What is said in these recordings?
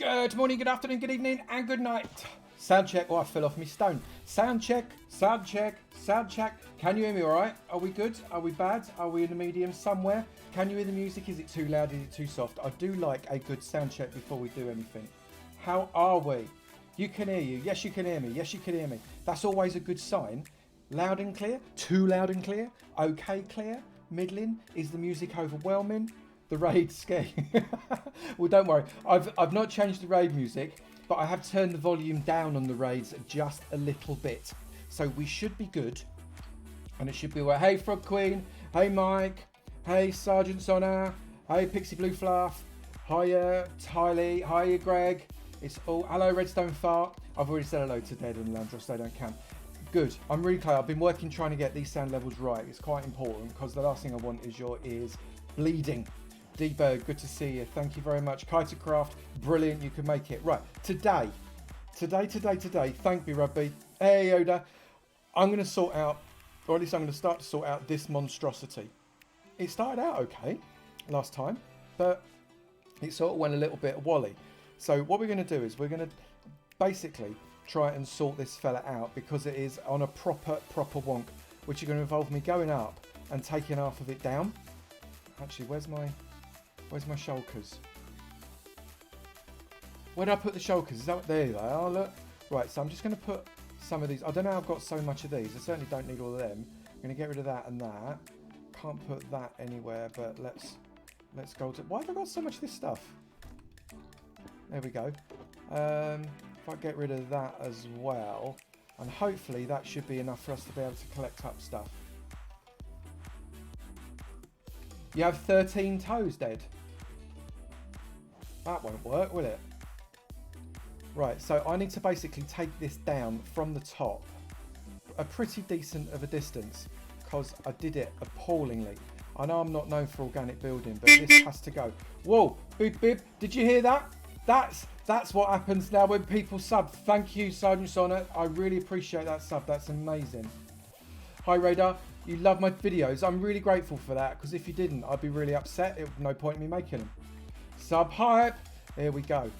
Good morning, good afternoon, good evening, and good night. Sound check. Oh, I fell off my stone. Sound check, sound check, sound check. Can you hear me all right? Are we good? Are we bad? Are we in the medium somewhere? Can you hear the music? Is it too loud? Is it too soft? I do like a good sound check before we do anything. How are we? You can hear you. Yes, you can hear me. Yes, you can hear me. That's always a good sign. Loud and clear? Too loud and clear? Okay, clear? Middling? Is the music overwhelming? The raid scare. Well, don't worry. I've not changed the raid music, but I have turned the volume down on the raids just a little bit. So we should be good. And it should be well. Hey, Frog Queen. Hey, Mike. Hey, Sergeant Sonar. Hey, Pixie Blue Fluff. Hiya, Tylee. Hiya, Greg. It's all. Hello, Redstone Fart. I've already said hello to Dead and Landros, so they don't count. Good. I'm really clear. I've been working trying to get these sound levels right. It's quite important because the last thing I want is your ears bleeding. D-Bird, good to see you. Thank you very much. Kitecraft, brilliant. You can make it. Right, today. Thank you, Rugby. Hey, Yoda. I'm going to sort out, or at least I'm going to start to sort out this monstrosity. It started out okay last time, but it sort of went a little bit wally. So what we're going to do is we're going to basically try and sort this fella out because it is on a proper wonk, which is going to involve me going up and taking half of it down. Actually, where's my shulkers? Where did I put the shulkers? Is that there they are? Look. Right, so I'm just going to put some of these. I don't know how I've got so much of these. I certainly don't need all of them. I'm going to get rid of that and that. Can't put that anywhere, but let's go to... Why have I got so much of this stuff? There we go. If I get rid of that as well, and hopefully that should be enough for us to be able to collect up stuff. You have 13 toes, Dead. That won't work, will it? Right, so I need to basically take this down from the top a pretty decent of a distance because I did it appallingly. I know I'm not known for organic building, but this has to go. Whoa, bib bib, did you hear that? That's what happens now when people sub. Thank you, Sergeant Sonnet. I really appreciate that sub. That's amazing. Hi, Radar. You love my videos. I'm really grateful for that because if you didn't, I'd be really upset. It would no point in me making them. Sub hype. Here we go.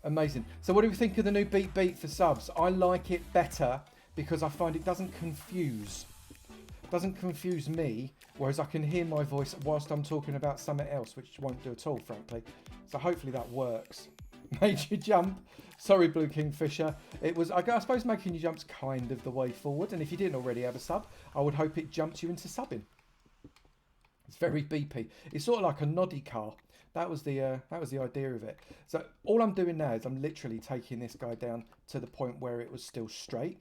Amazing. So what do we think of the new beat for subs? I like it better because I find it doesn't confuse. Doesn't confuse me, whereas I can hear my voice whilst I'm talking about something else, which won't do at all, frankly. So hopefully that works. Made you jump. Sorry, Blue Kingfisher. It was, I suppose, making you jump's kind of the way forward. And if you didn't already have a sub, I would hope it jumped you into subbing. It's very beepy. It's sort of like a noddy car. That was the idea of it. So all I'm doing now is I'm literally taking this guy down to the point where it was still straight.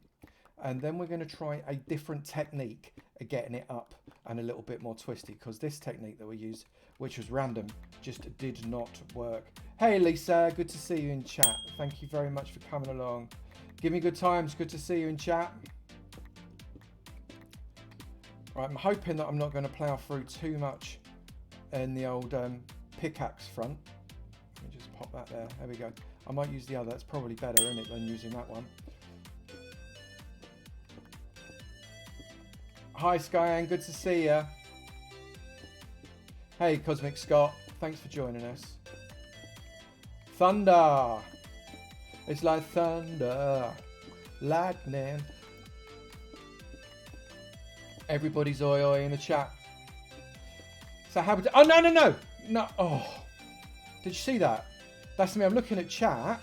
And then we're going to try a different technique of getting it up and a little bit more twisty because this technique that we used, which was random, just did not work. Hey Lisa, good to see you in chat. Thank you very much for coming along. Give me good times. Good to see you in chat. Right, I'm hoping that I'm not going to plough through too much in the old pickaxe front. Let me just pop that there. There we go. I might use the other. That's probably better, isn't it, than using that one. Hi Skyan, good to see you. Hey Cosmic Scott, thanks for joining us. Thunder. It's like thunder, lightning. Everybody's oi oi in the chat. So how? Oh no! Oh, did you see that? That's me. I'm looking at chat,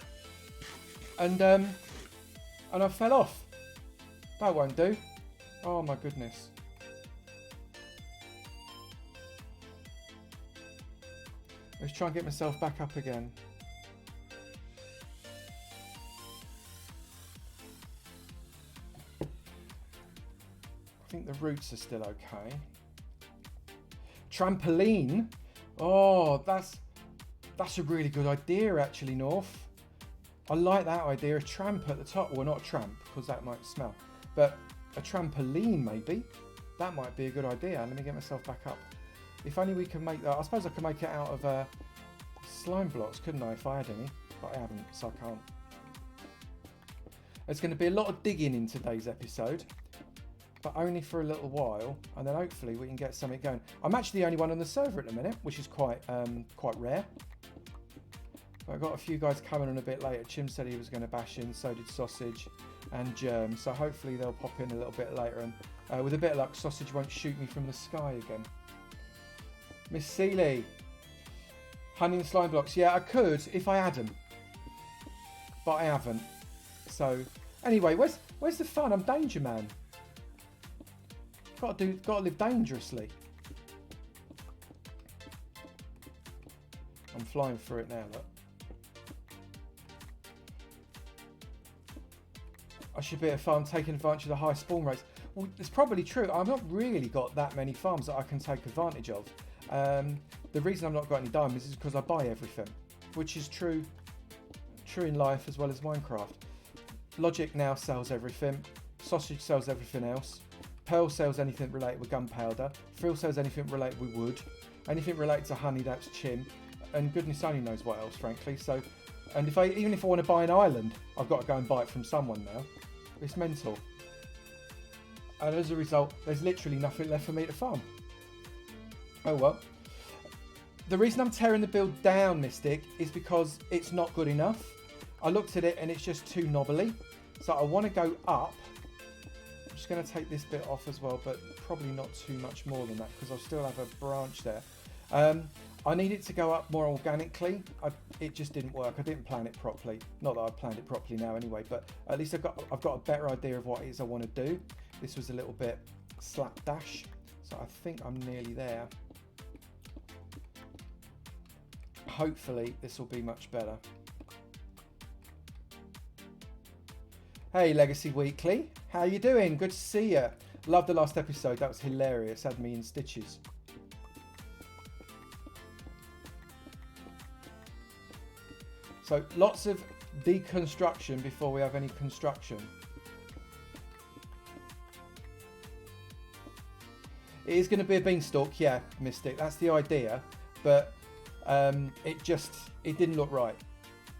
and I fell off. That won't do. Oh my goodness. Let's try and get myself back up again. I think the roots are still okay. Trampoline. Oh, that's a really good idea actually, North. I like that idea. A tramp at the top. Well, not a tramp because that might smell. But a trampoline maybe. That might be a good idea. Let me get myself back up. If only we can make that. I suppose I could make it out of slime blocks, couldn't I, if I had any? But I haven't, so I can't. There's going to be a lot of digging in today's episode, but only for a little while, and then hopefully we can get something going. I'm actually the only one on the server at the minute, which is quite rare. But I got a few guys coming on a bit later. Chim said he was going to bash in, so did Sausage and Germ. So hopefully they'll pop in a little bit later. And with a bit of luck, Sausage won't shoot me from the sky again. Miss Seeley. Honey and slime blocks. Yeah, I could if I had them. But I haven't. So, anyway, where's the fun? I'm Danger Man. Got to live dangerously. I'm flying through it now, look. I should be at a farm taking advantage of the high spawn rates. Well, it's probably true. I've not really got that many farms that I can take advantage of. The reason I've not got any diamonds is because I buy everything, which is true in life as well as Minecraft. Logic now sells everything. Sausage sells everything else. Pearl sells anything related with gunpowder. Phil sells anything related with wood. Anything related to honey, that's Chim. And goodness only knows what else, frankly. So, and even if I want to buy an island, I've got to go and buy it from someone now. It's mental. And as a result, there's literally nothing left for me to farm. Oh well. The reason I'm tearing the build down, Mystic, is because it's not good enough. I looked at it and it's just too knobbly. So I want to go up. I'm just going to take this bit off as well, but probably not too much more than that because I'll still have a branch there. I need it to go up more organically. It just didn't work. I didn't plan it properly. Not that I've planned it properly now anyway, but at least I've got a better idea of what it is I want to do. This was a little bit slapdash, so I think I'm nearly there. Hopefully this will be much better. Hey Legacy Weekly, how you doing? Good to see you. Loved the last episode, that was hilarious, had me in stitches. So lots of deconstruction before we have any construction. It is going to be a beanstalk, yeah, Mystic, that's the idea, but it didn't look right.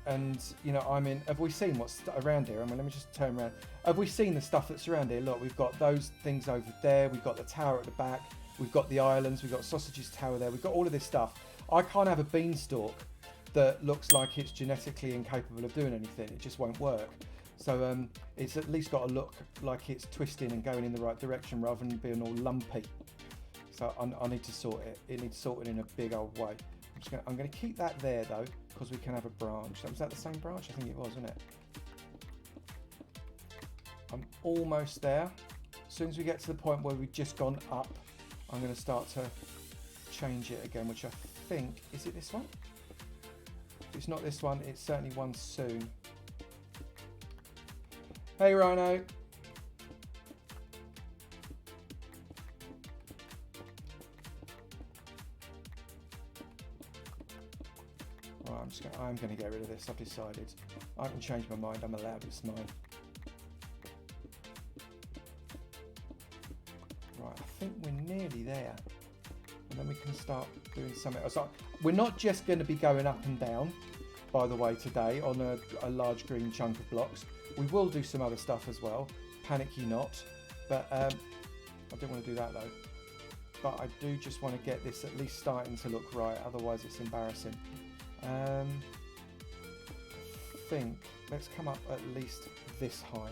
And you know, have we seen what's around here? Let me just turn around. Have we seen the stuff that's around here? Look, we've got those things over there, we've got the tower at the back, we've got the islands, we've got Sausage's tower there, we've got all of this stuff. I can't have a beanstalk that looks like it's genetically incapable of doing anything. It just won't work. So it's at least got to look like it's twisting and going in the right direction rather than being all lumpy. So I need to sort it. It needs sorting in a big old way. I'm going to keep that there though, because we can have a branch. Was that the same branch? I think it was, wasn't it? I'm almost there. As soon as we get to the point where we've just gone up, I'm going to start to change it again, which I think, is it this one? If it's not this one, it's certainly one soon. Hey Rhino. I'm going to get rid of this. I've decided. I can change my mind. I'm allowed. It's mine. Right, I think we're nearly there. And then we can start doing something else. So we're not just going to be going up and down, by the way, today on a large green chunk of blocks. We will do some other stuff as well. Panic ye not. But I didn't want to do that though. But I do just want to get this at least starting to look right. Otherwise it's embarrassing. I think let's come up at least this high,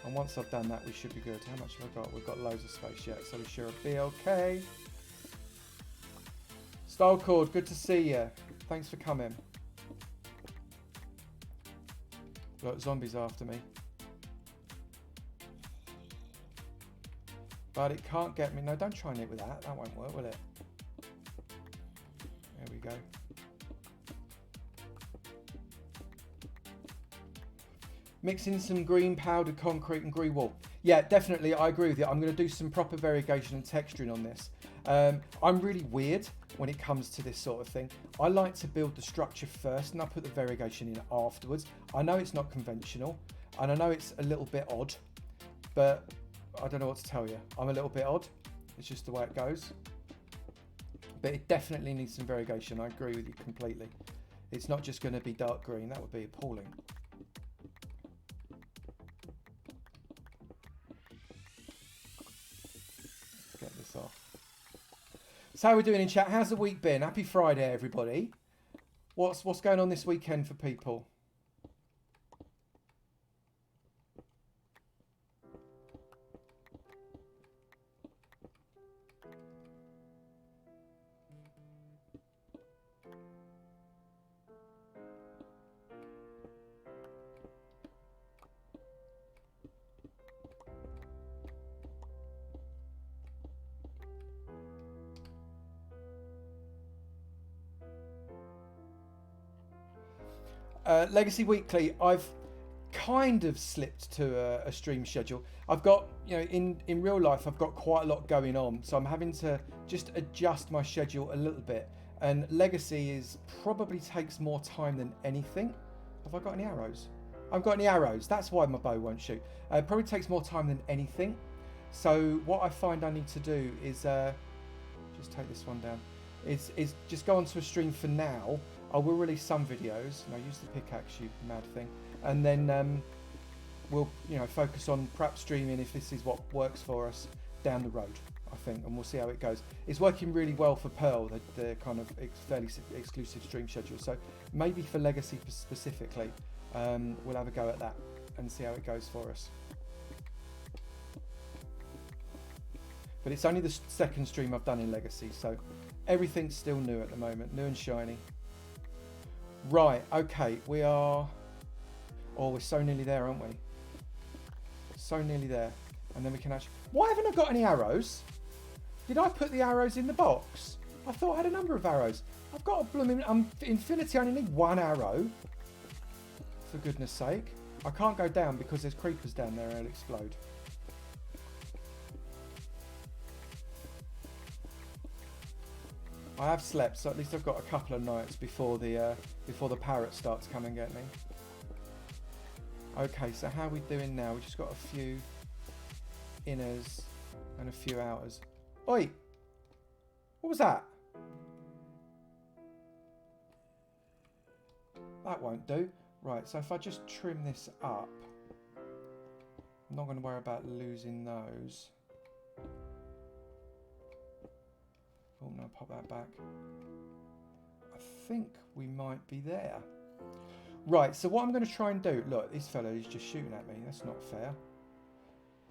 and once I've done that we should be good. How much have I got? We've got loads of space yet, so we should be okay. Style Cord, good to see you. Thanks for coming. Look, zombies after me, but it can't get me. No, don't try and hit with that. That won't work, will it? There we go. Mixing some green powdered concrete and green wall. Yeah, definitely, I agree with you. I'm going to do some proper variegation and texturing on this. I'm really weird when it comes to this sort of thing. I like to build the structure first and I put the variegation in afterwards. I know it's not conventional and I know it's a little bit odd, but I don't know what to tell you. I'm a little bit odd. It's just the way it goes. But it definitely needs some variegation. I agree with you completely. It's not just going to be dark green. That would be appalling. Let's get this off. So how are we doing in chat? How's the week been? Happy Friday, everybody. What's going on this weekend for people? Legacy Weekly, I've kind of slipped to a stream schedule. I've got, you know, in real life, I've got quite a lot going on, so I'm having to just adjust my schedule a little bit. And Legacy probably takes more time than anything. Have I got any arrows? I haven't got any arrows. That's why my bow won't shoot. It probably takes more time than anything. So what I find I need to do is just take this one down. Is just go onto a stream for now. I will release some videos. You know, use the pickaxe, you mad thing, and then we'll, you know, focus on perhaps streaming if this is what works for us down the road, I think, and we'll see how it goes. It's working really well for Pearl, the kind of fairly exclusive stream schedule. So maybe for Legacy specifically, we'll have a go at that and see how it goes for us. But it's only the second stream I've done in Legacy, so everything's still new at the moment, new and shiny. Right, okay, we are... Oh, we're so nearly there, aren't we? So nearly there. And then we can actually... Why haven't I got any arrows? Did I put the arrows in the box? I thought I had a number of arrows. I've got a blooming... Infinity, I only need one arrow. For goodness sake. I can't go down because there's creepers down there and it'll explode. I have slept, so at least I've got a couple of nights before the parrot starts coming and get me. Okay, so how are we doing now? We've just got a few inners and a few outers. Oi! What was that? That won't do. Right, so if I just trim this up, I'm not going to worry about losing those. Oh no, pop that back. I think we might be there. Right, so what I'm going to try and do... Look, this fellow is just shooting at me. That's not fair.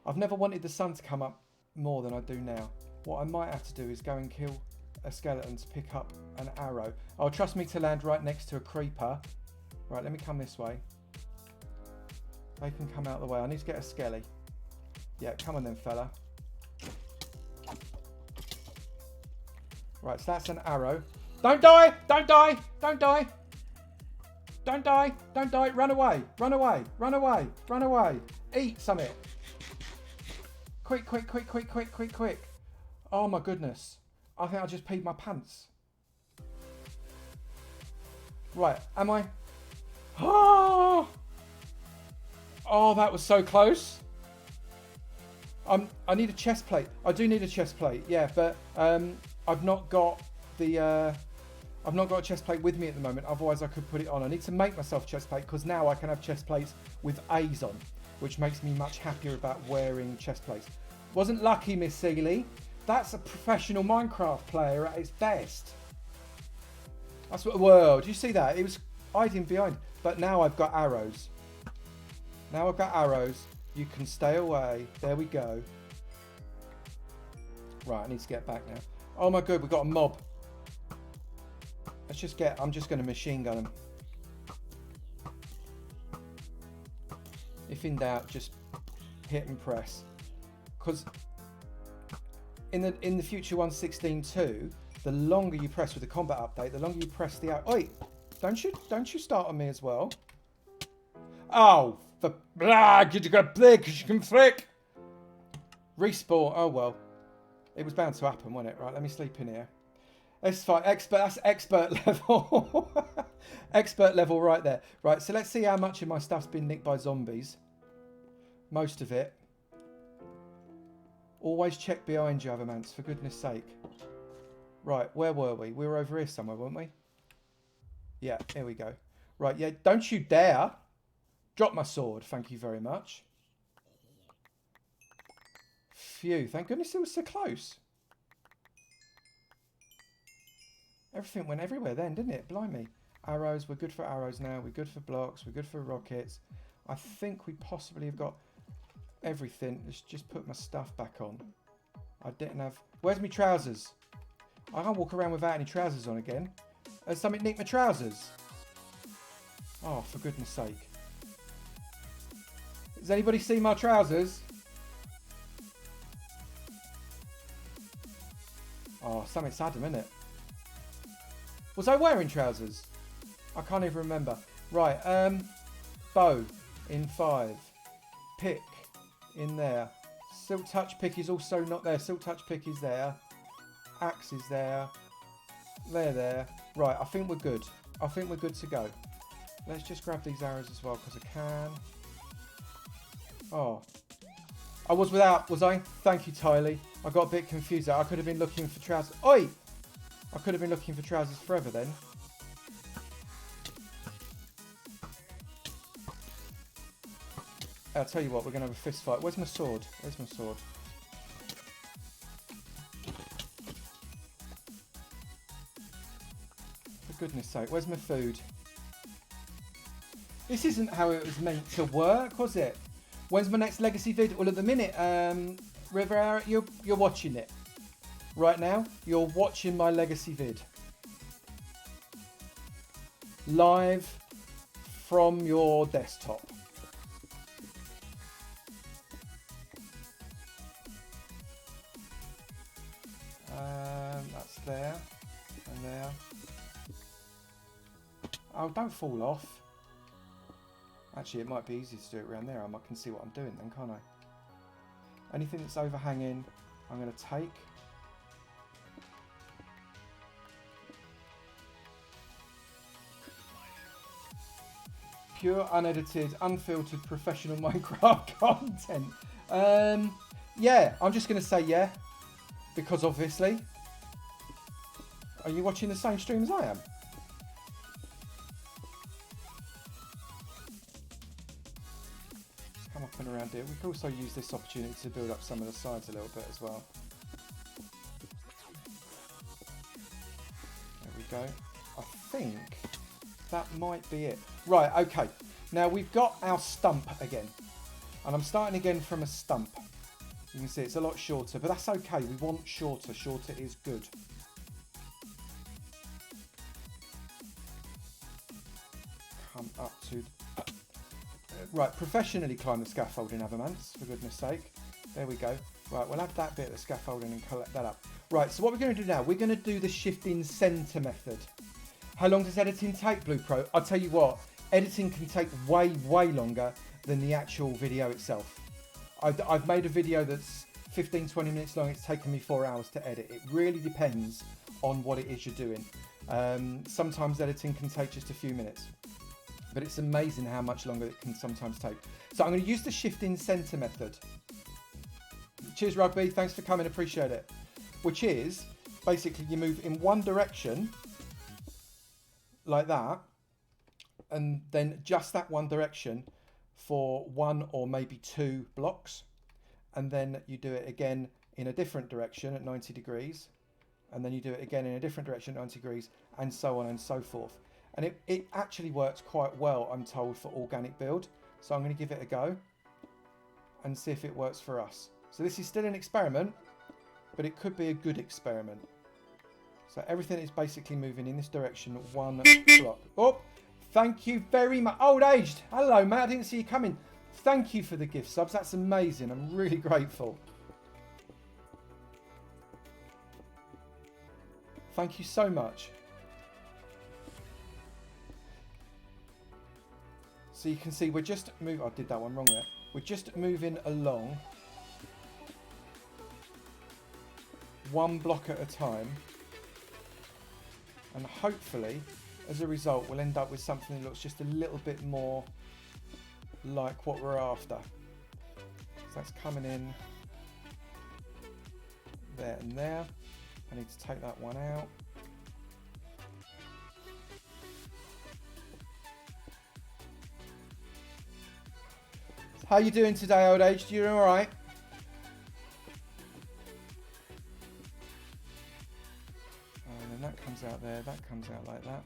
I've never wanted the sun to come up more than I do now. What I might have to do is go and kill a skeleton to pick up an arrow. Oh, trust me to land right next to a creeper. Right, let me come this way. They can come out of the way. I need to get a skelly. Yeah, come on then, fella. Right, so that's an arrow. Don't die! Don't die! Don't die! Don't die! Don't die! Run away! Run away! Run away! Run away! Eat something! Quick, quick, quick, quick, quick, quick, quick! Oh my goodness. I think I just peed my pants. Right, am I... Oh! Oh, that was so close. I need a chest plate. I do need a chest plate, yeah, but... I've not got a chest plate with me at the moment. Otherwise, I could put it on. I need to make myself a chest plate because now I can have chest plates with A's on, which makes me much happier about wearing chest plates. Wasn't lucky, Miss Seeley. That's a professional Minecraft player at its best. That's what. Whoa! Do you see that? It was hiding behind. But now I've got arrows. Now I've got arrows. You can stay away. There we go. Right, I need to get back now. Oh my god, we've got a mob. Let's just get... I'm just going to machine gun them. If in doubt, just hit and press. Because in the future 1.16.2, the longer you press with the combat update, the longer you press the... Oi! Don't you start on me as well? Oh! For... Blah! You got big because you can flick! Respawn. Oh well. It was bound to happen, wasn't it? Right, let me sleep in here. That's fine. That's expert level. Expert level right there. Right, so let's see how much of my stuff's been nicked by zombies. Most of it. Always check behind you, Avomance, for goodness sake. Right, where were we? We were over here somewhere, weren't we? Yeah, here we go. Right, yeah, don't you dare. Drop my sword, thank you very much. Phew, thank goodness it was so close. Everything went everywhere then, didn't it? Blimey. Arrows, we're good for arrows now. We're good for blocks. We're good for rockets. I think we possibly have got everything. Let's just put my stuff back on. I didn't have... Where's my trousers? I can't walk around without any trousers on again. Has something nicked my trousers? Oh, for goodness sake. Has anybody seen my trousers? Oh, something's had them, isn't it? Was I wearing trousers? I can't even remember. Right, bow in 5. Pick in there. Silk touch pick is also not there. Silk touch pick is there. Axe is there. They're there. Right, I think we're good. I think we're good to go. Let's just grab these arrows as well because I can. Oh. I was without, was I? Thank you, Tylee. I got a bit confused there. I could have been looking for trousers. Oi! I could have been looking for trousers forever then. I'll tell you what, we're going to have a fist fight. Where's my sword? Where's my sword? For goodness sake, where's my food? This isn't how it was meant to work, was it? When's my next Legacy vid? Well, at the minute, River, you're watching it. Right now, you're watching my Legacy vid. Live from your desktop. That's there and there. Oh, don't fall off. Actually, it might be easier to do it around there. I can see what I'm doing then, can't I? Anything that's overhanging, I'm going to take. Pure, unedited, unfiltered, professional Minecraft content. Yeah, I'm just going to say yeah. Because obviously... Are you watching the same stream as I am? Come up and around here. We could also use this opportunity to build up some of the sides a little bit as well. There we go. I think that might be it. Right, okay. Now we've got our stump again. And I'm starting again from a stump. You can see it's a lot shorter, but that's okay. We want shorter. Shorter is good. Come up to... right, professionally climb the scaffolding, Avomance, for goodness sake. There we go. Right, we'll add that bit of the scaffolding and collect that up. Right, so what we're going to do now, we're going to do the shifting centre method. How long does editing take, Blue Pro? I'll tell you what, editing can take way, way longer than the actual video itself. I've made a video that's 15-20 minutes long. It's taken me 4 hours to edit. It really depends on what it is you're doing. Sometimes editing can take just a few minutes, but it's amazing how much longer it can sometimes take. So I'm going to use the shifting centre method. Cheers, Rugby. Thanks for coming. Appreciate it. Which is basically you move in one direction like that, and then just that one direction for 1 or maybe 2 blocks, and then you do it again in a different direction at 90 degrees, and then you do it again in a different direction at 90 degrees, and so on and so forth. And it actually works quite well, I'm told, for organic build. So I'm going to give it a go and see if it works for us. So this is still an experiment, but it could be a good experiment. So everything is basically moving in this direction, 1 block. Oh, thank you very much. Old Aged. Hello, mate. I didn't see you coming. Thank you for the gift subs. That's amazing. I'm really grateful. Thank you so much. So you can see we're just moving. I did that one wrong there. We're just moving along 1 block at a time. And hopefully, as a result, we'll end up with something that looks just a little bit more like what we're after. So that's coming in there and there. I need to take that one out. How you doing today, Old Age? You doing all right? And then that comes out there. That comes out like that.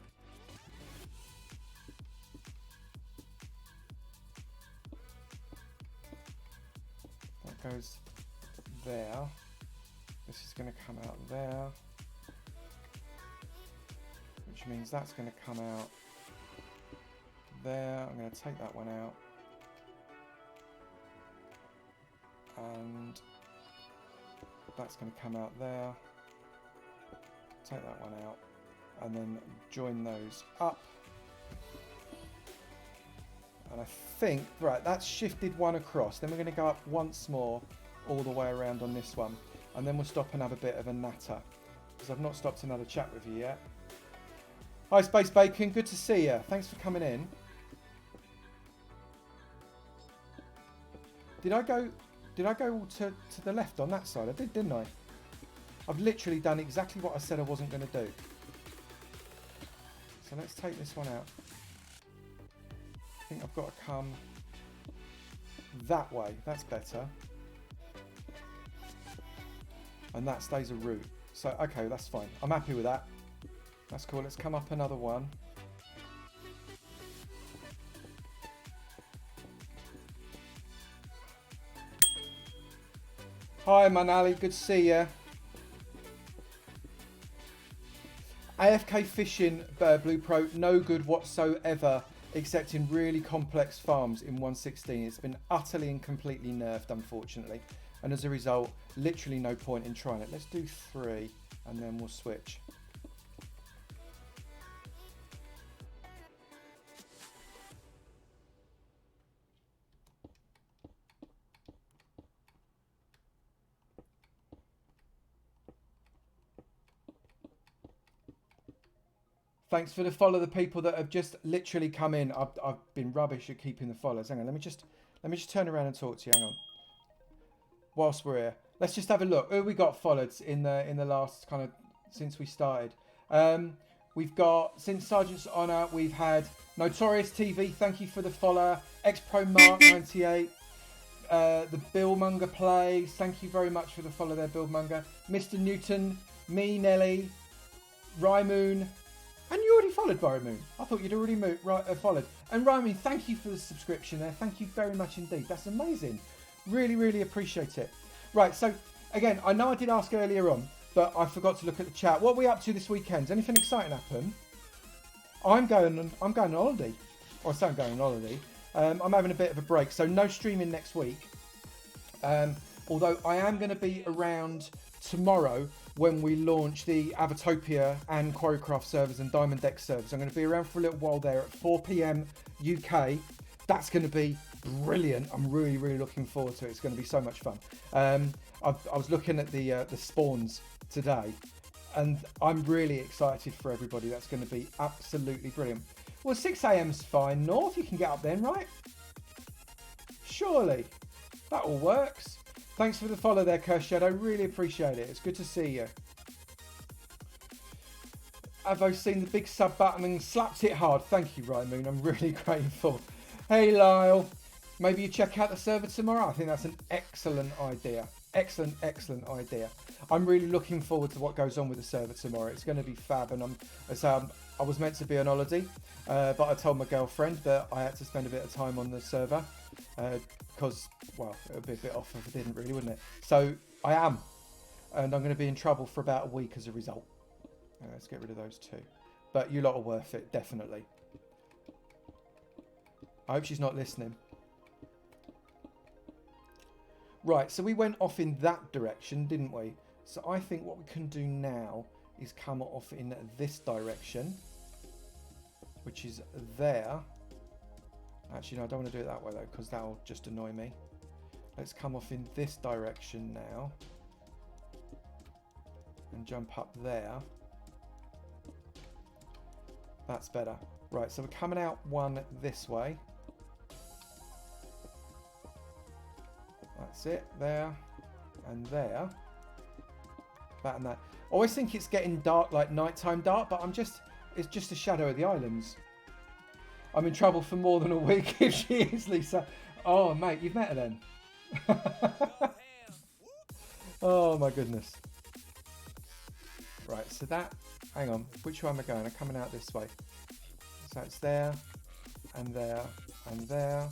goes there. This is going to come out there, which means that's going to come out there. I'm going to take that one out, and that's going to come out there. Take that one out, and then join those up. And I think, right, that's shifted one across. Then we're going to go up once more all the way around on this one. And then we'll stop and have a bit of a natter, because I've not stopped another chat with you yet. Hi, Space Bacon. Good to see you. Thanks for coming in. Did I go to the left on that side? I did, didn't I? I've literally done exactly what I said I wasn't going to do. So let's take this one out. I think I've got to come that way. That's better. And that stays a root. So, okay, that's fine. I'm happy with that. That's cool. Let's come up another one. Hi, Manali. Good to see you. AFK fishing, Blue Pro, no good whatsoever, except in really complex farms in 1.16. It's been utterly and completely nerfed, unfortunately. And as a result, literally no point in trying it. Let's do 3 and then we'll switch. Thanks for the follow, the people that have just literally come in. I've been rubbish at keeping the follows. Hang on, let me just turn around and talk to you. Hang on. Whilst we're here, let's just have a look. Who we got followed in the last kind of since we started. We've got, since Sergeant's Honour, we've had Notorious TV. Thank you for the follow. X-Pro Mark 98. The Billmonger Plays. Thank you very much for the follow there, Billmonger. Mr. Newton, me, Nelly, Rymoon. And you already followed Rymoon. I thought you'd already followed. And Rymoon, thank you for the subscription there. Thank you very much indeed. That's amazing. Really, really appreciate it. Right, so again, I know I did ask earlier on, but I forgot to look at the chat. What are we up to this weekend? Anything exciting happen? I'm going on holiday. Or I say I'm going on holiday. I'm having a bit of a break, so no streaming next week. Although I am going to be around tomorrow when we launch the Avatopia and Quarrycraft servers and Diamond Dex servers. I'm going to be around for a little while there at 4 PM UK. That's going to be brilliant. I'm really, really looking forward to it. It's going to be so much fun. I was looking at the spawns today, and I'm really excited for everybody. That's going to be absolutely brilliant. Well, 6 AM's fine. North, you can get up then, right? Surely. That all works. Thanks for the follow there, Curse Shadow. Really appreciate it. It's good to see you. Avo's seen the big sub button and slapped it hard. Thank you, Rymoon. I'm really grateful. Hey, Lyle. Maybe you check out the server tomorrow. I think that's an excellent idea. Excellent, excellent idea. I'm really looking forward to what goes on with the server tomorrow. It's going to be fab. And I was meant to be on holiday, but I told my girlfriend that I had to spend a bit of time on the server because, well, it would be a bit off if I didn't really, wouldn't it? So I am, and I'm going to be in trouble for about a week as a result. Let's get rid of those two. But you lot are worth it, definitely. I hope she's not listening. Right, so we went off in that direction, didn't we? So I think what we can do now is come off in this direction, which is there. Actually, no, I don't want to do it that way though, because that'll just annoy me. Let's come off in this direction now and jump up there. That's better. Right, so we're coming out one this way. That's it, there and there. That and that. I always think it's getting dark, like nighttime dark, but it's just a shadow of the islands. I'm in trouble for more than a week if she is, Lisa. Oh, mate, you've met her then. Oh, my goodness. Right, so that, hang on, which way am I going? I'm coming out this way. So it's there, and there, and there.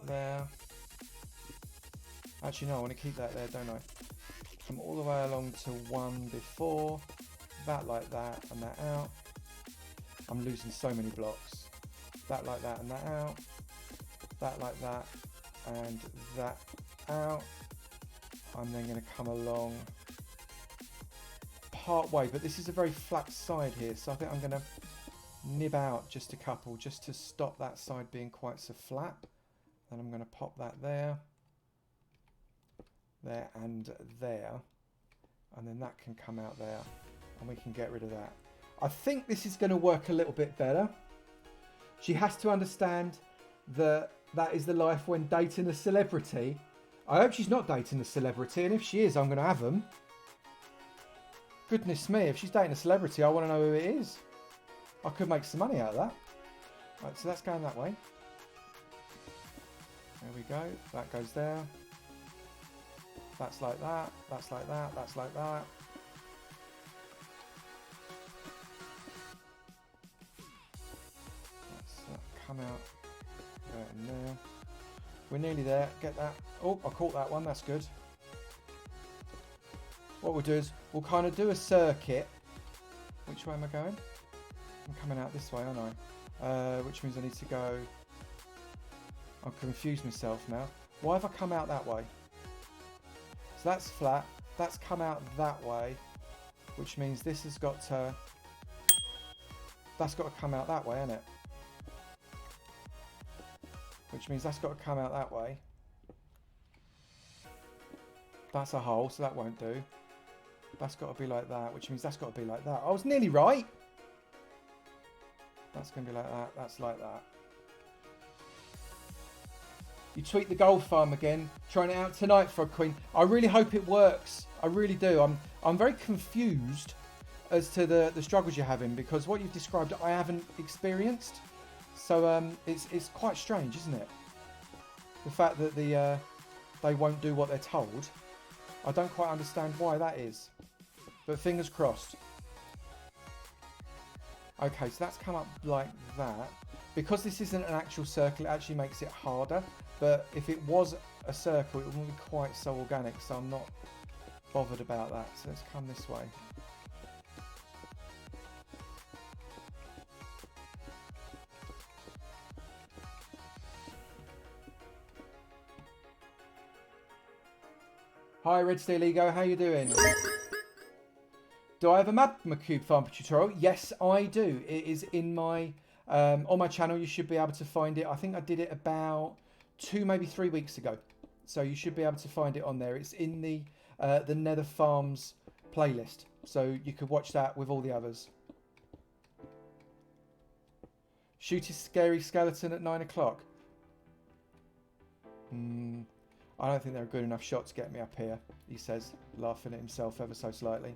there. Actually, no, I want to keep that there, don't I? Come all the way along to one before. That like that and that out. I'm losing so many blocks. That like that and that out. That like that and that out. I'm then going to come along part way, but this is a very flat side here, so I think I'm going to nib out just a couple just to stop that side being quite so flat. Then I'm going to pop that there, there and there, and then that can come out there and we can get rid of that. I think this is going to work a little bit better. She has to understand that that is the life when dating a celebrity. I hope she's not dating a celebrity, and if she is, I'm going to have them. Goodness me, if she's dating a celebrity, I want to know who it is. I could make some money out of that. Right, so that's going that way. There we go. That goes there. That's like that. That's like that. That's like that. Let's come out there and there. We're nearly there. Get that. Oh, I caught that one. That's good. What we'll do is we'll kind of do a circuit. Which way am I going? I'm coming out this way, aren't I? Which means I need to go... I've confused myself now. Why have I come out that way? So that's flat. That's come out that way. Which means this has got to... That's got to come out that way, hasn't it? Which means that's got to come out that way. That's a hole, so that won't do. That's got to be like that, which means that's got to be like that. I was nearly right. That's going to be like that. That's like that. You tweet the gold farm again, trying it out tonight for a queen. I really hope it works. I really do. I'm very confused as to the struggles you're having, because what you've described I haven't experienced. So it's quite strange, isn't it? The fact that they won't do what they're told. I don't quite understand why that is. But fingers crossed. Okay, so that's come up like that. Because this isn't an actual circle, it actually makes it harder. But if it was a circle, it wouldn't be quite so organic, so I'm not bothered about that. So let's come this way. Hi Red Steel Ego, how you doing? Do I have a magma cube farm tutorial? Yes, I do. It is in my on my channel. You should be able to find it. I think I did it about 2, maybe 3 weeks ago. So you should be able to find it on there. It's in the Nether Farms playlist, so you could watch that with all the others. Shoot a scary skeleton at 9 o'clock. I don't think they're a good enough shot to get me up here, he says, laughing at himself ever so slightly.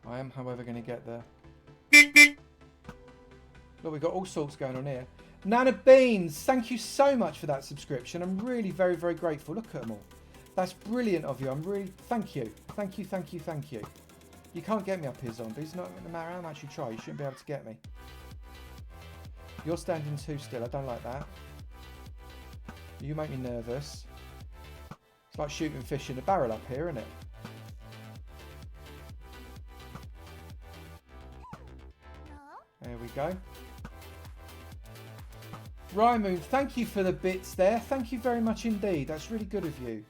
I am, however, going to get the... Look, we've got all sorts going on here. Nana Beans, thank you so much for that subscription. I'm really very, very grateful. Look at them all. That's brilliant of you. I'm really... Thank you. Thank you, thank you, thank you. You can't get me up here, zombies. No matter how much you try, you shouldn't be able to get me. You're standing too still. I don't like that. You make me nervous. It's like shooting fish in a barrel up here, isn't it? There we go. Rymoon, thank you for the bits there. Thank you very much indeed. That's really good of you.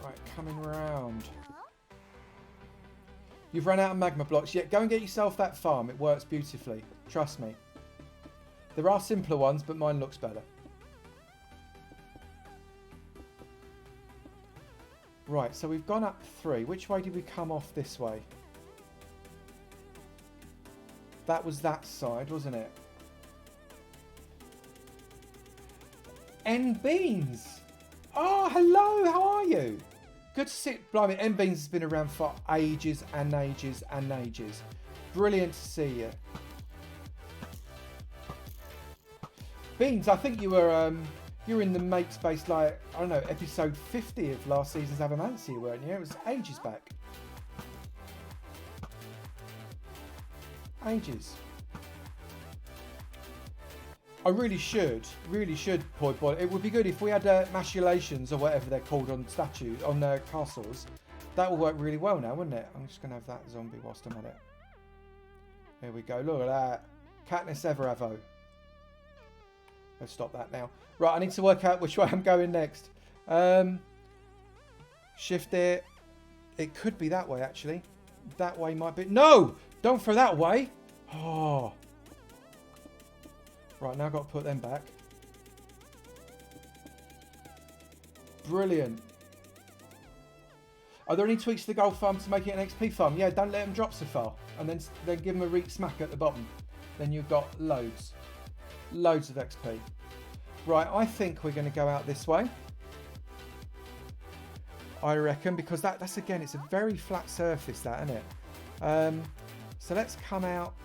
Right, coming round. You've run out of magma blocks. Yeah, go and get yourself that farm. It works beautifully. Trust me. There are simpler ones, but mine looks better. Right, so we've gone up 3. Which way did we come off this way? That was that side, wasn't it? N Beans! Oh, hello, how are you? Good to see... Blimey, N Beans has been around for ages and ages and ages. Brilliant to see you. Beans, I think you were in the Make Space, like, I don't know, episode 50 of last season's Avomance, weren't you? It was ages back. Ages. I really should Poi Boy. It would be good if we had maculations or whatever they're called on statues, on castles. That will work really well now, wouldn't it? I'm just going to have that zombie whilst I'm at it. Here we go. Look at that. Katniss Everavo. Let's stop that now. Right, I need to work out which way I'm going next. Shift it. It could be that way, actually. That way might be... No! Don't throw that way. Oh. Right, now I've got to put them back. Brilliant. Are there any tweaks to the gold farm to make it an XP farm? Yeah, don't let them drop so far. And then give them a reap smack at the bottom. Then you've got loads. Loads of XP. Right, I think we're going to go out this way. I reckon, because that's again, it's a very flat surface, that, isn't it? So let's come out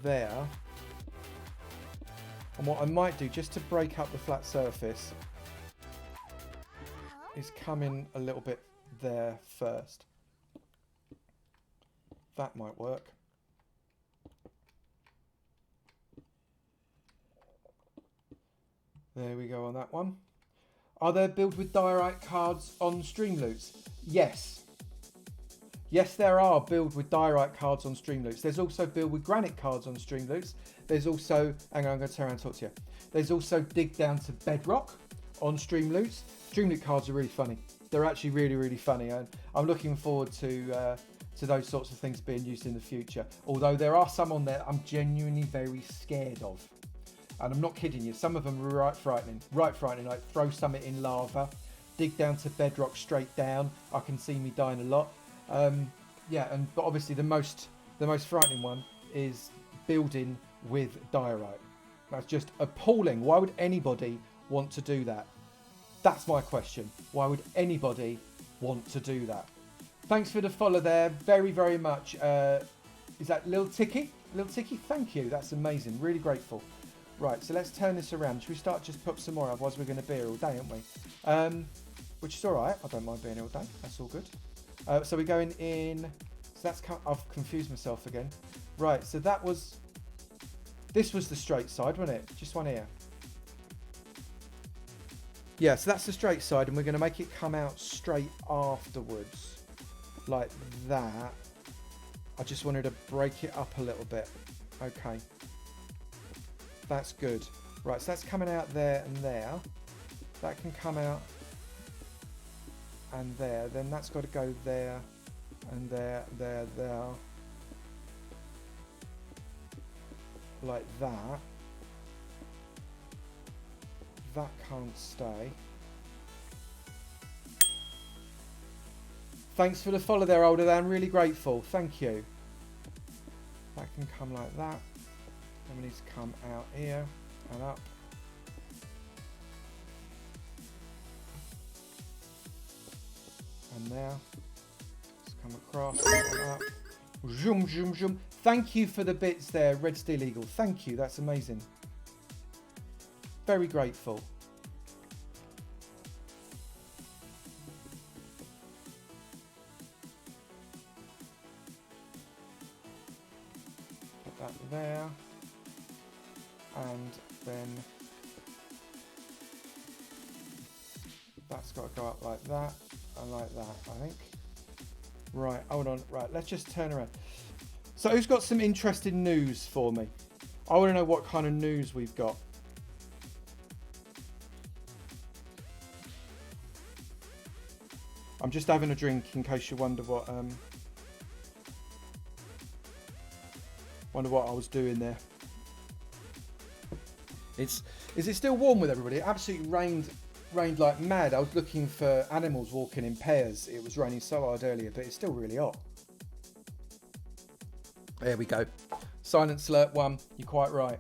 there. And what I might do, just to break up the flat surface, is come in a little bit there first. That might work. There we go on that one. Are there build with diorite cards on Streamloots? Yes. Yes, there are build with diorite cards on Streamloots. There's also build with granite cards on Streamloots. There's also, hang on, I'm going to turn around and talk to you. There's also dig down to bedrock on Streamloots. Streamloot cards are really funny. They're actually really, really funny. And I'm looking forward to those sorts of things being used in the future. Although there are some on there I'm genuinely very scared of. And I'm not kidding you. Some of them are right frightening. Right frightening. Like throw something in lava, dig down to bedrock straight down. I can see me dying a lot. Yeah, but obviously the most frightening one is building with diorite. That's just appalling. Why would anybody want to do that? That's my question. Why would anybody want to do that? Thanks for the follow there. Very, very much. Is that Lil Ticky? Lil Ticky, thank you. That's amazing. Really grateful. Right, so let's turn this around. Should we start just put some more? Otherwise we're going to be here all day, aren't we? Which is all right. I don't mind being here all day. That's all good. So we're going in... So that's... I've confused myself again. Right, so that was... This was the straight side, wasn't it? Just one here. Yeah, so that's the straight side, and we're going to make it come out straight afterwards. Like that. I just wanted to break it up a little bit. Okay. That's good. Right, so that's coming out there and there. That can come out and there. Then that's got to go there and there, there. Like that. That can't stay. Thanks for the follow there, Older Dan. Really grateful. Thank you. That can come like that. And we need to come out here and up. And there. Let's come across and up. Zoom, zoom, zoom. Thank you for the bits there, Red Steel Eagle. Thank you. That's amazing. Very grateful. Put that there. And then that's got to go up like that and like that, I think. Right, hold on. Right, let's just turn around. So who's got some interesting news for me? I want to know what kind of news we've got. I'm just having a drink in case you wonder what I was doing there. Is it still warm with everybody? It absolutely rained like mad. I was looking for animals walking in pairs. It was raining so hard earlier, but it's still really hot. There we go. Silent Slurp 1. You're quite right.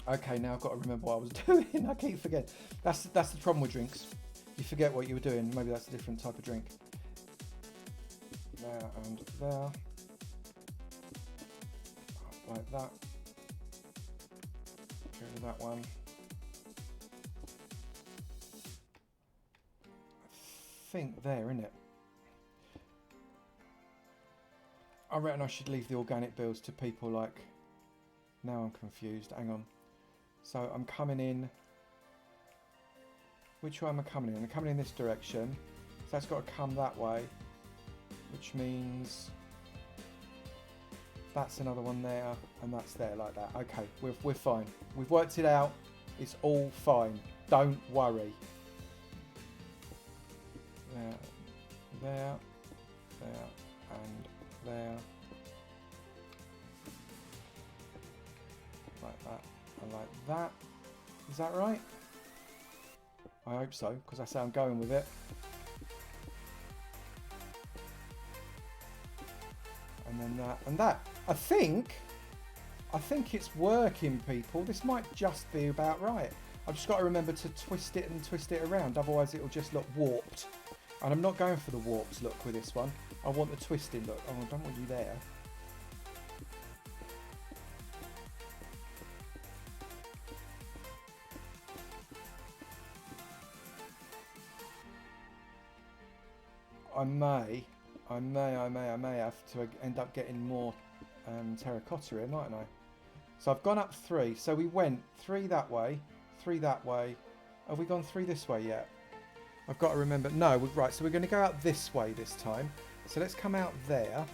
Okay, now I've got to remember what I was doing. I keep forgetting. That's the problem with drinks. You forget what you were doing. Maybe that's a different type of drink. There and there. Like that. Go to that one. I think there, isn't it? I reckon I should leave the organic builds to people like... Now I'm confused. Hang on. So I'm coming in... Which way am I coming in? I'm coming in this direction. So that's got to come that way. Which means... That's another one there. And that's there like that. Okay, we're fine. We've worked it out. It's all fine. Don't worry. There, and there. Like that, and like that. Is that right? I hope so, because that's how I'm going with it. And then that, and that. I think it's working, people. This might just be about right. I've just got to remember to twist it and twist it around, otherwise it'll just look warped. And I'm not going for the warped look with this one. I want the twisted look. Oh, I don't want you there. I may have to end up getting more terracotta here, mightn't I? So I've gone up 3. So we went 3 that way, 3 that way. Have we gone 3 this way yet? I've got to remember. No, right. So we're going to go out this way this time. So let's come out there.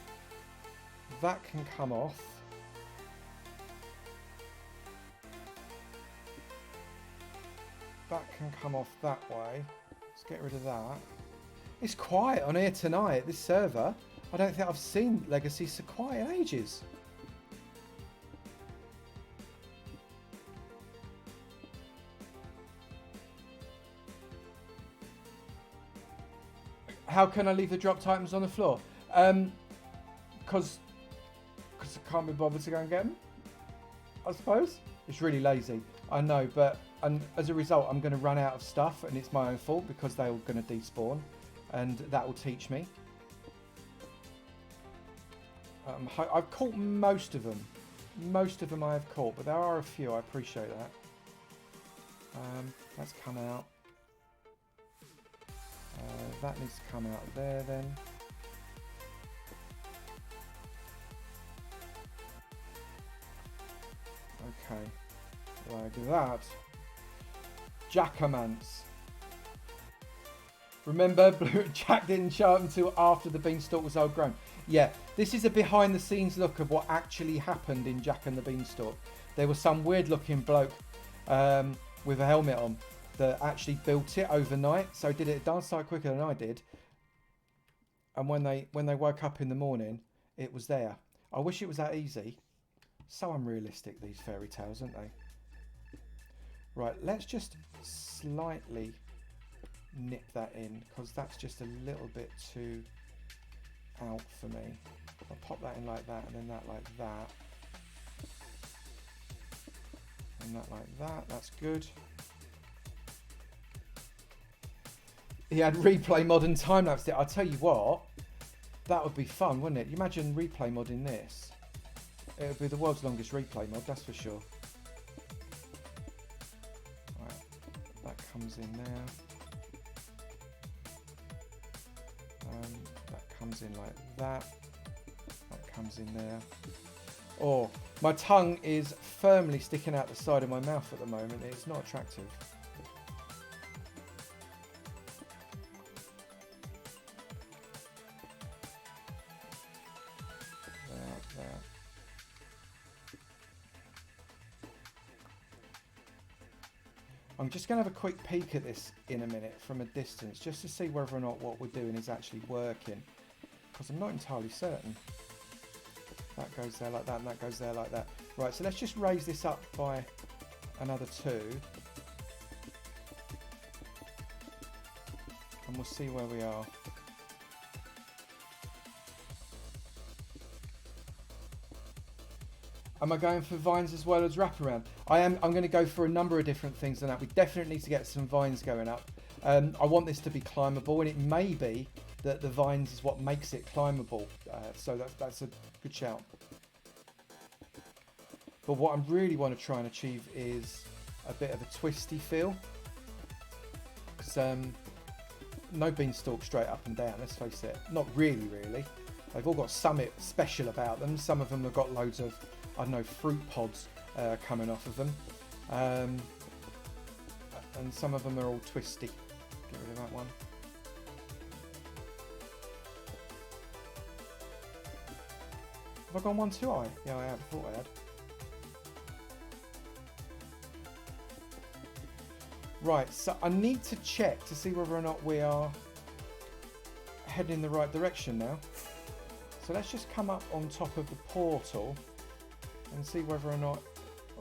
That can come off. That can come off that way. Let's get rid of that. It's quiet on here tonight, this server. I don't think I've seen Legacy so quiet in ages. How can I leave the dropped items on the floor? Because I can't be bothered to go and get them, I suppose. It's really lazy, I know, but as a result, I'm going to run out of stuff, and it's my own fault because they're all going to despawn, and that will teach me. I've caught most of them. Most of them I have caught, but there are a few. I appreciate that. That's come out. That needs to come out there then. Okay, like that. Jackamance. Remember, Jack didn't show up until after the beanstalk was old grown. Yeah, this is a behind the scenes look of what actually happened in Jack and the Beanstalk. There was some weird looking bloke with a helmet on that actually built it overnight. So did it dance site quicker than I did. And when they woke up in the morning, it was there. I wish it was that easy. So unrealistic, these fairy tales, aren't they? Right, let's just slightly nip that in, because that's just a little bit too out for me. I'll pop that in like that, and then that like that. And that like that. That's good. He had replay mod and time-lapsed it. I'll tell you what, that would be fun, wouldn't it? You imagine replay mod in this. It would be the world's longest replay mod, that's for sure. Right, that comes in there. That comes in like that. That comes in there. Oh, my tongue is firmly sticking out the side of my mouth at the moment. It's not attractive. There. I'm just going to have a quick peek at this in a minute from a distance, just to see whether or not what we're doing is actually working, because I'm not entirely certain. That goes there like that, and that goes there like that. Right, so let's just raise this up by another 2. And we'll see where we are. Am I going for vines as well as wraparound? I'm going to go for a number of different things than that. We definitely need to get some vines going up. I want this to be climbable, and it may be that the vines is what makes it climbable. So that's a good shout. But what I really want to try and achieve is a bit of a twisty feel. Because no beanstalk straight up and down, let's face it. Not really. They've all got something special about them. Some of them have got loads of, I don't know, fruit pods coming off of them. And some of them are all twisty. Get rid of that one. Have I gone one too high? Yeah, I have. I thought I had. Right, so I need to check to see whether or not we are heading in the right direction now. So let's just come up on top of the portal and see whether or not...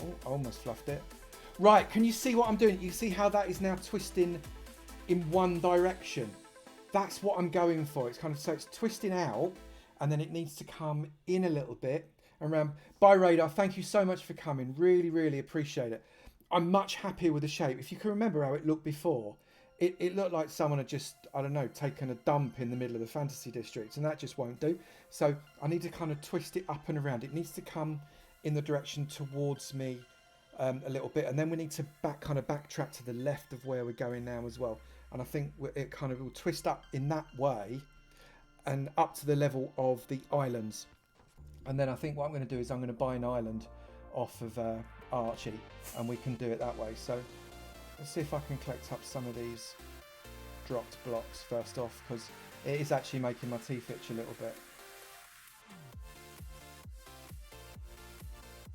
Oh, I almost fluffed it. Right, can you see what I'm doing? You see how that is now twisting in one direction? That's what I'm going for. It's kind of, so it's twisting out and then it needs to come in a little bit around. Bye Radar, thank you so much for coming. Really, really appreciate it. I'm much happier with the shape. If you can remember how it looked before, it looked like someone had just, I don't know, taken a dump in the middle of the fantasy district, and that just won't do. So I need to kind of twist it up and around. It needs to come in the direction towards me a little bit, and then we need to backtrack to the left of where we're going now as well. And I think it kind of will twist up in that way and up to the level of the islands. And then I think what I'm going to do is I'm going to buy an island off of Archie, and we can do it that way. So let's see if I can collect up some of these dropped blocks first off, because it is actually making my teeth itch a little bit.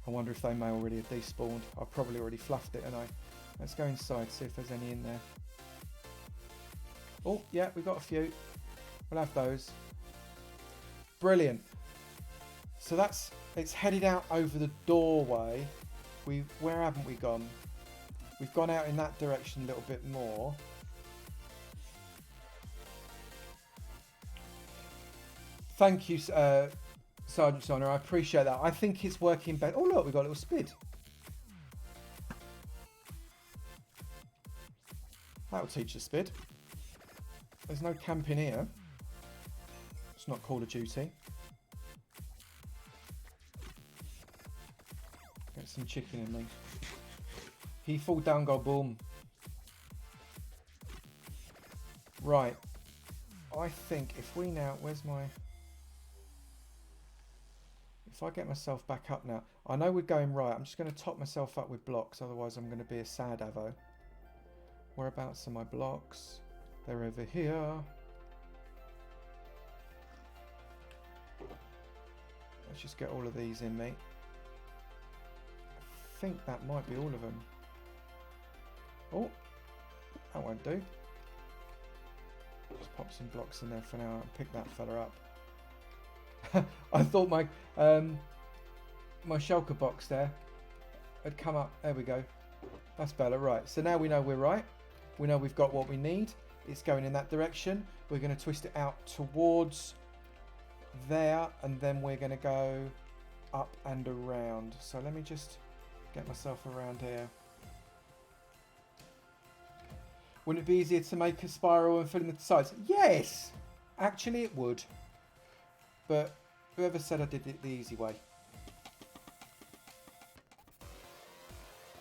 I wonder if they may already have despawned. I've probably already fluffed it, and let's go inside, see if there's any in there. Oh yeah, we've got a few. We'll have those. Brilliant. So it's headed out over the doorway. Where haven't we gone? We've gone out in that direction a little bit more. Thank you, Sergeant Sonner. I appreciate that. I think it's working better. Oh look, we've got a little spid. That'll teach a spid. There's no camping here. It's not Call of Duty. Get some chicken in me. He fall down, go boom. Right. I think if we now... Where's my... If I get myself back up now... I know we're going right. I'm just going to top myself up with blocks. Otherwise I'm going to be a sad Avo. Whereabouts are my blocks? They're over here. Let's just get all of these in me. I think that might be all of them. Oh, that won't do. Just pop some blocks in there for now and pick that fella up. I thought my shulker box there had come up. There we go. That's better. Right, so now we know we're right. We know we've got what we need. It's going in that direction. We're going to twist it out towards there, and then we're going to go up and around. So let me just get myself around here. Wouldn't it be easier to make a spiral and fill in the sides? Yes! Actually it would. But whoever said I did it the easy way.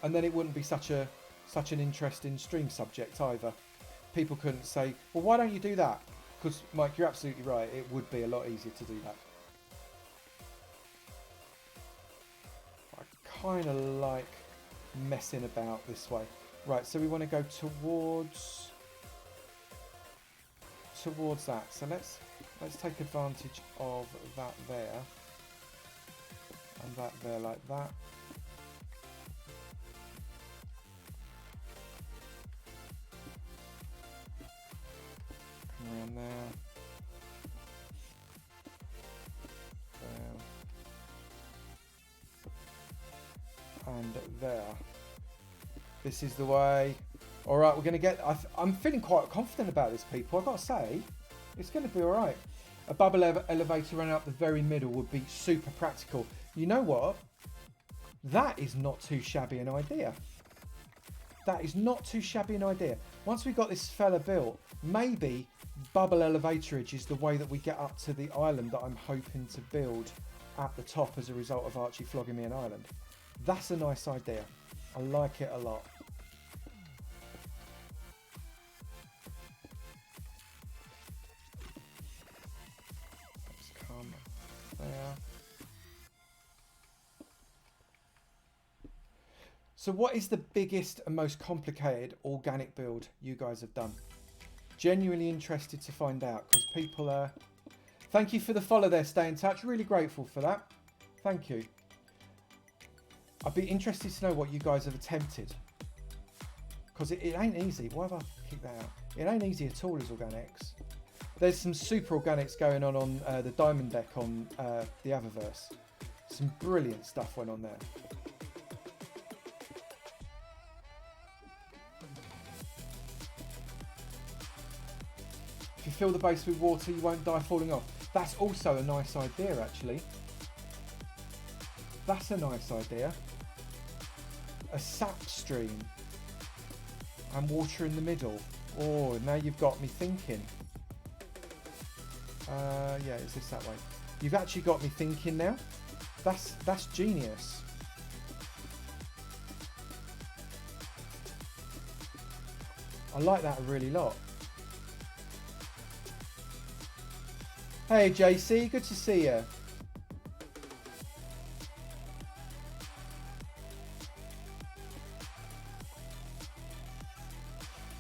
And then it wouldn't be such an interesting stream subject either. People couldn't say, well, why don't you do that? Because, Mike, you're absolutely right. It would be a lot easier to do that. I kind of like messing about this way. Right, so we want to go towards that. So let's take advantage of that there. And that there like that. Around there, and there. This is the way. All right, we're going to get... I'm feeling quite confident about this, people. I've got to say, it's going to be all right. A bubble elevator running up the very middle would be super practical. You know what? That is not too shabby an idea. That is not too shabby an idea. Once we've got this fella built, maybe bubble elevatorage is the way that we get up to the island that I'm hoping to build at the top as a result of Archie flogging me an island. That's a nice idea. I like it a lot. Let's come So what is the biggest and most complicated organic build you guys have done? Genuinely interested to find out, because people are... Thank you for the follow there, stay in touch. Really grateful for that. Thank you. I'd be interested to know what you guys have attempted. Because it ain't easy. Why have I kicked that out? It ain't easy at all as organics. There's some super organics going on the Diamond deck on the Avomance. Some brilliant stuff went on there. If you fill the base with water, you won't die falling off. That's also a nice idea, actually. That's a nice idea. A sap stream and water in the middle. Oh, now you've got me thinking. Yeah, is this that way? You've actually got me thinking now. That's genius. I like that a really lot. Hey JC, good to see you.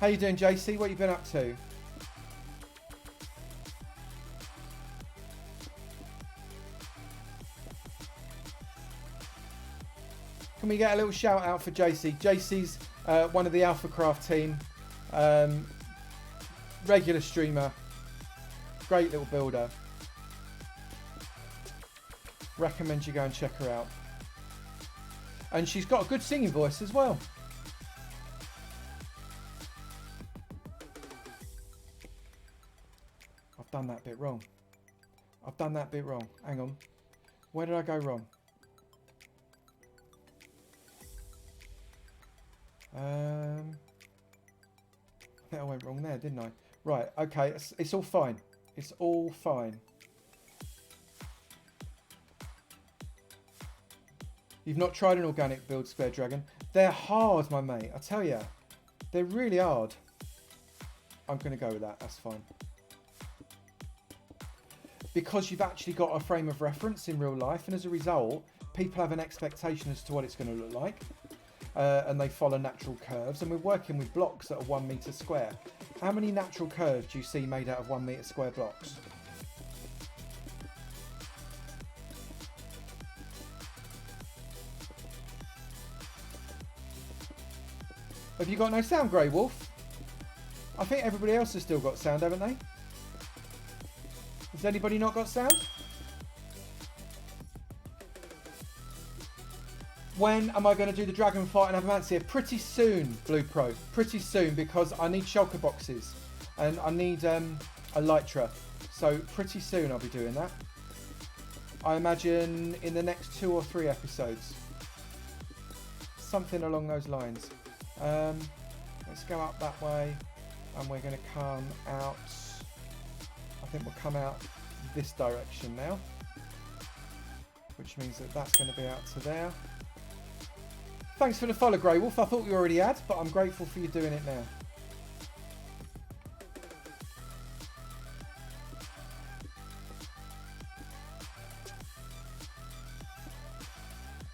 How you doing, JC? What you been up to? Can we get a little shout out for JC? JC's one of the Alpha Craft team, regular streamer, great little builder. Recommend you go and check her out. And she's got a good singing voice as well. I've done that bit wrong. I've done that bit wrong. Hang on. Where did I go wrong? I think I went wrong there, didn't I? Right, okay, it's all fine. It's all fine. You've not tried an organic build, Square Dragon? They're hard, my mate, I tell you. They're really hard. I'm going to go with that, that's fine. Because you've actually got a frame of reference in real life, and as a result, people have an expectation as to what it's going to look like. And they follow natural curves, and we're working with blocks that are 1 meter square. How many natural curves do you see made out of 1 meter square blocks? Have you got no sound, Grey Wolf? I think everybody else has still got sound, haven't they? Has anybody not got sound? When am I going to do the dragon fight and Avomance here? Pretty soon, Blue Pro. Pretty soon, because I need shulker boxes and I need a Lytra. So pretty soon I'll be doing that. I imagine in the next 2 or 3 episodes. Something along those lines. Let's go up that way, and we're going to come out. I think we'll come out this direction now, which means that that's going to be out to there. Thanks for the follow, Grey Wolf. I thought you already had, but I'm grateful for you doing it now.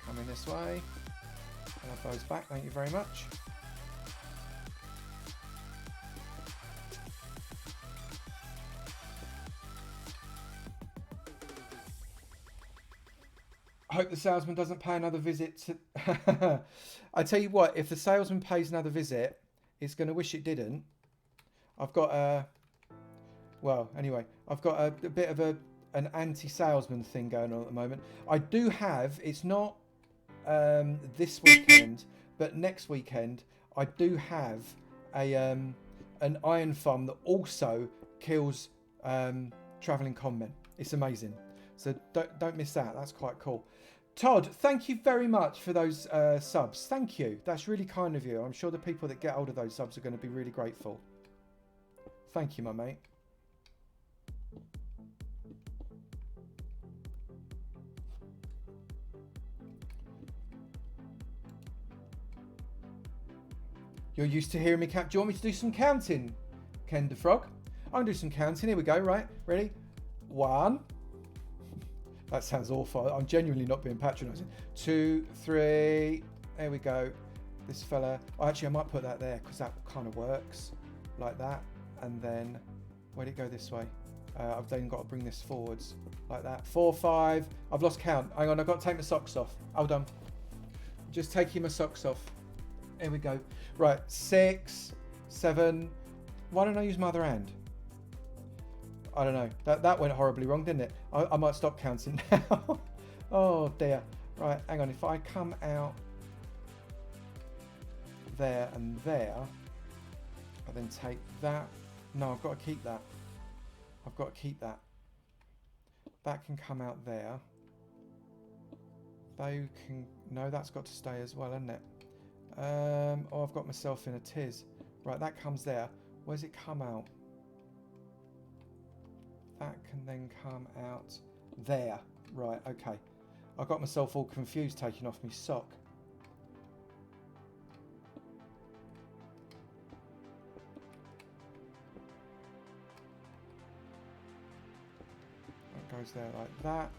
Coming this way. Have those back, thank you very much. I hope the salesman doesn't pay another visit to... I tell you what, if the salesman pays another visit, it's going to wish it didn't. I've got a... Well, anyway, I've got a bit of an anti-salesman thing going on at the moment. I do have, it's not this weekend, but next weekend, I do have a an iron farm that also kills travelling conmen. It's amazing. So don't miss that. That's quite cool. Todd, thank you very much for those subs. Thank you. That's really kind of you. I'm sure the people that get hold of those subs are going to be really grateful. Thank you, my mate. You're used to hearing me count. Do you want me to do some counting, Ken the Frog? I'm going to do some counting. Here we go. Right. Ready? 1. That sounds awful. I'm genuinely not being patronising. 2, 3. There we go. This fella, oh, actually I might put that there because that kind of works like that. And then, where'd it go this way? I've then got to bring this forwards like that. 4, 5, I've lost count. Hang on, I've got to take my socks off. Hold on. Just taking my socks off. Here we go. Right, 6, 7. Why don't I use my other hand? I don't know. That went horribly wrong, didn't it? I might stop counting now. Oh dear. Right, hang on. If I come out there and there, I then take that. No, I've got to keep that. I've got to keep that. That can come out there. They can... No, that's got to stay as well, hasn't it? Oh, I've got myself in a tiz. Right, that comes there. Where's it come out? That can then come out there. Right, okay. I got myself all confused taking off my sock. That goes there like that.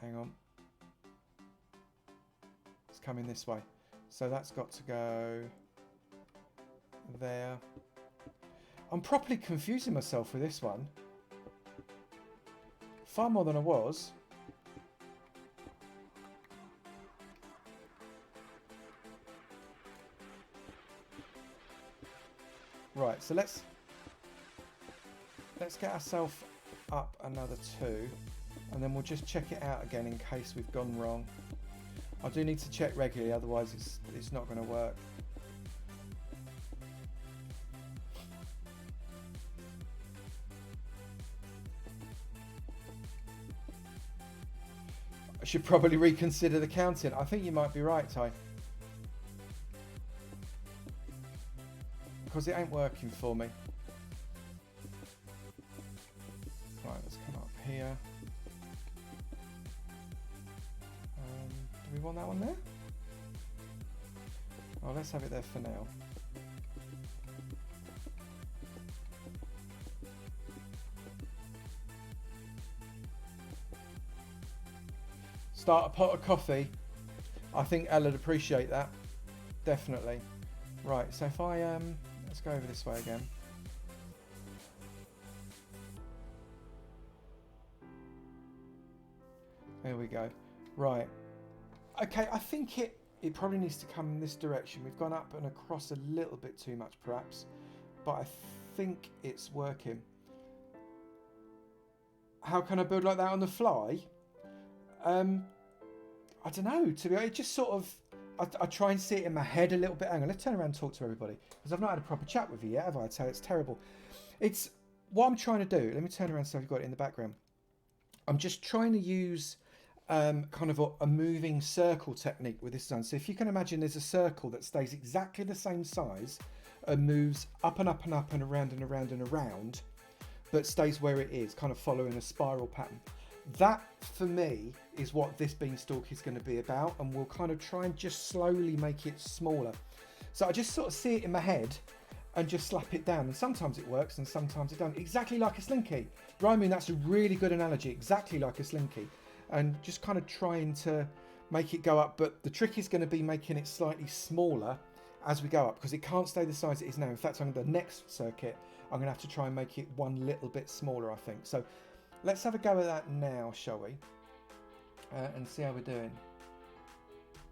Hang on. It's coming this way. So that's got to go there. I'm properly confusing myself with this one. Far more than I was. Right, so let's get ourselves up another 2, and then we'll just check it out again in case we've gone wrong. I do need to check regularly, otherwise it's not going to work. I should probably reconsider the counting. I think you might be right, Ty. Because it ain't working for me. Right, let's come up here. Do we want that one there? Oh, let's have it there for now. Start a pot of coffee. I think Ella'd appreciate that. Definitely. Right, so if I let's go over this way again. There we go. Right. Okay, I think it probably needs to come in this direction. We've gone up and across a little bit too much perhaps, but I think it's working. How can I build like that on the fly? I don't know, to be honest, it just sort of, I try and see it in my head a little bit. Hang on, let's turn around and talk to everybody, because I've not had a proper chat with you yet, have I? I'd say it's terrible. It's what I'm trying to do. Let me turn around so you've got it in the background. I'm just trying to use kind of a moving circle technique with this design. So if you can imagine there's a circle that stays exactly the same size and moves up and up and up and around and around and around, but stays where it is, kind of following a spiral pattern. That, for me, is what this beanstalk is going to be about, and we'll kind of try and just slowly make it smaller. So I just sort of see it in my head and just slap it down, and sometimes it works and sometimes it doesn't. Exactly like a slinky. Right, I mean, that's a really good analogy, exactly like a slinky. And just kind of trying to make it go up, but the trick is going to be making it slightly smaller as we go up, because it can't stay the size it is now. In fact, on the next circuit, I'm going to have to try and make it one little bit smaller, I think. So let's have a go at that now, shall we? And see how we're doing.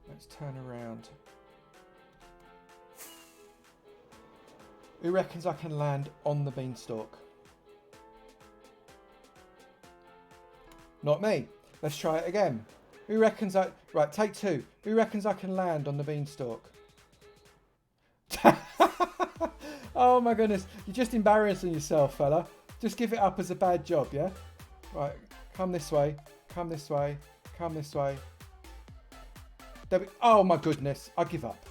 Let's turn around. Who reckons I can land on the beanstalk? Not me. Let's try it again. Who reckons I... Right, take 2. Who reckons I can land on the beanstalk? Oh my goodness. You're just embarrassing yourself, fella. Just give it up as a bad job, yeah? Right, come this way. Come this way. Come this way. There we... Oh my goodness. I give up.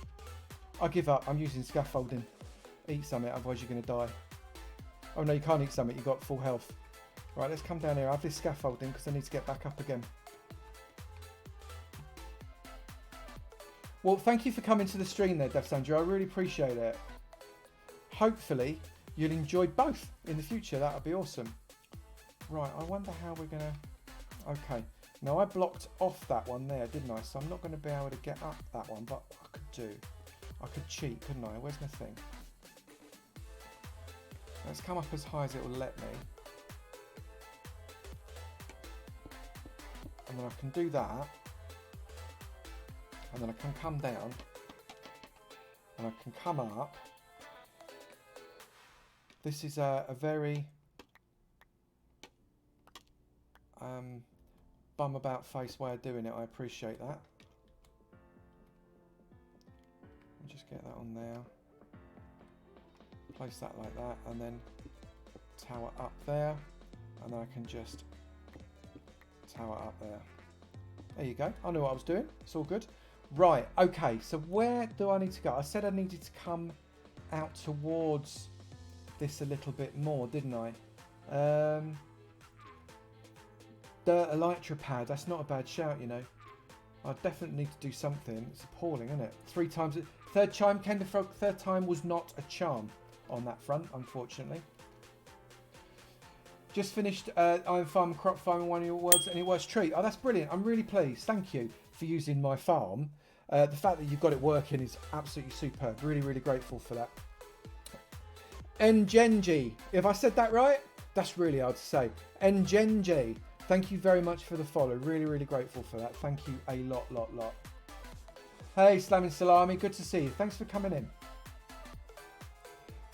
I give up. I'm using scaffolding. Eat something, otherwise you're going to die. Oh no, you can't eat something. You've got full health. Right, let's come down here. I have this scaffolding because I need to get back up again. Well, thank you for coming to the stream there, Death Sandra. I really appreciate it. Hopefully, you'll enjoy both in the future. That would be awesome. Right, I wonder how we're going to... Okay, Now I blocked off that one there, didn't I? So I'm not going to be able to get up that one, but what I could do, I could cheat, couldn't I? Where's my thing? Let's come up as high as it will let me. And then I can do that. And then I can come down. And I can come up. This is a very bum about face way of doing it. I appreciate that. Let me just get that on there. Place that like that, and then tower up there, and then I can just tower up there. There you go. I knew what I was doing. It's all good. Right. Okay. So where do I need to go? I said I needed to come out towards this a little bit more, didn't I? The elytra pad. That's not a bad shout, you know. I definitely need to do something. It's appalling, isn't it? 3 times. Third time, Ken the Frog. Third time was not a charm on that front, unfortunately. Just finished iron farm and crop farming, one of your words, any worse treat. Oh, that's brilliant. I'm really pleased. Thank you for using my farm. The fact that you've got it working is absolutely superb. Really, really grateful for that. Ngenji. If I said that right, that's really hard to say. Ngenji. Thank you very much for the follow. Really, really grateful for that. Thank you a lot. Hey, Slamming Salami. Good to see you. Thanks for coming in.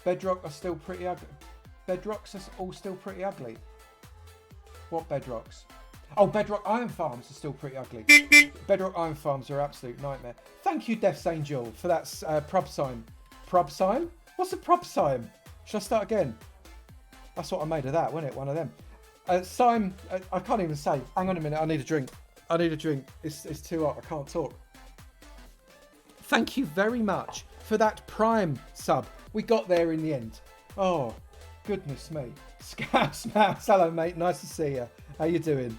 Bedrock are still pretty ugly. Bedrocks are all still pretty ugly. What bedrocks? Oh, Bedrock Iron Farms are still pretty ugly. Bedrock Iron Farms are an absolute nightmare. Thank you, Death's Angel, for that prob sign. Prob sign? What's a prob sign? Should I start again? That's what I made of that, wasn't it? One of them. Simon, I can't even say. Hang on a minute. I need a drink. It's too hot. I can't talk. Thank you very much for that Prime sub. We got there in the end. Oh, goodness me. Scouse Mouse. Hello, mate. Nice to see you. How you doing?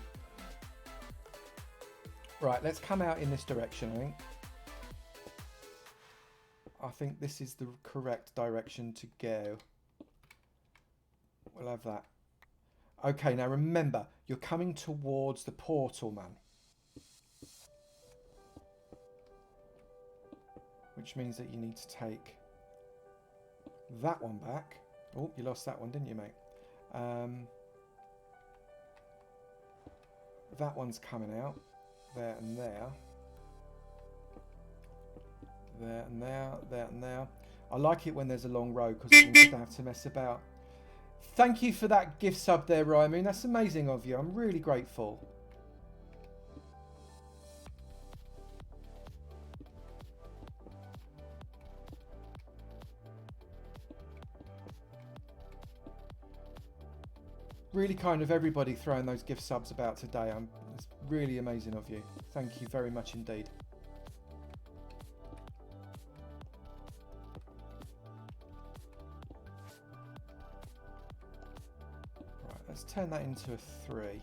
Right, let's come out in this direction, I think. I think this is the correct direction to go. We'll have that. Okay, now remember, you're coming towards the portal, man. Which means that you need to take that one back. Oh, you lost that one, didn't you, mate? That one's coming out. There and there. There and there, there and there. I like it when there's a long row because it means you don't have to mess about. Thank you for that gift sub there, Rymoon. That's amazing of you. I'm really grateful. Really kind of everybody throwing those gift subs about today. It's really amazing of you. Thank you very much indeed. Right, let's turn that into a 3.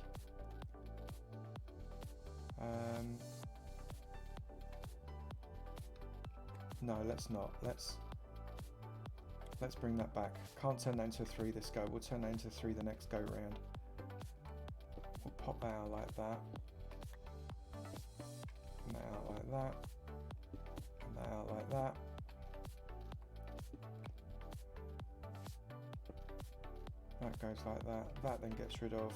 No, let's not. Let's bring that back. Can't turn that into a 3 this go. We'll turn that into a 3 the next go round. We'll pop that out like that. And that out like that. And that out like that. That goes like that. That then gets rid of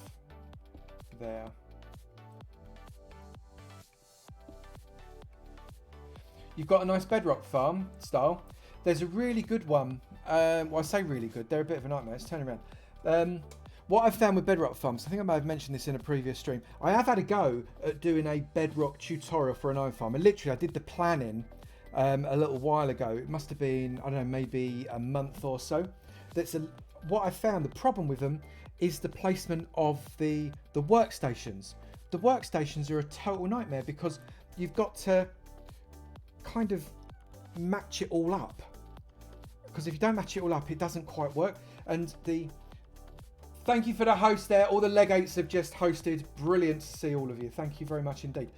there. You've got a nice bedrock farm style. There's a really good one. Well, I say really good. They're a bit of a nightmare. Let's turn around. What I've found with bedrock farms, I think I may have mentioned this in a previous stream. I have had a go at doing a bedrock tutorial for an iron farm. And literally, I did the planning a little while ago. It must have been, I don't know, maybe a month or so. What I found, the problem with them is the placement of the workstations. The workstations are a total nightmare because you've got to kind of match it all up. Because if you don't match it all up, it doesn't quite work. And thank you for the host there. All the Legates have just hosted. Brilliant to see all of you. Thank you very much indeed.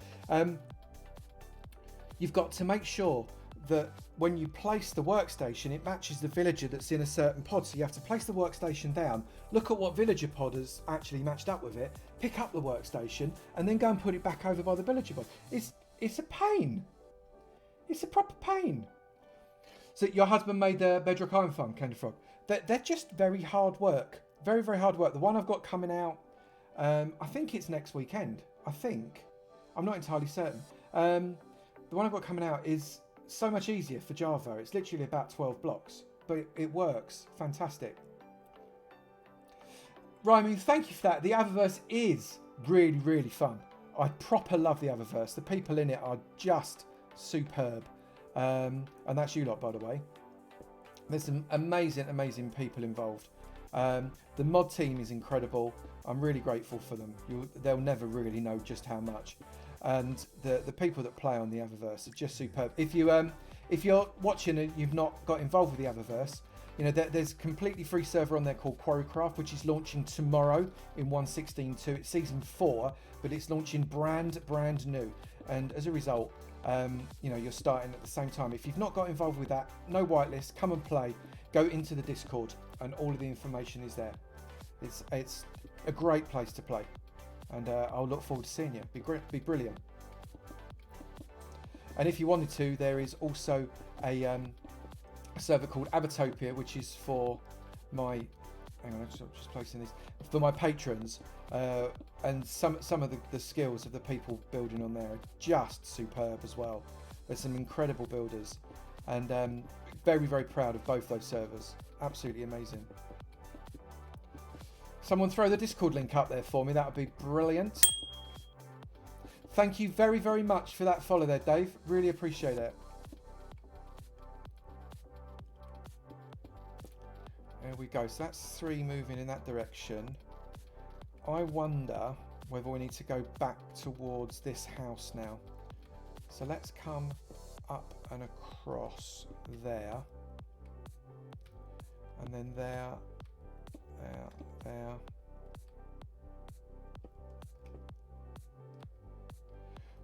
You've got to make sure that when you place the workstation, it matches the villager that's in a certain pod. So you have to place the workstation down, look at what villager pod has actually matched up with it, pick up the workstation, and then go and put it back over by the villager pod. It's a pain. It's a proper pain. So your husband made the Bedrock Iron Farm, Candy Frog. They're just very hard work. Very, very hard work. The one I've got coming out, I think it's next weekend. I think. I'm not entirely certain. The one I've got coming out is so much easier for Java. It's literally about 12 blocks, but it works fantastic. Ryman, thank you for that. The Avomance is really, really fun. I proper love the Avomance. The people in it are just superb. And that's you lot, by the way. There's some amazing, amazing people involved. The mod team is incredible. I'm really grateful for them. They'll never really know just how much. And the people that play on the Avomance are just superb. If you're watching and you've not got involved with the Avomance, you know, there's a completely free server on there called Quarrycraft, which is launching tomorrow in 1.16.2. It's season 4, but it's launching brand new. And as a result, you know, you're starting at the same time. If you've not got involved with that, no whitelist, come and play. Go into the Discord, and all of the information is there. It's a great place to play, and I'll look forward to seeing you. Be brilliant. And if you wanted to, there is also a server called Abatopia, which is for my, hang on, I'm just placing this, for my patrons, and some of the skills of the people building on there are just superb as well. There's some incredible builders, and very, very proud of both those servers. Absolutely amazing. Someone throw the Discord link up there for me. That would be brilliant. Thank you very, very much for that follow there, Dave. Really appreciate it. There we go. So that's 3 moving in that direction. I wonder whether we need to go back towards this house now. So let's come up and across there. And then there.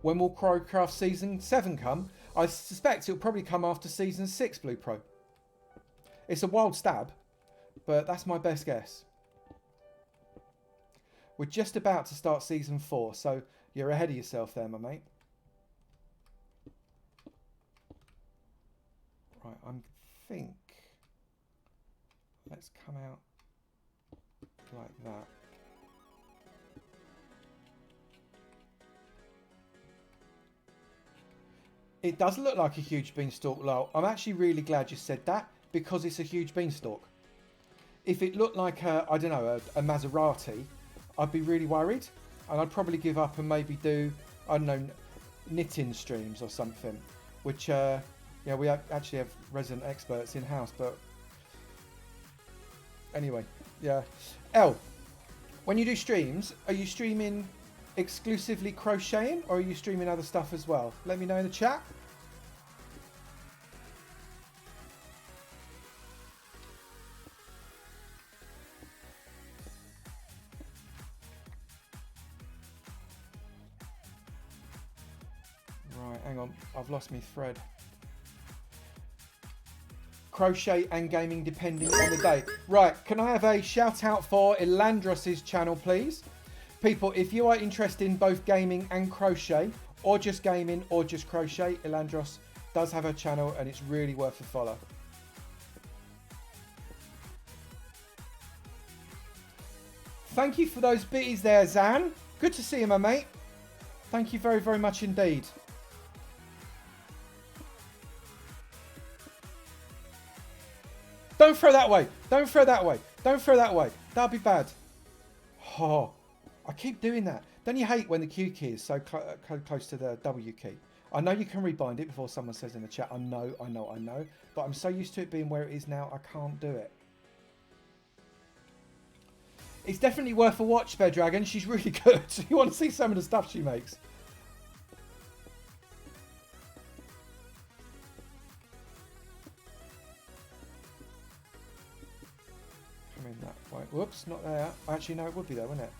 When will Crowcraft Season 7 come? I suspect it'll probably come after Season 6, Blue Pro. It's a wild stab, but that's my best guess. We're just about to start Season 4, so you're ahead of yourself there, my mate. Right, I think... Let's come out like that. It does look like a huge beanstalk, Lyle. I'm actually really glad you said that, because it's a huge beanstalk. If it looked like a, I don't know, a Maserati, I'd be really worried, and I'd probably give up and maybe do, I don't know, knitting streams or something, which, yeah, we actually have resident experts in-house, but anyway, yeah. Elle, when you do streams, are you streaming exclusively crocheting, or are you streaming other stuff as well? Let me know in the chat. Right, hang on, I've lost my thread. Crochet and gaming depending on the day. Right, can I have a shout out for Elandros's channel, please? People, if you are interested in both gaming and crochet, or just gaming or just crochet, Elandros does have a channel and it's really worth a follow. Thank you for those bitties there, Zan. Good to see you, my mate. Thank you very, very much indeed. Don't throw that way. Don't throw that way. Don't throw that way. That'll be bad. Oh, I keep doing that. Don't you hate when the Q key is so close to the W key? I know you can rebind it before someone says in the chat. I know. But I'm so used to it being where it is now, I can't do it. It's definitely worth a watch, Spare Dragon. She's really good. You want to see some of the stuff she makes. Come in that way. Whoops, not there. Actually, no, it would be there, wouldn't it?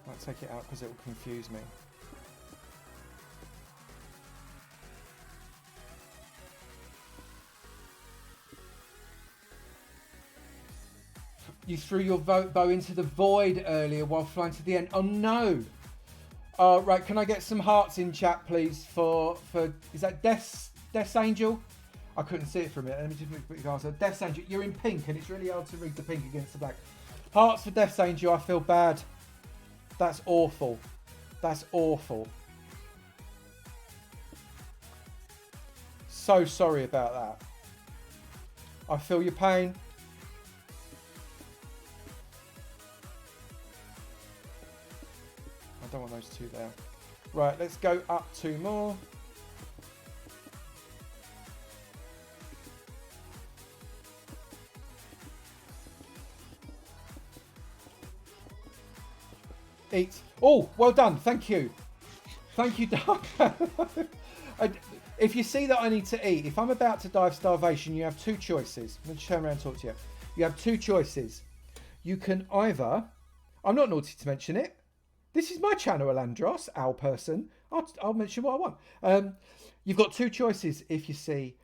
I'll take it out because it will confuse me. You threw your bow into the void earlier while flying to the end. Oh no! Right, can I get some hearts in chat, please? For is that Death's Angel? I couldn't see it for a minute. Let me just put your answer. Death's Angel, you're in pink, and it's really hard to read the pink against the black. Hearts for Death's Angel. I feel bad. That's awful. That's awful. So sorry about that. I feel your pain. I don't want those two there. Right, let's go up 2 more. Eat. Oh, well done. Thank you. Thank you, Doug. If you see that I need to eat, if I'm about to die of starvation, you have 2 choices. Let me turn around and talk to you. You have 2 choices. You can either... I'm not naughty to mention it. This is my channel, Alandros, owl person. I'll mention what I want. You've got 2 choices if you see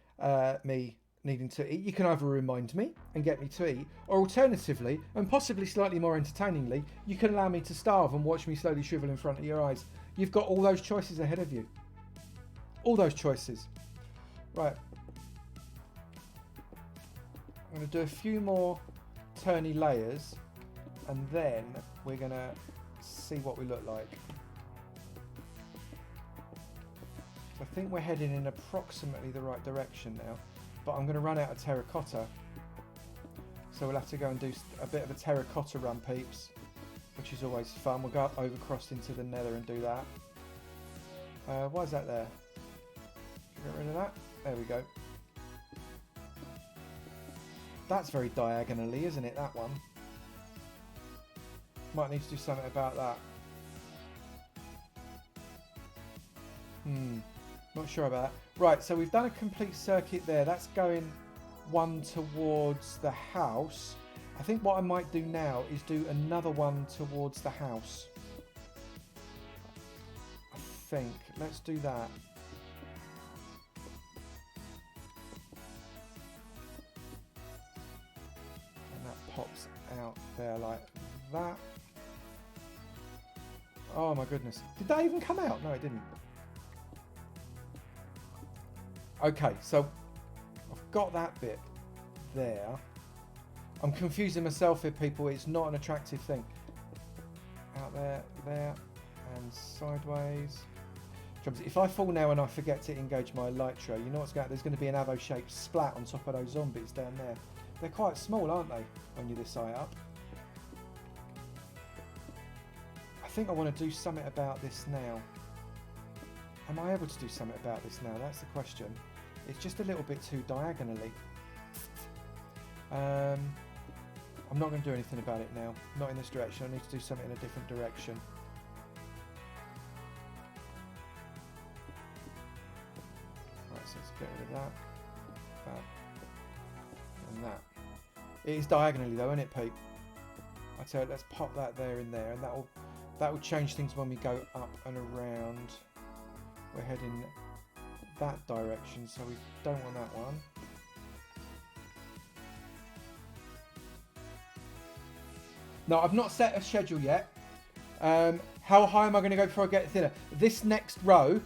me needing to eat. You can either remind me and get me to eat, or alternatively, and possibly slightly more entertainingly, you can allow me to starve and watch me slowly shrivel in front of your eyes. You've got all those choices ahead of you. All those choices. Right. I'm going to do a few more turny layers, and then we're going to see what we look like. So I think we're heading in approximately the right direction now, but I'm going to run out of terracotta, so we'll have to go and do a bit of a terracotta run, peeps, which is always fun. We'll go up over crossed into the nether and do that. Why is that there? Get rid of that. There we go. That's very diagonally, isn't it, that one? Might need to do something about that. Not sure about that. Right, so we've done a complete circuit there. That's going one towards the house. I think what I might do now is do another one towards the house. I think. Let's do that. And that pops out there like that. Oh my goodness. Did that even come out? No, it didn't. Okay, so I've got that bit there. I'm confusing myself here, people. It's not an attractive thing. Out there, there, and sideways. If I fall now and I forget to engage my elytra, you know what's going to, there's going to be an Avo-shaped splat on top of those zombies down there. They're quite small, aren't they, when you're this high up? I think I want to do something about this now. Am I able to do something about this now? That's the question. It's just a little bit too diagonally. I'm not going to do anything about it now. Not in this direction. I need to do something in a different direction. Right, so let's get rid of that. That. And that. It is diagonally though, isn't it, Pete? I tell you, let's pop that there and there, and that will change things when we go up and around. We're heading that direction, so we don't want that one. No, I've not set a schedule yet. How high am I going to go before I get thinner? This next row,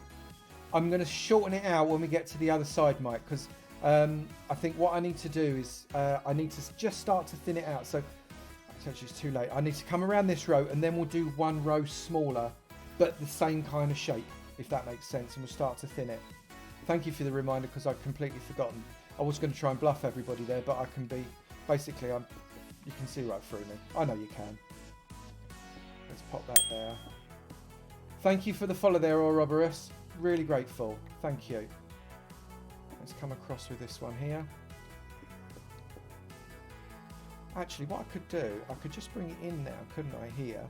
I'm going to shorten it out when we get to the other side, Mike, because I think what I need to do is I need to just start to thin it out. So actually it's too late. I need to come around this row, and then we'll do one row smaller, but the same kind of shape, if that makes sense, and we'll start to thin it. Thank you for the reminder, because I've completely forgotten. I was going to try and bluff everybody there, but I can be, basically, you can see right through me. I know you can. Let's pop that there. Thank you for the follow there, Ouroboros. Really grateful. Thank you. Let's come across with this one here. Actually, what I could do, I could just bring it in now, couldn't I, here?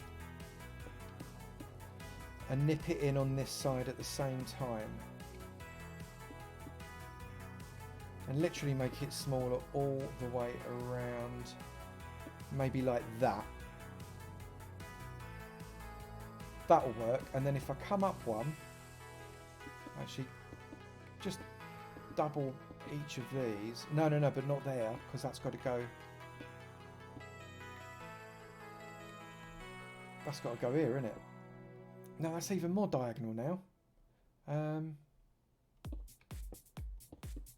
And nip it in on this side at the same time. And literally make it smaller all the way around. Maybe like that. That'll work. And then if I come up one, actually just double each of these. No, but not there, because that's got to go That's got to go here, isn't it? No, that's even more diagonal now.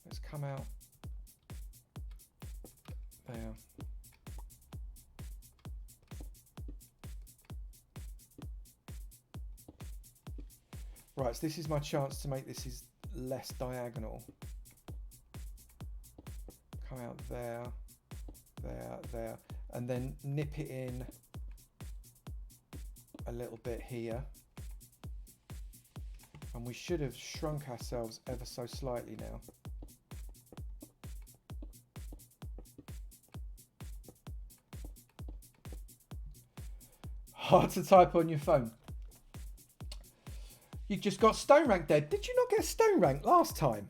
Let's come out there. Right, so this is my chance to make this is less diagonal. Come out there, there, there, and then nip it in a little bit here. And we should have shrunk ourselves ever so slightly now. Hard to type on your phone. You just got stone rank dead. Did you not get stone rank last time?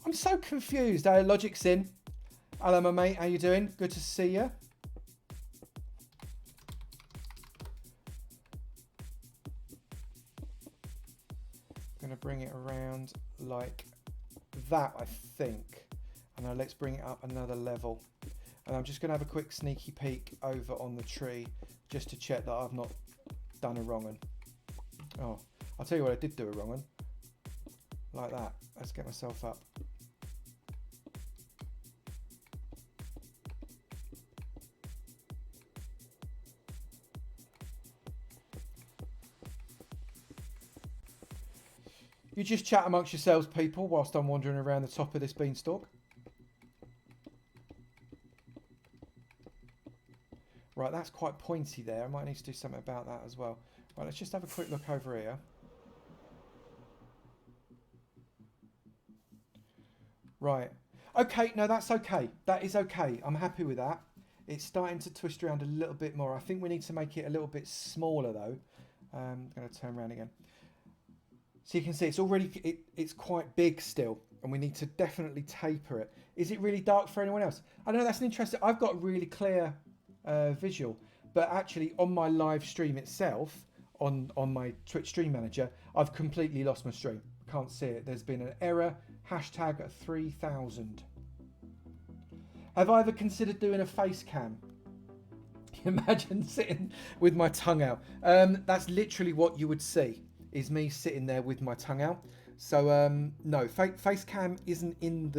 I'm so confused. Hey, Logic's in. Hello, my mate. How you doing? Good to see you. Gonna bring it around like that, I think. And now let's bring it up another level. And I'm just gonna have a quick sneaky peek over on the tree just to check that I've not done a wrong one. Oh, I'll tell you what, I did do a wrong one. Like that. Let's get myself up. You just chat amongst yourselves, people, whilst I'm wandering around the top of this beanstalk. Right, that's quite pointy there. I might need to do something about that as well. Right, let's just have a quick look over here. Right. Okay, no, that's okay. That is okay. I'm happy with that. It's starting to twist around a little bit more. I think we need to make it a little bit smaller, though. I'm going to turn around again. So you can see it's already, it's quite big still, and we need to definitely taper it. Is it really dark for anyone else? I know that's an interesting, I've got a really clear visual, but actually on my live stream itself, on my Twitch stream manager, I've completely lost my stream. Can't see it. There's been an error, hashtag 3000. Have I ever considered doing a face cam? Imagine sitting with my tongue out. That's literally what you would see. Is me sitting there with my tongue out. So no, face cam isn't in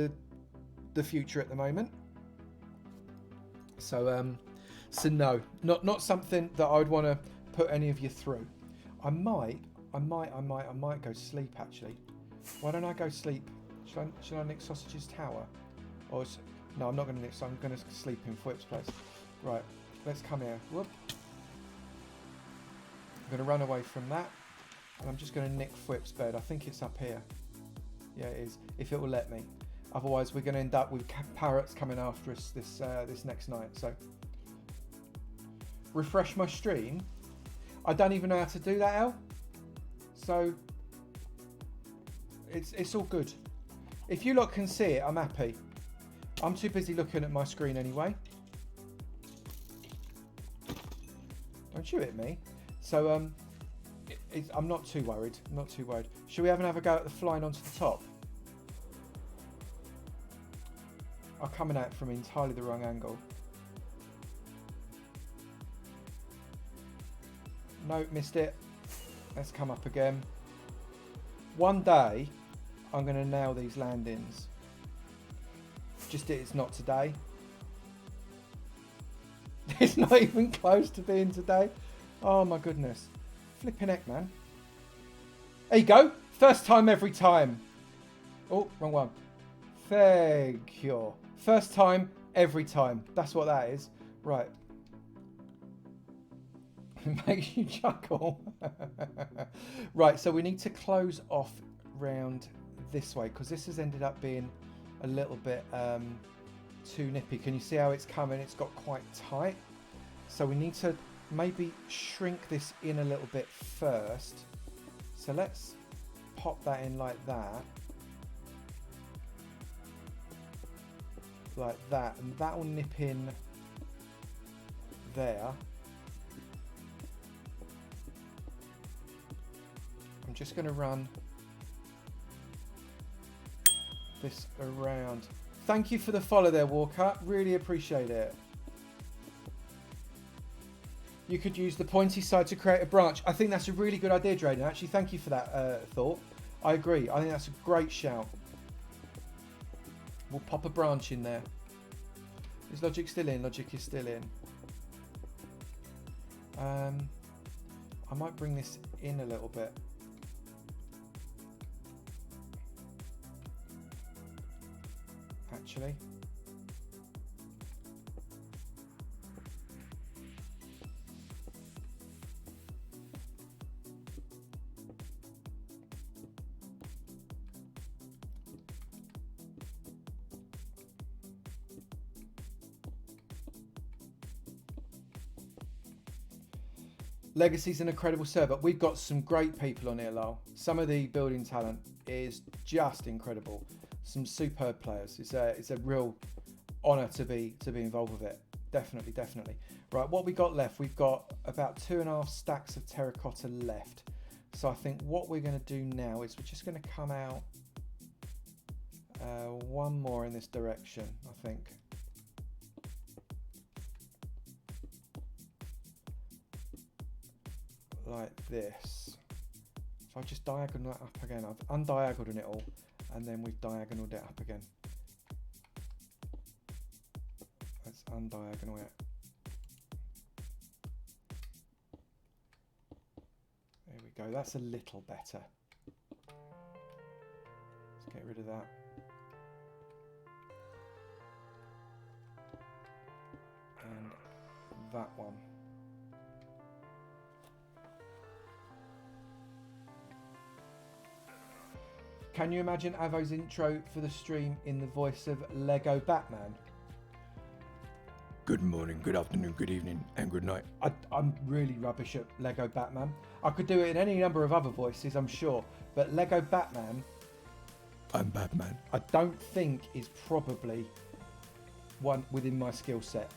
the future at the moment. So so no, not something that I would want to put any of you through. I might go sleep actually. Why don't I go sleep? Should I nick Sausage's tower? Or no, I'm not going to nick. So I'm going to sleep in Whip's place. Right, let's come here. Whoop. I'm going to run away from that. And I'm just going to nick Whip's bed. I think it's up here. Yeah, it is. If it will let me. Otherwise, we're going to end up with parrots coming after us this next night. So, refresh my stream. I don't even know how to do that, El. So, it's all good. If you lot can see it, I'm happy. I'm too busy looking at my screen anyway. Don't you hit me. So, I'm not too worried. I'm not too worried. Should we have another go at the flying onto the top? I'm coming at it from entirely the wrong angle. No, missed it. Let's come up again. One day, I'm going to nail these landings. Just it's not today. It's not even close to being today. Oh my goodness. Flipping heck, man. There you go. First time every time. Oh, wrong one. Thank you. First time every time. That's what that is. Right. It makes you chuckle. Right, so we need to close off round this way because this has ended up being a little bit too nippy. Can you see how it's coming? It's got quite tight. So we need to maybe shrink this in a little bit first. So let's pop that in like that. Like that. And that will nip in there. I'm just going to run this around. Thank you for the follow there, Walker. Really appreciate it. You could use the pointy side to create a branch. I think that's a really good idea, Drayden. Actually, thank you for that thought. I agree. I think that's a great shout. We'll pop a branch in there. Is logic still in? Logic is still in. I might bring this in a little bit. Actually. Legacy's an incredible server. We've got some great people on here, Lyle. Some of the building talent is just incredible. Some superb players. It's a real honour to be involved with it. Definitely, definitely. Right, what we got left? We've got about 2.5 stacks of terracotta left. So I think what we're going to do now is we're just going to come out one more in this direction, I think. Like this. So I just diagonal that up again. I've undiagonaled it all, and then we've diagonaled it up again. Let's undiagonal it. There we go. That's a little better. Let's get rid of that. And that one. Can you imagine Avo's intro for the stream in the voice of Lego Batman? Good morning, good afternoon, good evening, and good night. I'm really rubbish at Lego Batman. I could do it in any number of other voices, I'm sure. But Lego Batman, I'm Batman, I don't think is probably one within my skill set.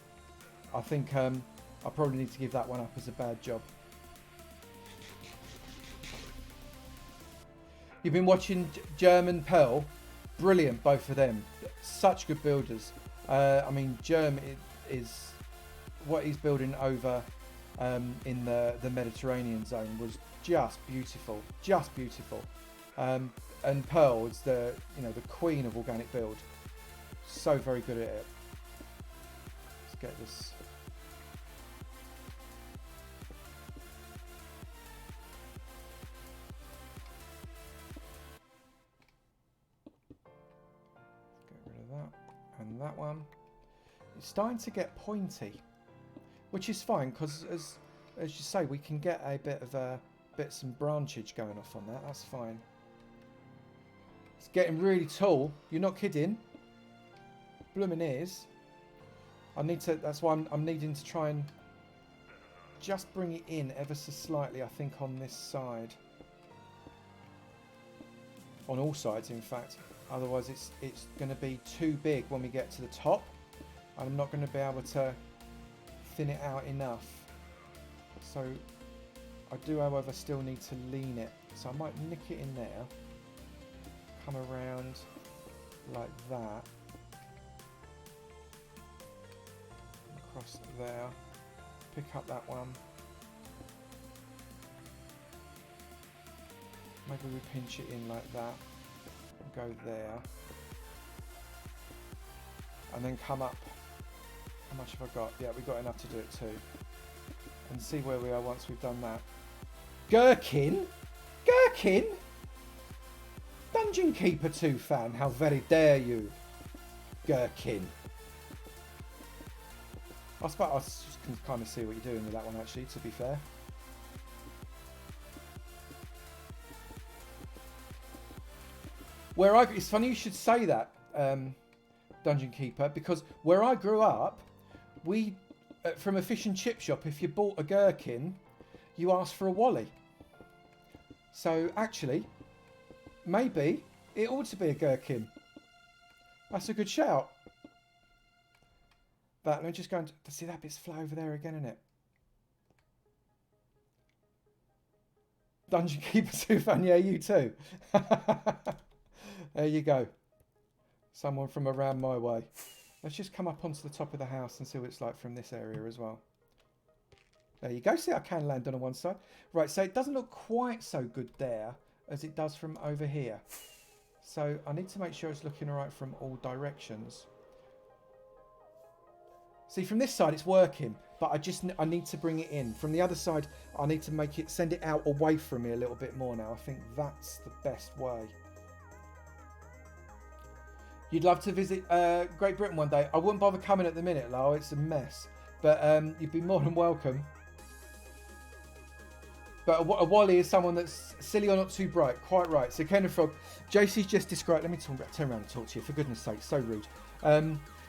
I think I probably need to give that one up as a bad job. You've been watching German Pearl, brilliant, both of them, such good builders. I mean, Germ is what he's building over in the Mediterranean zone was just beautiful, just beautiful. And Pearl is the queen of organic build, so very good at it. Let's get this. And that one, it's starting to get pointy, which is fine because as you say, we can get a bit of some branchage going off on that. That's fine. It's getting really tall. You're not kidding. Blooming ears. I need to. That's why I'm needing to try and just bring it in ever so slightly. I think on this side, on all sides, in fact. Otherwise it's going to be too big when we get to the top. I'm not going to be able to thin it out enough. So I do, however, still need to lean it. So I might nick it in there, come around like that, across there, pick up that one. Maybe we pinch it in like that. Go there and then come up. How much have I got? Yeah, we've got enough to do it too. And see where we are once we've done that. Gherkin? Gherkin? Dungeon Keeper 2 fan, how very dare you? Gherkin. I suppose I can kind of see what you're doing with that one actually, to be fair. It's funny you should say that, Dungeon Keeper, because where I grew up, we, from a fish and chip shop, if you bought a gherkin, you asked for a wally. So actually, maybe it ought to be a gherkin. That's a good shout. But let me just go and see that bit's fly over there again, isn't it? Dungeon Keeper 2 fan, yeah, you too. There you go. Someone from around my way. Let's just come up onto the top of the house and see what it's like from this area as well. There you go. See, I can land on one side. Right, so it doesn't look quite so good there as it does from over here. So I need to make sure it's looking all right from all directions. See, from this side it's working, but I need to bring it in. From the other side, I need to make it, send it out away from me a little bit more now. I think that's the best way. You'd love to visit Great Britain one day. I wouldn't bother coming at the minute, Lyle. It's a mess. But you'd be more than welcome. But a Wally is someone that's silly or not too bright. Quite right. So Ken and Frog, JC's just described... Let me turn around and talk to you. For goodness sake, so rude.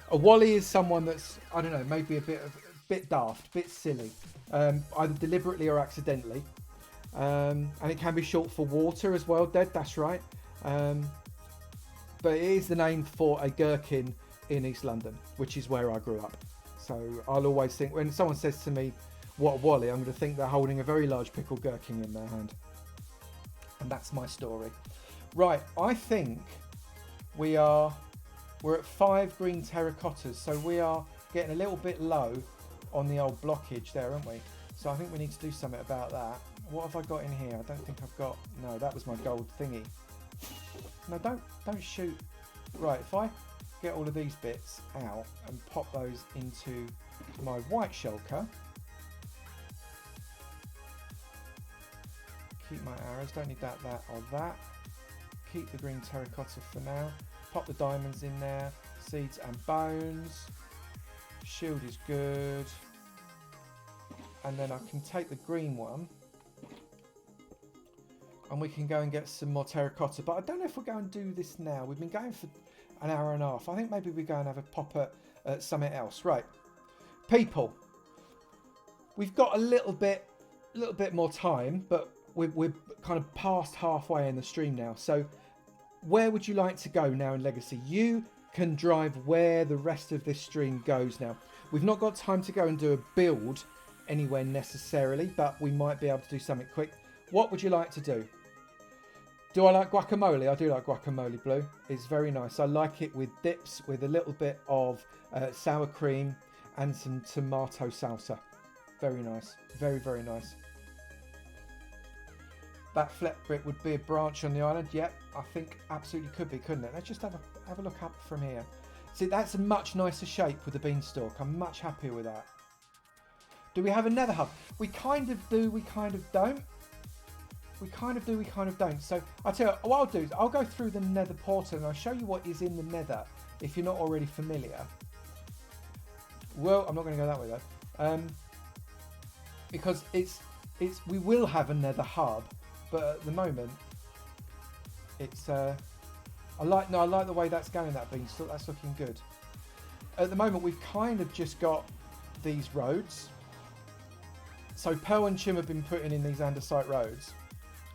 A Wally is someone that's, I don't know, maybe a bit daft, a bit silly, either deliberately or accidentally. And it can be short for water as well, Dead, that's right. But it is the name for a gherkin in East London, which is where I grew up. So I'll always think, when someone says to me, what a Wally, I'm going to think they're holding a very large pickled gherkin in their hand. And that's my story. Right, I think we're at 5 green terracottas, so we are getting a little bit low on the old blockage there, aren't we? So I think we need to do something about that. What have I got in here? I don't think I've got... No, that was my gold thingy. No, don't shoot. Right, if I get all of these bits out and pop those into my white shulker. Keep my arrows, don't need that, or that. Keep the green terracotta for now. Pop the diamonds in there. Seeds and bones. Shield is good. And then I can take the green one. And we can go and get some more terracotta. But I don't know if we're going to do this now. We've been going for an hour and a half. I think maybe we go and have a pop at something else. Right. People. We've got a little bit more time. But we're kind of past halfway in the stream now. So where would you like to go now in Legacy? You can drive where the rest of this stream goes now. We've not got time to go and do a build anywhere necessarily, but we might be able to do something quick. What would you like to do? Do I like guacamole? I do like guacamole, Blue. It's very nice. I like it with dips, with a little bit of sour cream and some tomato salsa. Very nice. Very, very nice. That flat brick would be a branch on the island. Yep, I think absolutely could be, couldn't it? Let's just have a look up from here. See, that's a much nicer shape with the beanstalk. I'm much happier with that. Do we have a nether hub? We kind of do, we kind of don't. We kind of do, we kind of don't. So I'll tell you what I'll do is I'll go through the nether portal and I'll show you what is in the nether if you're not already familiar. Well, I'm not going to go that way though. Because we will have a nether hub. But at the moment, it's I like the way that's going. That beanstalk, that's looking good. At the moment, we've kind of just got these roads. So Pearl and Chim have been putting in these andesite roads,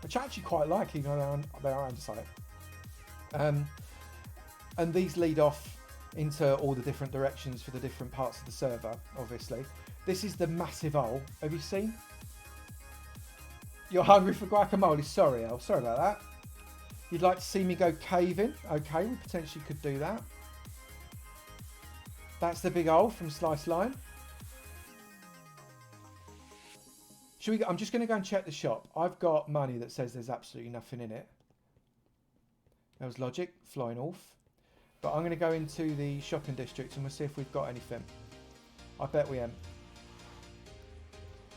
which I actually quite like, even though they are andesite. And these lead off into all the different directions for the different parts of the server. Obviously, this is the massive hole. Have you seen? You're hungry for guacamole? Sorry, Al. Sorry about that. You'd like to see me go caving? Okay, we potentially could do that. That's the big hole from Slice Line. Should we go? I'm just going to go and check the shop. I've got money that says there's absolutely nothing in it. There was logic flying off. But I'm going to go into the shopping district and we'll see if we've got anything. I bet we haven't.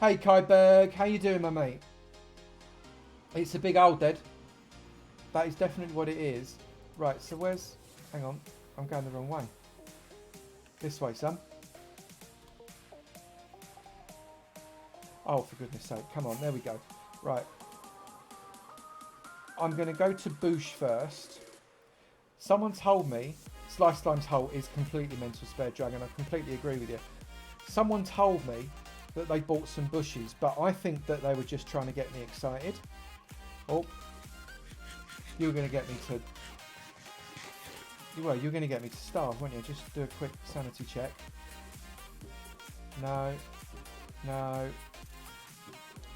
Hey, Kyberg. How you doing, my mate? It's a big old dead. That is definitely what it is. Right, so where's... Hang on. I'm going the wrong way. This way, son. Oh, for goodness sake. Come on, there we go. Right. I'm going to go to Boosh first. Someone told me Slice Slime's hole is completely mental spare dragon. I completely agree with you. Someone told me that they bought some bushes, but I think that they were just trying to get me excited. Oh, you were going to get me to... Well, you were going to get me to starve, weren't you? Just do a quick sanity check. No. No.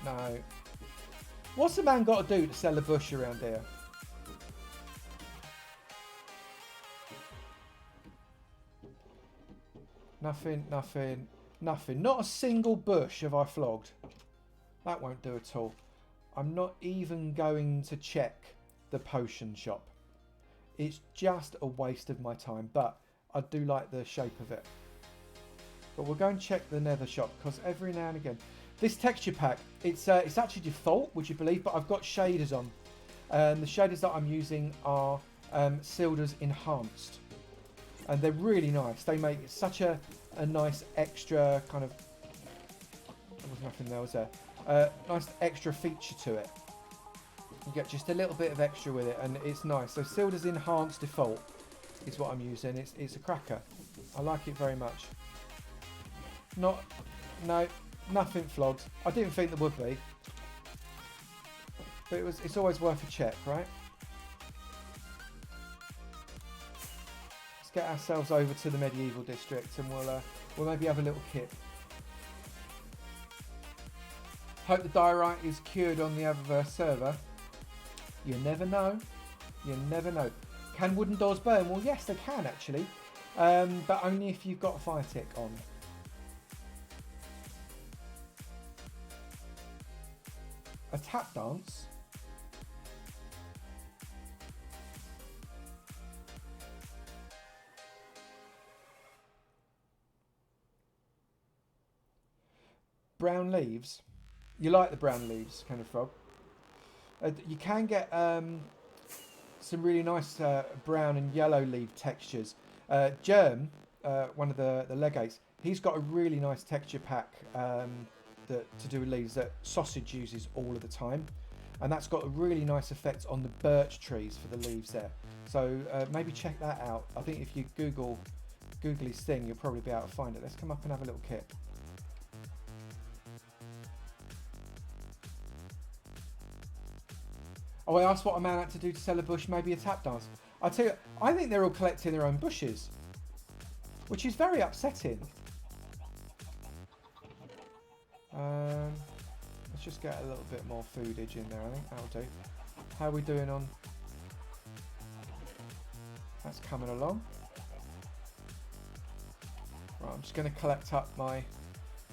No. What's a man got to do to sell a bush around here? Nothing, nothing. Nothing. Not a single bush have I flogged. That won't do at all. I'm not even going to check the potion shop. It's just a waste of my time, but I do like the shape of it. But we'll go and check the nether shop, because every now and again... This texture pack, it's actually default, would you believe, but I've got shaders on. The shaders that I'm using are Silder's Enhanced. And they're really nice. They make such a nice extra kind of... There was nothing there, was there? Nice extra feature to it. You get just a little bit of extra with it, and it's nice. So Silder's Enhanced Default is what I'm using. It's a cracker. I like it very much. No, nothing flogged. I didn't think there would be, but it's always worth a check, right? Let's get ourselves over to the medieval district, and we'll maybe have a little kip. Hope the diorite is cured on the other server. You never know. You never know. Can wooden doors burn? Well, yes, they can actually, but only if you've got a fire tick on. A tap dance? Brown leaves? You like the brown leaves, kind of frog? You can get some really nice brown and yellow leaf textures. Germ, one of the Legates, he's got a really nice texture pack to do with leaves that Sausage uses all of the time, and that's got a really nice effect on the birch trees for the leaves there. So maybe check that out. I think if you Google his thing, you'll probably be able to find it. Let's come up and have a little kip. Oh, I asked what a man had to do to sell a bush, maybe a tap dance. I tell you, I think they're all collecting their own bushes, which is very upsetting. Let's just get a little bit more foodage in there, I think that'll do. How are we doing on... That's coming along. Right, I'm just going to collect up my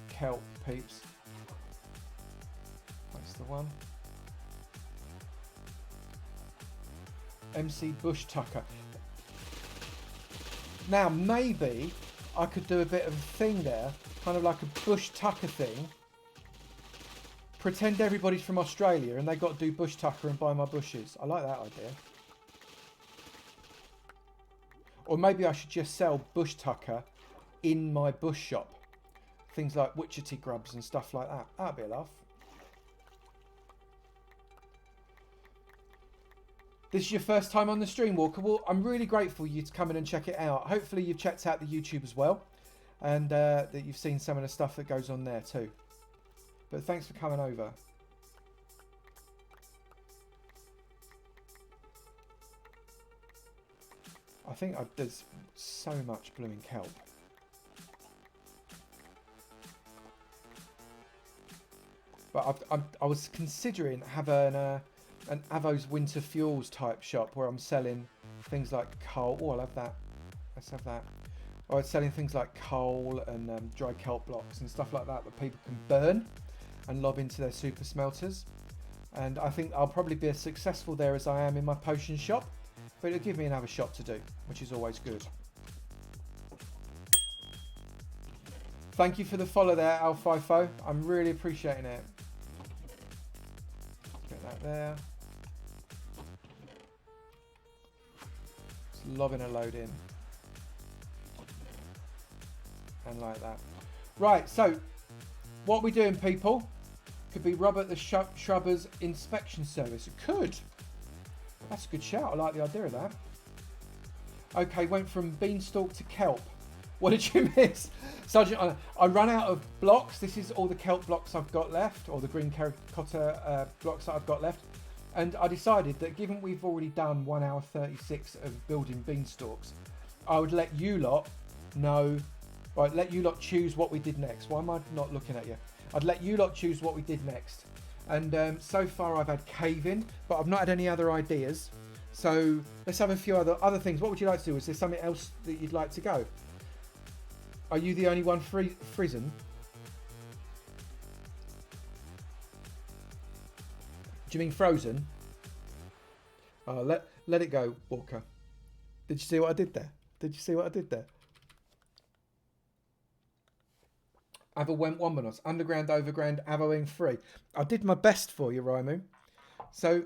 kelp peeps. That's the one. MC Bush Tucker. Now maybe I could do a bit of a thing there, kind of like a Bush Tucker thing. Pretend everybody's from Australia and they got to do Bush Tucker and buy my bushes. I like that idea. Or maybe I should just sell Bush Tucker in my bush shop. Things like witchetty grubs and stuff like that. That'd be a laugh. This is your first time on the stream, Walker. Well, I'm really grateful you to come in and check it out. Hopefully you've checked out the YouTube as well, and that you've seen some of the stuff that goes on there too. But thanks for coming over. I think there's so much blooming kelp. But I was considering having an Avo's Winter Fuels type shop where I'm selling things like coal. Oh, I'll have that. Let's have that. Or selling things like coal and dry kelp blocks and stuff like that that people can burn and lob into their super smelters. And I think I'll probably be as successful there as I am in my potion shop, but it'll give me another shop to do, which is always good. Thank you for the follow there, Alfifo. I'm really appreciating it. Get that there. Just lobbing a load in. And like that. Right, so what are we doing, people? Could be Robert the Shrubber's inspection service. It could. That's a good shout. I like the idea of that. Okay, went from beanstalk to kelp. What did you miss? Sergeant, I ran out of blocks. This is all the kelp blocks I've got left, or the green terracotta blocks that I've got left. And I decided that given we've already done 1 hour 36 of building beanstalks, I would let you lot know, right, let you lot choose what we did next. Why am I not looking at you? I'd let you lot choose what we did next. And so far I've had cave-in, but I've not had any other ideas. So let's have a few other things. What would you like to do? Is there something else that you'd like to go? Are you the only one frozen? Do you mean frozen? Oh, let it go, Walker. Did you see what I did there? Did you see what I did there? Avomance, underground, overground, Avoing free. I did my best for you, Raimu. So,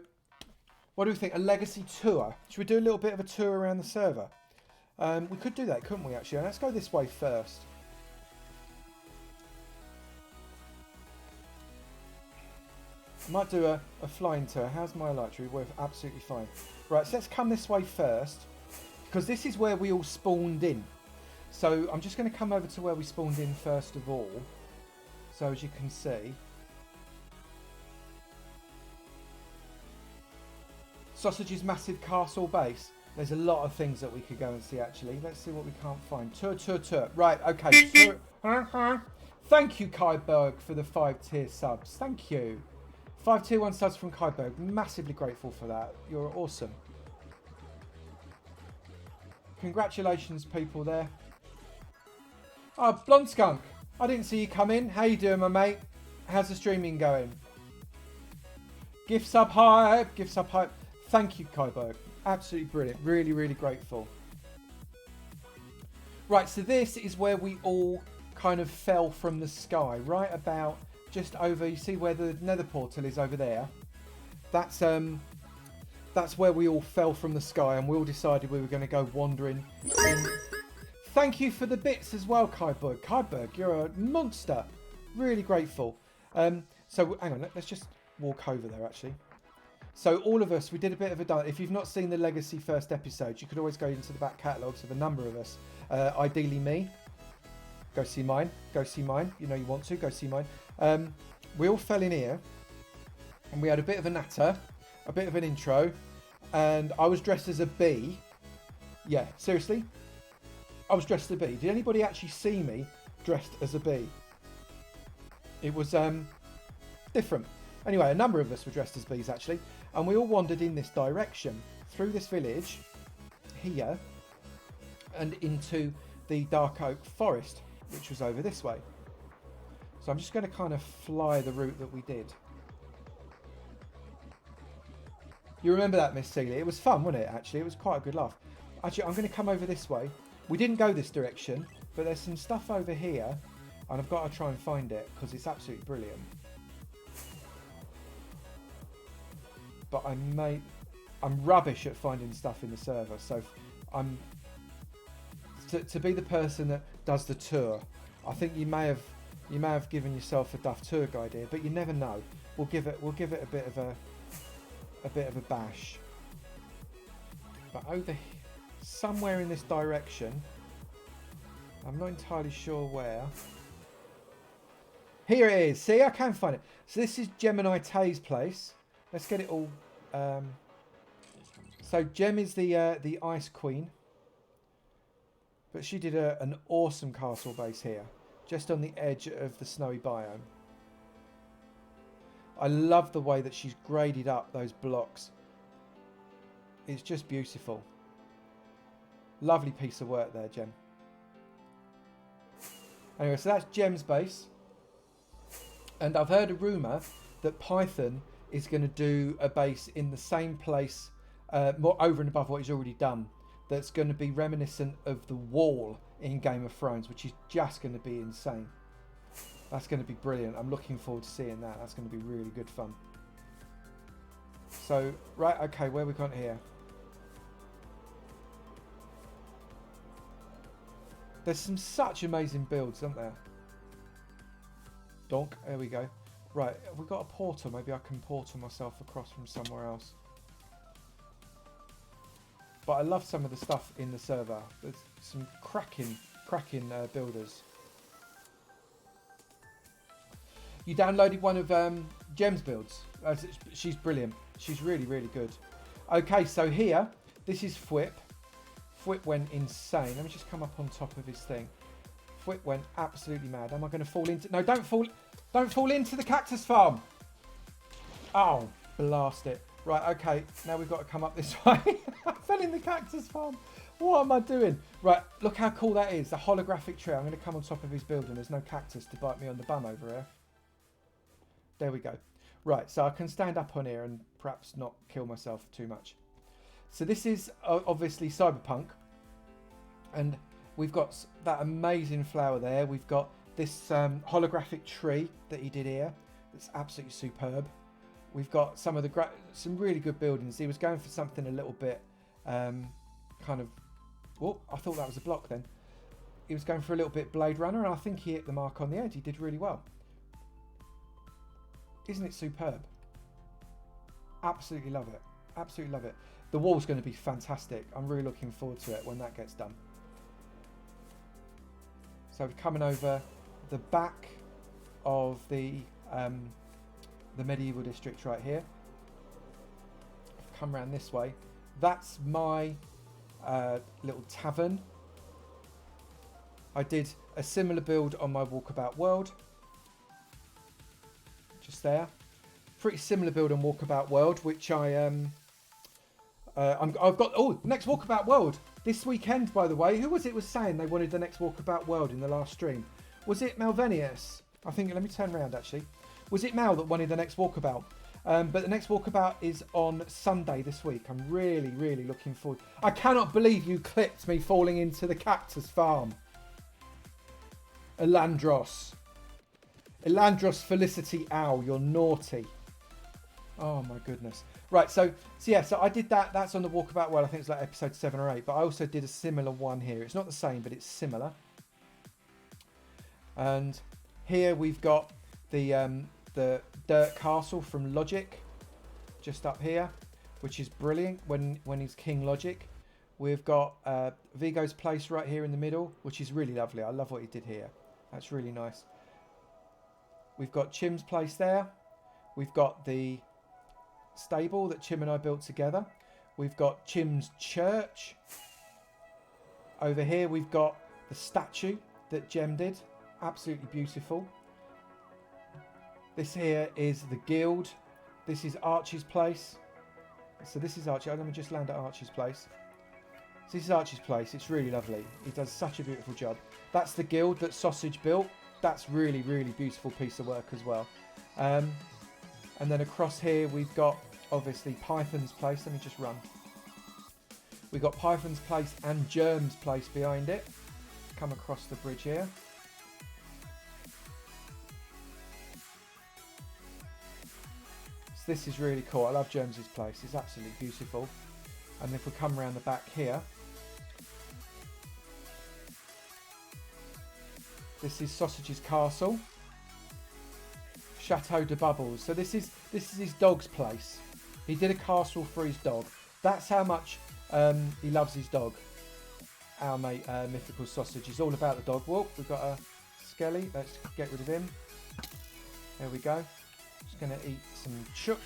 what do we think? A legacy tour. Should we do a little bit of a tour around the server? We could do that, couldn't we, actually? Let's go this way first. I might do a flying tour. How's my electric? We're absolutely fine. Right, so let's come this way first, because this is where we all spawned in. So I'm just going to come over to where we spawned in first of all. So as you can see, Sausage's massive castle base. There's a lot of things that we could go and see, actually. Let's see what we can't find. Tour. Right, okay. Tour. Thank you, Kyberg, for the 5-tier subs. Thank you. 5 tier 1 subs from Kyberg. Massively grateful for that. You're awesome. Congratulations, people there. Oh, Blonde Skunk. I didn't see you come in. How you doing, my mate? How's the streaming going? Gift sub hype. Gift sub hype. Thank you, Kyberg. Absolutely brilliant. Really, really grateful. Right, so this is where we all kind of fell from the sky. Right about just over, you see where the nether portal is over there? That's where we all fell from the sky, and we all decided we were going to go wandering in. Thank you for the bits as well, Kyberg. Kyberg, you're a monster. Really grateful. So hang on, let's just walk over there actually. So all of us, we did a bit of a dance. If you've not seen the Legacy first episode, you could always go into the back catalogues of a number of us. Ideally me. Go see mine. Go see mine. You know you want to. Go see mine. We all fell in here. And we had a bit of a natter. A bit of an intro. And I was dressed as a bee. Yeah, seriously. I was dressed as a bee. Did anybody actually see me dressed as a bee? It was different. Anyway, a number of us were dressed as bees actually. And we all wandered in this direction. Through this village. Here. And into the Dark Oak Forest. Which was over this way. So I'm just going to kind of fly the route that we did. You remember that, Miss Celia? It was fun, wasn't it, actually? It was quite a good laugh. Actually, I'm going to come over this way. We didn't go this direction, but there's some stuff over here, and I've got to try and find it, because it's absolutely brilliant. But I'm rubbish at finding stuff in the server, so I'm... To be the person that does the tour, I think you may have given yourself a daft tour guide here, but you never know. We'll give it a bit of a bash. But over somewhere in this direction, I'm not entirely sure where. Here it is. See, I can find it. So this is Gemini Tay's place. Let's get it all. So Gem is the Ice Queen. But she did an awesome castle base here, just on the edge of the snowy biome. I love the way that she's graded up those blocks. It's just beautiful. Lovely piece of work there, Gem. Anyway, so that's Gem's base. And I've heard a rumour that Python is going to do a base in the same place, more over and above what he's already done. That's going to be reminiscent of the wall in Game of Thrones, which is just going to be insane. That's going to be brilliant. I'm looking forward to seeing that. That's going to be really good fun. So, right, okay, where we gone here? There's some such amazing builds, aren't there? Donk, there we go. Right, we've got a portal. Maybe I can portal myself across from somewhere else. But I love some of the stuff in the server. There's some cracking builders. You downloaded one of Gem's builds. She's brilliant. She's really, really good. Okay, so here, this is Fwip. Fwip went insane. Let me just come up on top of his thing. Fwip went absolutely mad. Am I going to fall into... No, don't fall into the cactus farm. Oh, blast it. Right, okay, now we've got to come up this way. I fell in the cactus farm. What am I doing? Right, look how cool that is. The holographic tree. I'm going to come on top of his building. There's no cactus to bite me on the bum over here. There we go. Right, so I can stand up on here and perhaps not kill myself too much. So this is obviously Cyberpunk. And we've got that amazing flower there. We've got this holographic tree that he did here. It's absolutely superb. We've got some of the some really good buildings. He was going for something a little bit kind of... Oh, I thought that was a block then. He was going for a little bit Blade Runner, and I think he hit the mark on the head. He did really well. Isn't it superb? Absolutely love it. Absolutely love it. The wall's going to be fantastic. I'm really looking forward to it when that gets done. So we're coming over the back of the medieval district right here. I've come around this way. That's my little tavern. I did a similar build on my Walkabout World. Just there. Pretty similar build on Walkabout World, which I've got. Oh, next Walkabout World this weekend, by the way. Who was saying they wanted the next Walkabout World in the last stream? Was it Malvenius? I think. Let me turn around actually. Was it Mal that wanted the next Walkabout? But the next Walkabout is on Sunday this week. I'm really, really looking forward. I cannot believe you clipped me falling into the cactus farm. Elandros. Elandros Felicity Owl, you're naughty. Oh my goodness. Right, so yeah, so I did that. That's on the Walkabout World. I think it's like episode 7 or 8. But I also did a similar one here. It's not the same, but it's similar. And here we've got the Dirt Castle from Logic, just up here, which is brilliant when he's King Logic. We've got Vigo's place right here in the middle, which is really lovely. I love what he did here. That's really nice. We've got Chim's place there. We've got the stable that Chim and I built together. We've got Chim's church. Over here we've got the statue that Jem did. Absolutely beautiful. This here is the guild. This is Archie's place. So this is Archie. Let me just land at Archie's place. So this is Archie's place. It's really lovely. He does such a beautiful job. That's the guild that Sausage built. That's really, really beautiful piece of work as well. And then across here we've got obviously Python's place. Let me just run. We've got Python's place and Germ's place behind it. Come across the bridge here. So this is really cool. I love Germ's place. It's absolutely beautiful. And if we come around the back here, this is Sausage's castle, Chateau de Bubbles. So this is his dog's place. He did a castle for his dog. That's how much he loves his dog. Our mate Mythical Sausage is all about the dog. Whoa, we've got a Skelly. Let's get rid of him. There we go. Just going to eat some chook.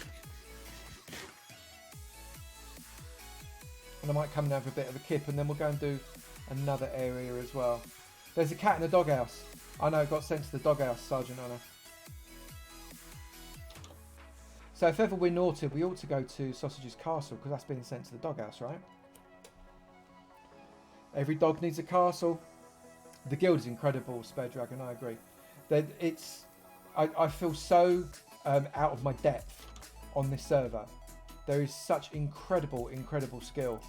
And I might come down for a bit of a kip, and then we'll go and do another area as well. There's a cat in the doghouse. I know, got sent to the doghouse, Sergeant Honor. So if ever we're naughty, we ought to go to Sausage's castle, because that's been sent to the doghouse, right? Every dog needs a castle. The guild is incredible, Spare Dragon, I agree. I feel so out of my depth on this server. There is such incredible, incredible skill.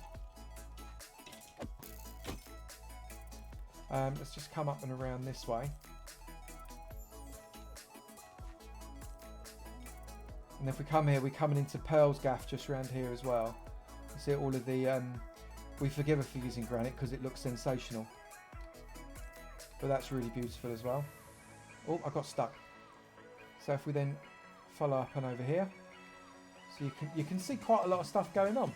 Let's just come up and around this way. And if we come here, we're coming into Pearl's Gaff just around here as well. You see all of the... we forgive her for using granite because it looks sensational. But that's really beautiful as well. Oh, I got stuck. So if we then follow up and over here. So you can see quite a lot of stuff going on.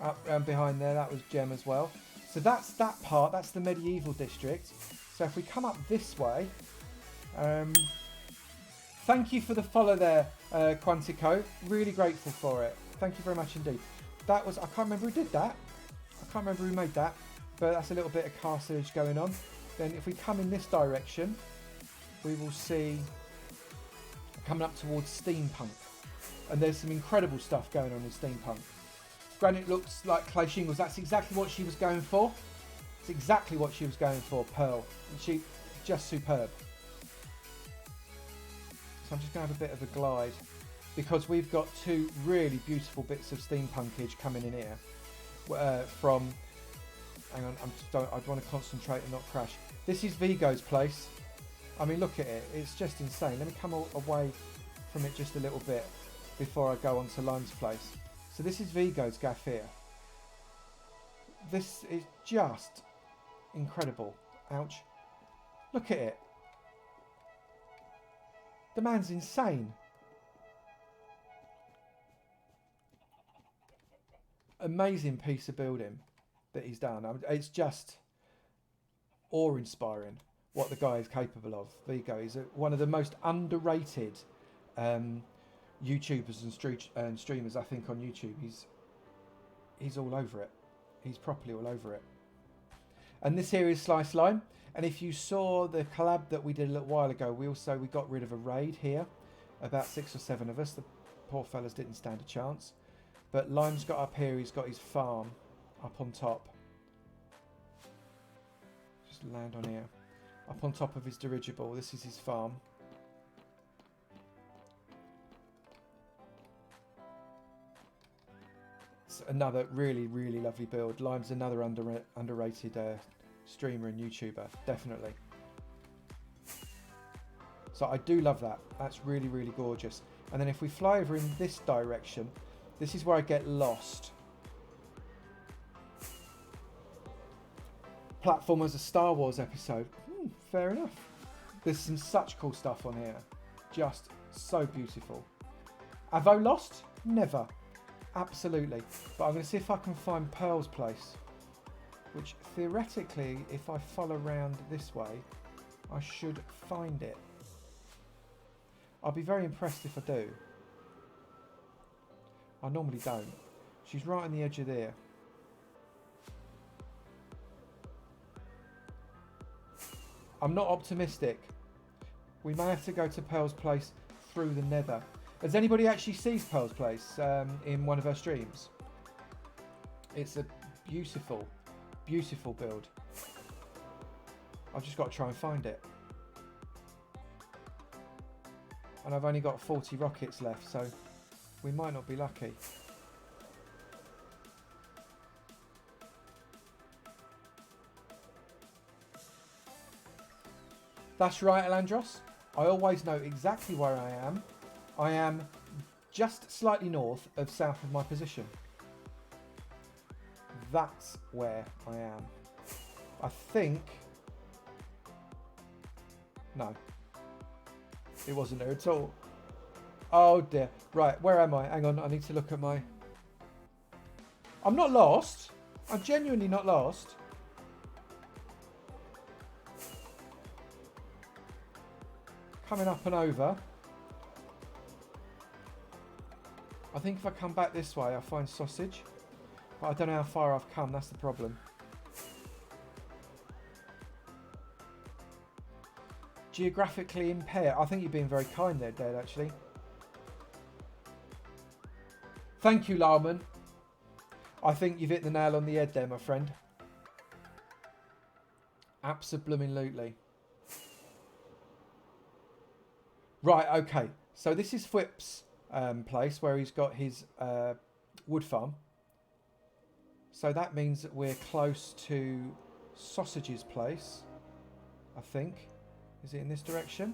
Up and behind there, that was Gem as well. So that's that part, that's the medieval district. So if we come up this way, thank you for the follow there, Quantico. Really grateful for it. Thank you very much indeed. That was, I can't remember who did that. I can't remember who made that, but that's a little bit of cartilage going on. Then if we come in this direction, we will see coming up towards steampunk. And there's some incredible stuff going on in steampunk. Granite looks like clay shingles. That's exactly what she was going for. It's exactly what she was going for, Pearl. And she, just superb. So I'm just going to have a bit of a glide because we've got two really beautiful bits of steampunkage coming in here from, hang on, I want to concentrate and not crash. This is Vigo's place. I mean, look at it. It's just insane. Let me come away from it just a little bit before I go on to Lime's place. So this is Vigo's gaff here. This is just incredible. Ouch. Look at it. The man's insane. Amazing piece of building that he's done. It's just awe-inspiring what the guy is capable of. Vigo is one of the most underrated YouTubers and streamers, I think, on YouTube. He's all over it. He's properly all over it. And this here is Slice Lime. And if you saw the collab that we did a little while ago, we got rid of a raid here. About 6 or 7 of us. The poor fellas didn't stand a chance. But Lime's got up here, he's got his farm up on top. Just land on here. Up on top of his dirigible, this is his farm. It's another really, really lovely build. Lime's another underrated streamer and YouTuber, definitely. So I do love that. That's really, really gorgeous. And then if we fly over in this direction, this is where I get lost. Platform as a Star Wars episode. Fair enough. There's some such cool stuff on here. Just so beautiful. Avo lost? Never. Absolutely. But I'm going to see if I can find Pearl's place. Which theoretically, if I follow around this way, I should find it. I'll be very impressed if I do. I normally don't. She's right on the edge of there. I'm not optimistic. We may have to go to Pearl's place through the nether. Has anybody actually seen Pearl's place in one of her streams? It's a beautiful, beautiful build. I've just got to try and find it. And I've only got 40 rockets left, so we might not be lucky. That's right, Elandros. I always know exactly where I am. I am just slightly north of south of my position. That's where I am. I think... No. It wasn't there at all. Oh dear. Right, where am I? Hang on, I need to look at my... I'm not lost. I'm genuinely not lost. Coming up and over. I think if I come back this way, I'll find sausage. But I don't know how far I've come, that's the problem. Geographically impaired. I think you're being very kind there, Dad, actually. Thank you, Larman. I think you've hit the nail on the head there, my friend. Absolutely. Right, okay. So this is Fwip's place where he's got his wood farm. So that means that we're close to Sausage's place, I think. Is it in this direction?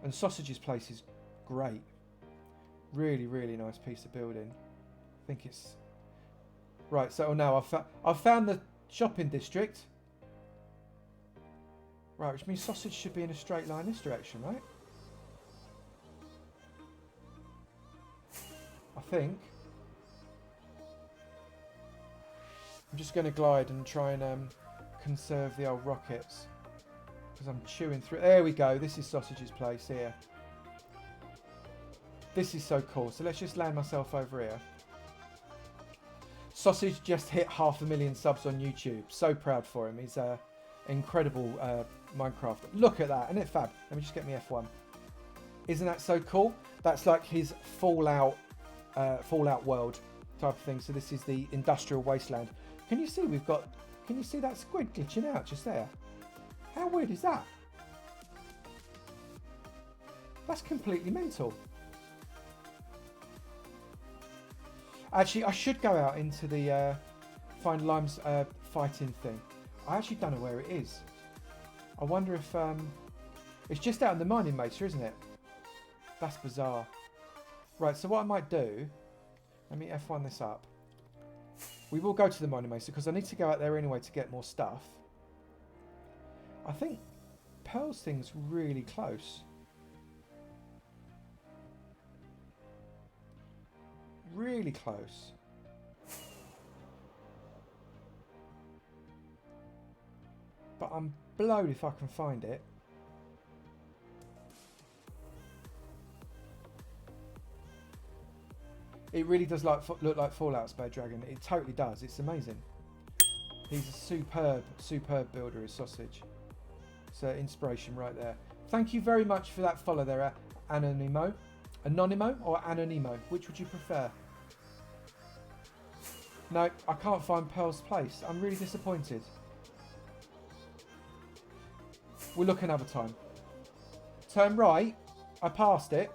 And Sausage's place is great. Really, really nice piece of building. I think it's... Right, so now I've found the shopping district. Right, which means Sausage should be in a straight line this direction, right? I think. I'm just going to glide and try and conserve the old rockets. Because I'm chewing through... There we go. This is Sausage's place here. This is so cool. So let's just land myself over here. Sausage just hit 500,000 subs on YouTube. So proud for him. He's an incredible Minecraft. Look at that. Isn't it fab? Let me just get me F1. Isn't that so cool? That's like his Fallout world type of thing. So this is the industrial wasteland. Can you see we've got? Can you see that squid glitching out just there? How weird is that? That's completely mental. Actually, I should go out into the find Lime's fighting thing. I actually don't know where it is. I wonder if it's just out in the mining mater, isn't it? That's bizarre. Right, so what I might do, let me F1 this up. We will go to the mining mater because I need to go out there anyway to get more stuff. I think Pearl's thing's really close. Really close. But I'm blowed if I can find it. It really does look like Fallout Spare Dragon. It totally does. It's amazing. He's a superb builder, his sausage. So inspiration right there. Thank you very much for that follow there, Anonimo. Anonimo or Anonimo? Which would you prefer? No, I can't find Pearl's place. I'm really disappointed. We'll look another time. Turn right. I passed it.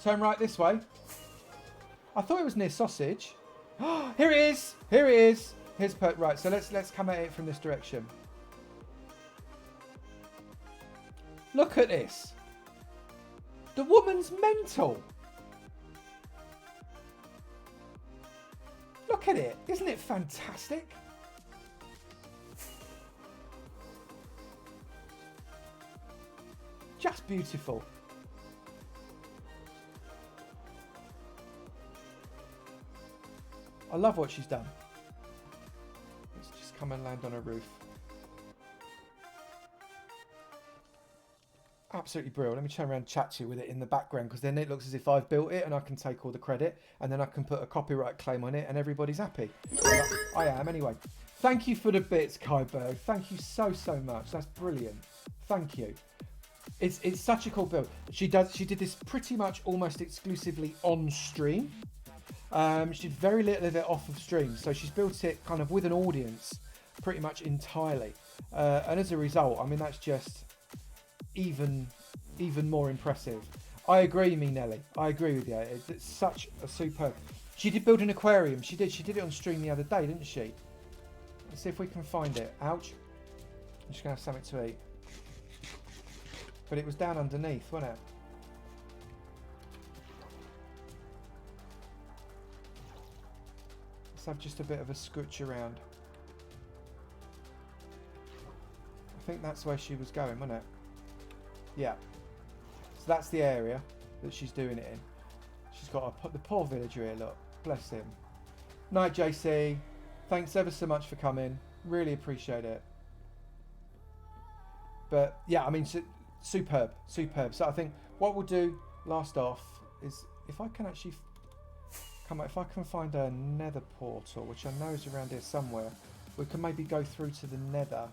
Turn right this way. I thought it was near sausage. Here it is. Here it is. Here's Pearl. Right, so let's come at it from this direction. Look at this. The woman's mental. Look at it. Isn't it fantastic? Just beautiful. I love what she's done. Let's just come and land on her roof. Absolutely brilliant. Let me turn around and chat to you with it in the background, because then it looks as if I've built it and I can take all the credit, and then I can put a copyright claim on it and everybody's happy. I am anyway. Thank you for the bits, Kyberg. Thank you so much. That's brilliant. Thank you. It's such a cool build. She did this pretty much almost exclusively on stream. She did very little of it off of stream, so she's built it kind of with an audience pretty much entirely. And as a result, I mean, that's just even more impressive. I agree, Nelly. I agree with you. It's such a superb. She did build an aquarium. She did it on stream the other day, didn't she? Let's see if we can find it. Ouch. I'm just gonna have something to eat. But it was down underneath, wasn't it? Let's have just a bit of a scooch around. I think that's where she was going, wasn't it? Yeah. So that's the area that she's doing it in. She's got the poor villager here, look. Bless him. Night, JC. Thanks ever so much for coming. Really appreciate it. But yeah, I mean, superb. So I think what we'll do last off is, if I can actually if I can find a nether portal, which I know is around here somewhere, we can maybe go through to the nether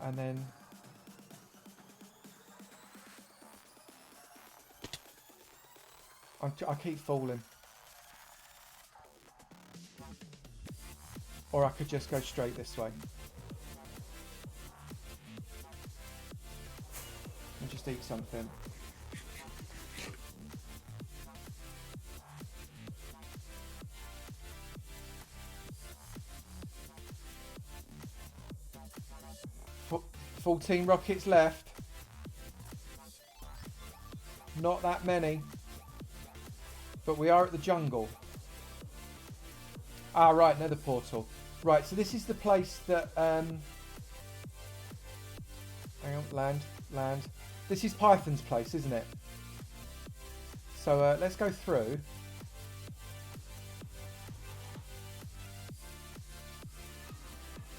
and then I keep falling. Or I could just go straight this way. And just eat something. F 14 rockets left. Not that many. But we are at the jungle. Ah, right, nether portal. Right, so this is the place that... hang on, land. This is Python's place, isn't it? So let's go through.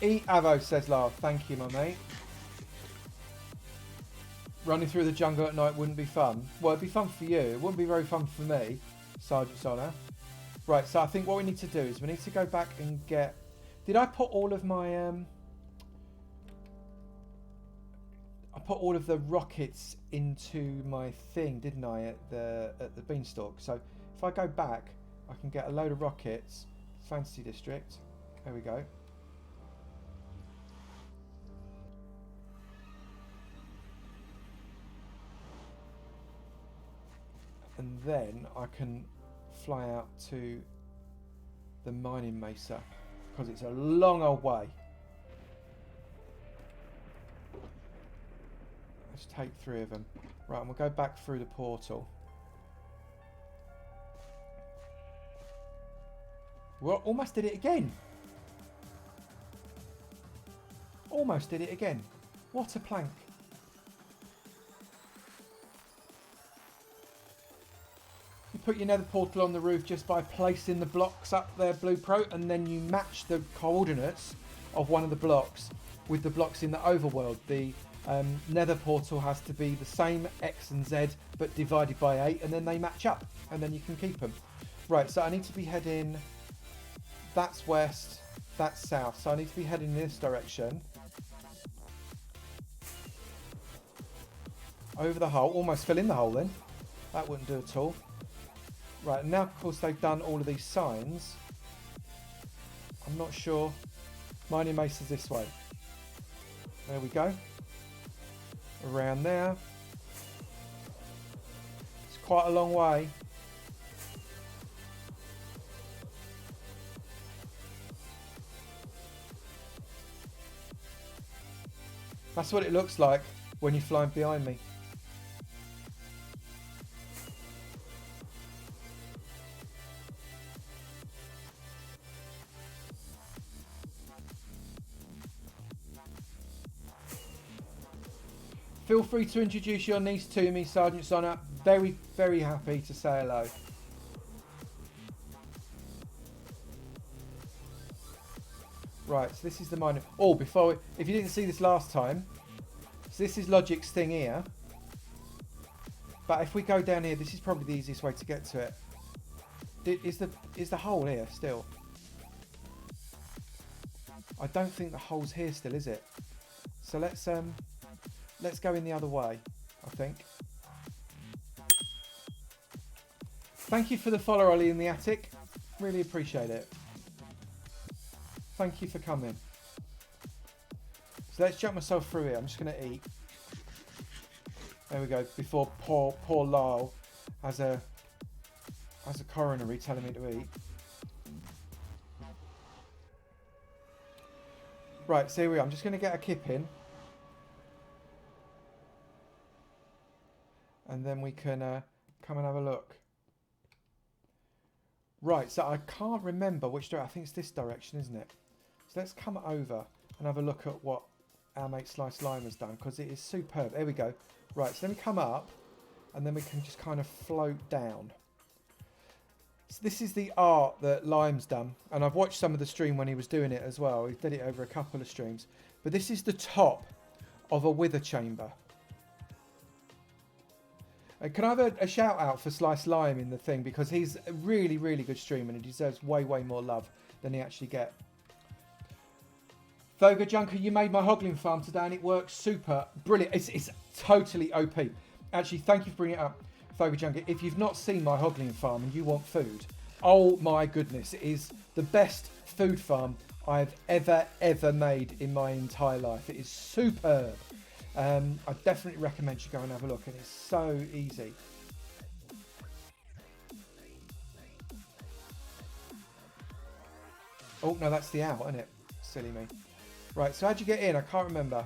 Eat Avo, says Lyle. Thank you, my mate. Running through the jungle at night wouldn't be fun. Well, it'd be fun for you. It wouldn't be very fun for me, Sergeant Sonar. Right, so I think what we need to do is we need to go back and get... Did I put all of my... I put all of the rockets into my thing, didn't I, at the Beanstalk? So if I go back, I can get a load of rockets. Fantasy District. There we go. And then I can fly out to the mining mesa because it's a long old way. Let's take 3 of them. Right, and we'll go back through the portal. We almost did it again. Almost did it again. What a plank. You put your nether portal on the roof just by placing the blocks up there, Blue Pro, and then you match the coordinates of one of the blocks with the blocks in the overworld. The nether portal has to be the same X and Z but divided by 8, and then they match up and then you can keep them. Right, so I need to be heading, that's west, that's south, so I need to be heading in this direction. Over the hole, almost fill in the hole then. That wouldn't do at all. Right, now of course they've done all of these signs. I'm not sure. Mining Mesa's this way. There we go. Around there. It's quite a long way. That's what it looks like when you're flying behind me. Feel free to introduce your niece to me, Sergeant Sonna. Very, very happy to say hello. Right, so this is the miner. Oh, before if you didn't see this last time, so this is Logic's thing here. But if we go down here, this is probably the easiest way to get to it. Is the hole here still? I don't think the hole's here still, is it? So let's go in the other way, I think. Thank you for the follow, Ollie in the attic. Really appreciate it. Thank you for coming. So let's jump myself through here. I'm just going to eat. There we go. Before poor Lyle has a coronary telling me to eat. Right, so here we are. I'm just going to get a kip in. And then we can come and have a look. Right, so I can't remember which direction. I think it's this direction, isn't it? So let's come over and have a look at what our mate Slice Lime has done, because it is superb. There we go. Right, so let me come up and then we can just kind of float down. So this is the art that Lime's done, and I've watched some of the stream when he was doing it as well. He did it over a couple of streams. But this is the top of a wither chamber. Can I have a shout out for Slice Lime in the thing, because he's a really, really good streamer and he deserves way, way more love than he actually gets. Voga Junker, you made my hoggling farm today and it works super brilliant. It's totally OP. Actually, thank you for bringing it up, Voga Junker. If you've not seen my hoggling farm and you want food, oh my goodness, it is the best food farm I've ever made in my entire life. It is superb. I definitely recommend you go and have a look, and it's so easy. Oh no, that's the owl, isn't it? Silly me. Right, so how'd you get in? I can't remember.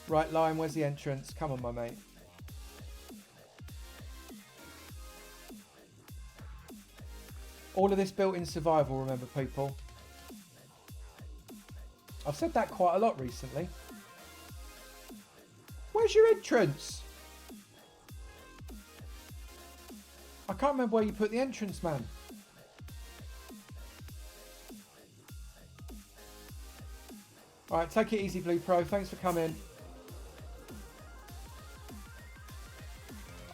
Right, Lion, where's the entrance? Come on, my mate. All of this built in survival, remember, people. I've said that quite a lot recently. Where's your entrance? I can't remember where you put the entrance, man. Alright, take it easy, Blue Pro. Thanks for coming.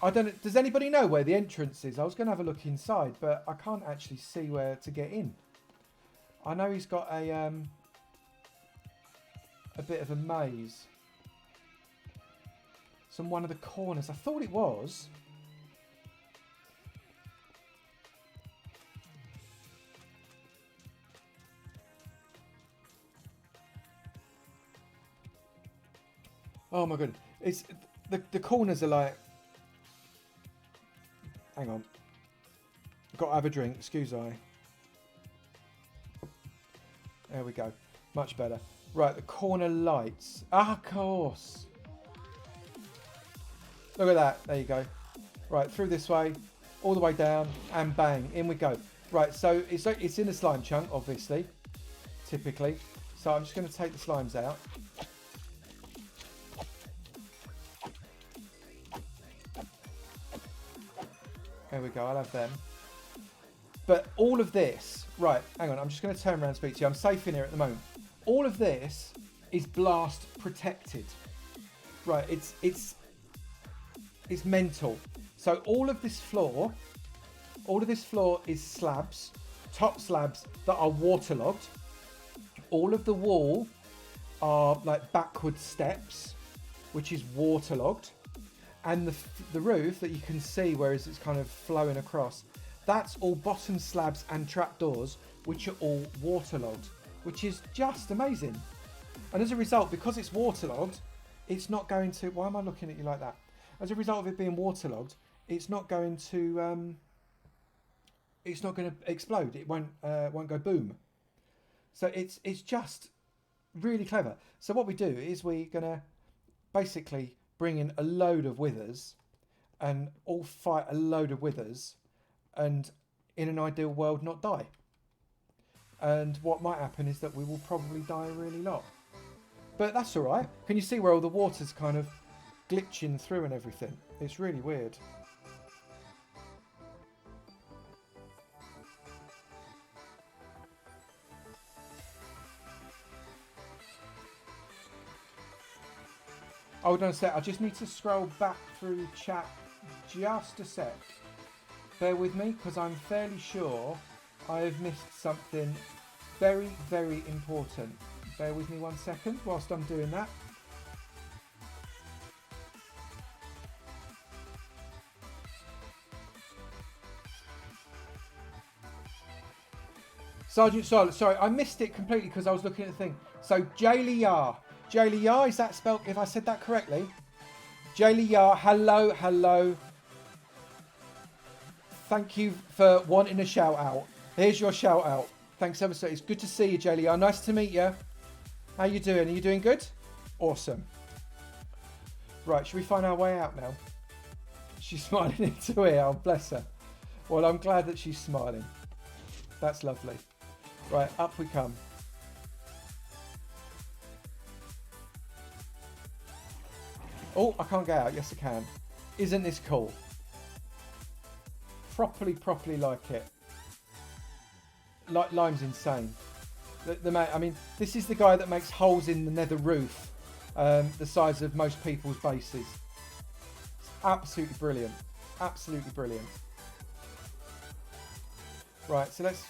I don't know. Does anybody know where the entrance is? I was going to have a look inside, but I can't actually see where to get in. I know he's got a bit of a maze. on one of the corners. I thought it was. Oh my goodness. It's the corners are like, hang on. Got to have a drink, excuse I. There we go. Much better. Right, the corner lights. Ah, of course. Look at that. There you go. Right, through this way, all the way down, and bang, in we go. Right, so it's in a slime chunk, obviously, typically. So I'm just going to take the slimes out. There we go, I'll have them. But all of this, right, hang on, I'm just going to turn around and speak to you. I'm safe in here at the moment. All of this is blast protected. Right, it's mental. So all of this floor is slabs, top slabs that are waterlogged. All of the wall are like backward steps, which is waterlogged. And the roof that you can see, whereas it's kind of flowing across, that's all bottom slabs and trapdoors, which are all waterlogged, which is just amazing. And as a result, because it's waterlogged, it's not going to... Why am I looking at you like that? As a result of it being waterlogged, it's not going to... it's not going to explode. It won't go boom. So it's just really clever. So what we do is we're going to basically bring in a load of withers and all fight a load of withers and in an ideal world not die. And what might happen is that we will probably die a really lot. But that's all right. Can you see where all the water's kind of glitching through and everything? It's really weird. Hold on a sec, I just need to scroll back through chat just a sec. Bear with me, because I'm fairly sure I have missed something very, very important. Bear with me 1 second whilst I'm doing that. Sergeant Silent, sorry, I missed it completely because I was looking at the thing. So, Jaylee Yar. Jaylee Yar, is that spelled, if I said that correctly? Jaylee Yar, hello, hello. Thank you for wanting a shout out. Here's your shout out. Thanks ever so much. It's good to see you, Jaylee Yar. Nice to meet you. How you doing? Are you doing good? Awesome. Right, should we find our way out now? She's smiling into it. Oh, bless her. Well, I'm glad that she's smiling. That's lovely. Right, up we come. Oh, I can't get out. Yes, I can. Isn't this cool? Properly like it. Lime's insane. I mean, this is the guy that makes holes in the nether roof, the size of most people's bases. It's absolutely brilliant. Absolutely brilliant. Right, so let's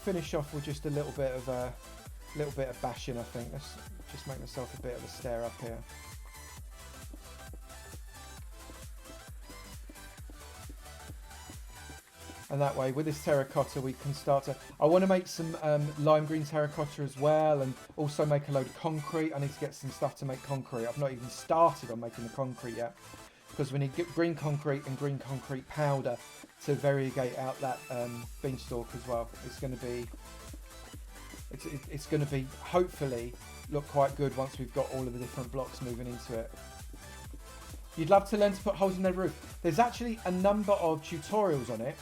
finish off with just a little bit of bashing. I think let's just make myself a bit of a stare up here. And that way, with this terracotta, we can start to... I want to make some lime green terracotta as well, and also make a load of concrete. I need to get some stuff to make concrete. I've not even started on making the concrete yet, because we need green concrete and green concrete powder to variegate out that beanstalk as well. It's going to be... It's going to be, hopefully, look quite good once we've got all of the different blocks moving into it. You'd love to learn to put holes in the roof. There's actually a number of tutorials on it,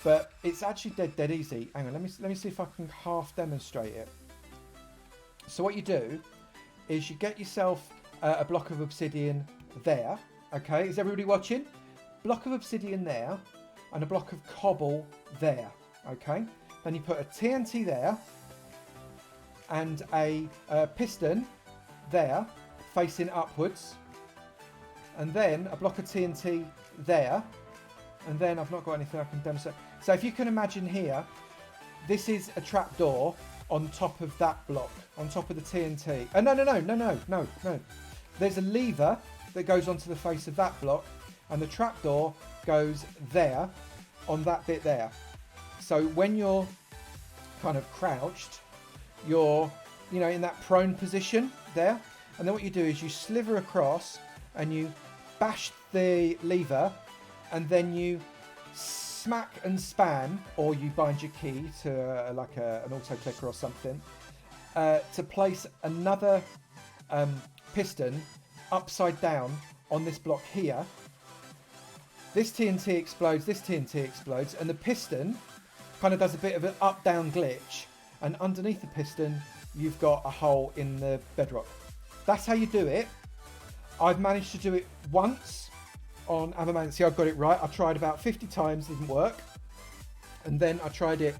but it's actually dead easy. Hang on, let me see if I can half demonstrate it. So what you do is you get yourself a block of obsidian there. Okay, is everybody watching? Block of obsidian there, and a block of cobble there. Okay, then you put a TNT there, and a piston there, facing upwards, and then a block of TNT there, and then I've not got anything I can demonstrate. So if you can imagine here, this is a trapdoor on top of that block, on top of the TNT. Oh, no. There's a lever that goes onto the face of that block, and the trapdoor goes there on that bit there. So when you're kind of crouched, you're, you know, in that prone position there, and then what you do is you sliver across and you bash the lever, and then you smack and span, or you bind your key to like an auto clicker or something, to place another piston upside down on this block here. This TNT explodes, this TNT explodes, and the piston kind of does a bit of an up-down glitch, and underneath the piston you've got a hole in the bedrock. That's how you do it. I've managed to do it once on Avomance. I got it right. I tried about 50 times, didn't work. And then I tried it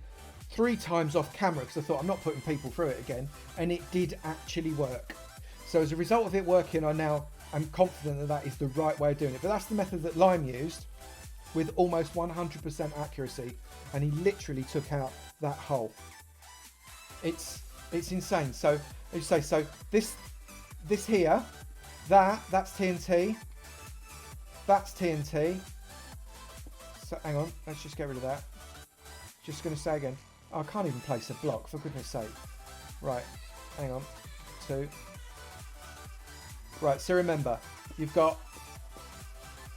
3 times off camera because I thought I'm not putting people through it again, and it did actually work. So as a result of it working, I now am confident that that is the right way of doing it. But that's the method that Lime used with almost 100% accuracy, and he literally took out that hole. It's insane. So as you say, so this here, that's TNT, that's TNT. So hang on, let's just get rid of that. Just going to say again, oh, I can't even place a block, for goodness sake. Right, hang on, 2. Right, so remember, you've got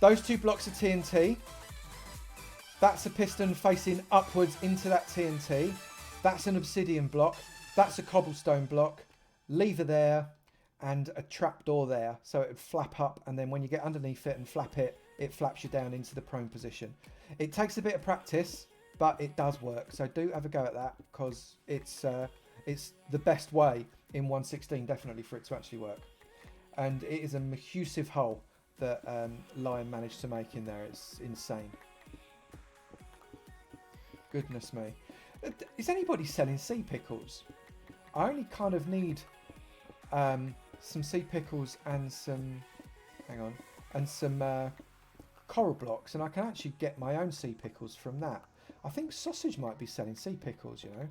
those 2 blocks of TNT. That's a piston facing upwards into that TNT. That's an obsidian block. That's a cobblestone block. Lever there, and a trapdoor there. So it would flap up, and then when you get underneath it and flap it, it flaps you down into the prone position. It takes a bit of practice, but it does work. So do have a go at that, because it's the best way in 1.16 definitely for it to actually work. And it is a massive hole that Lion managed to make in there. It's insane. Goodness me. Is anybody selling sea pickles? I only kind of need some sea pickles and some, hang on, and some coral blocks, and I can actually get my own sea pickles from that. I think Sausage might be selling sea pickles, you know.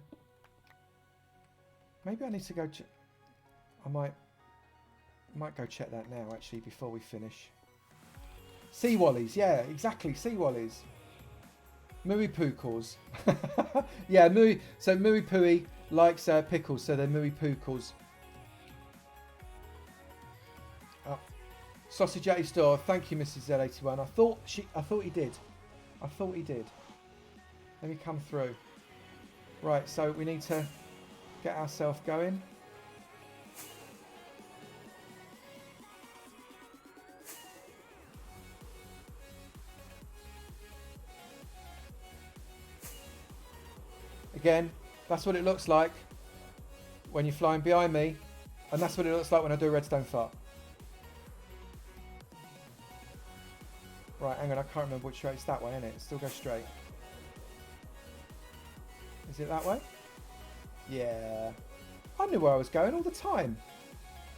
Maybe I need to go I might go check that now, actually, before we finish. Sea Wallies, yeah, exactly, Sea Wallies. Mooey Pookles. Yeah, Mooey. So Mooey Pooey likes pickles, so they're Mooey Pookles. Oh. Sausage at his store. Thank you, Mrs. Z81. I thought he did. I thought he did. Let me come through. Right, so we need to get ourselves going. Again, that's what it looks like when you're flying behind me, and that's what it looks like when I do a redstone fart. Right, hang on, I can't remember which way. It's that way, isn't it? It still goes straight. Is it that way? Yeah. I knew where I was going all the time.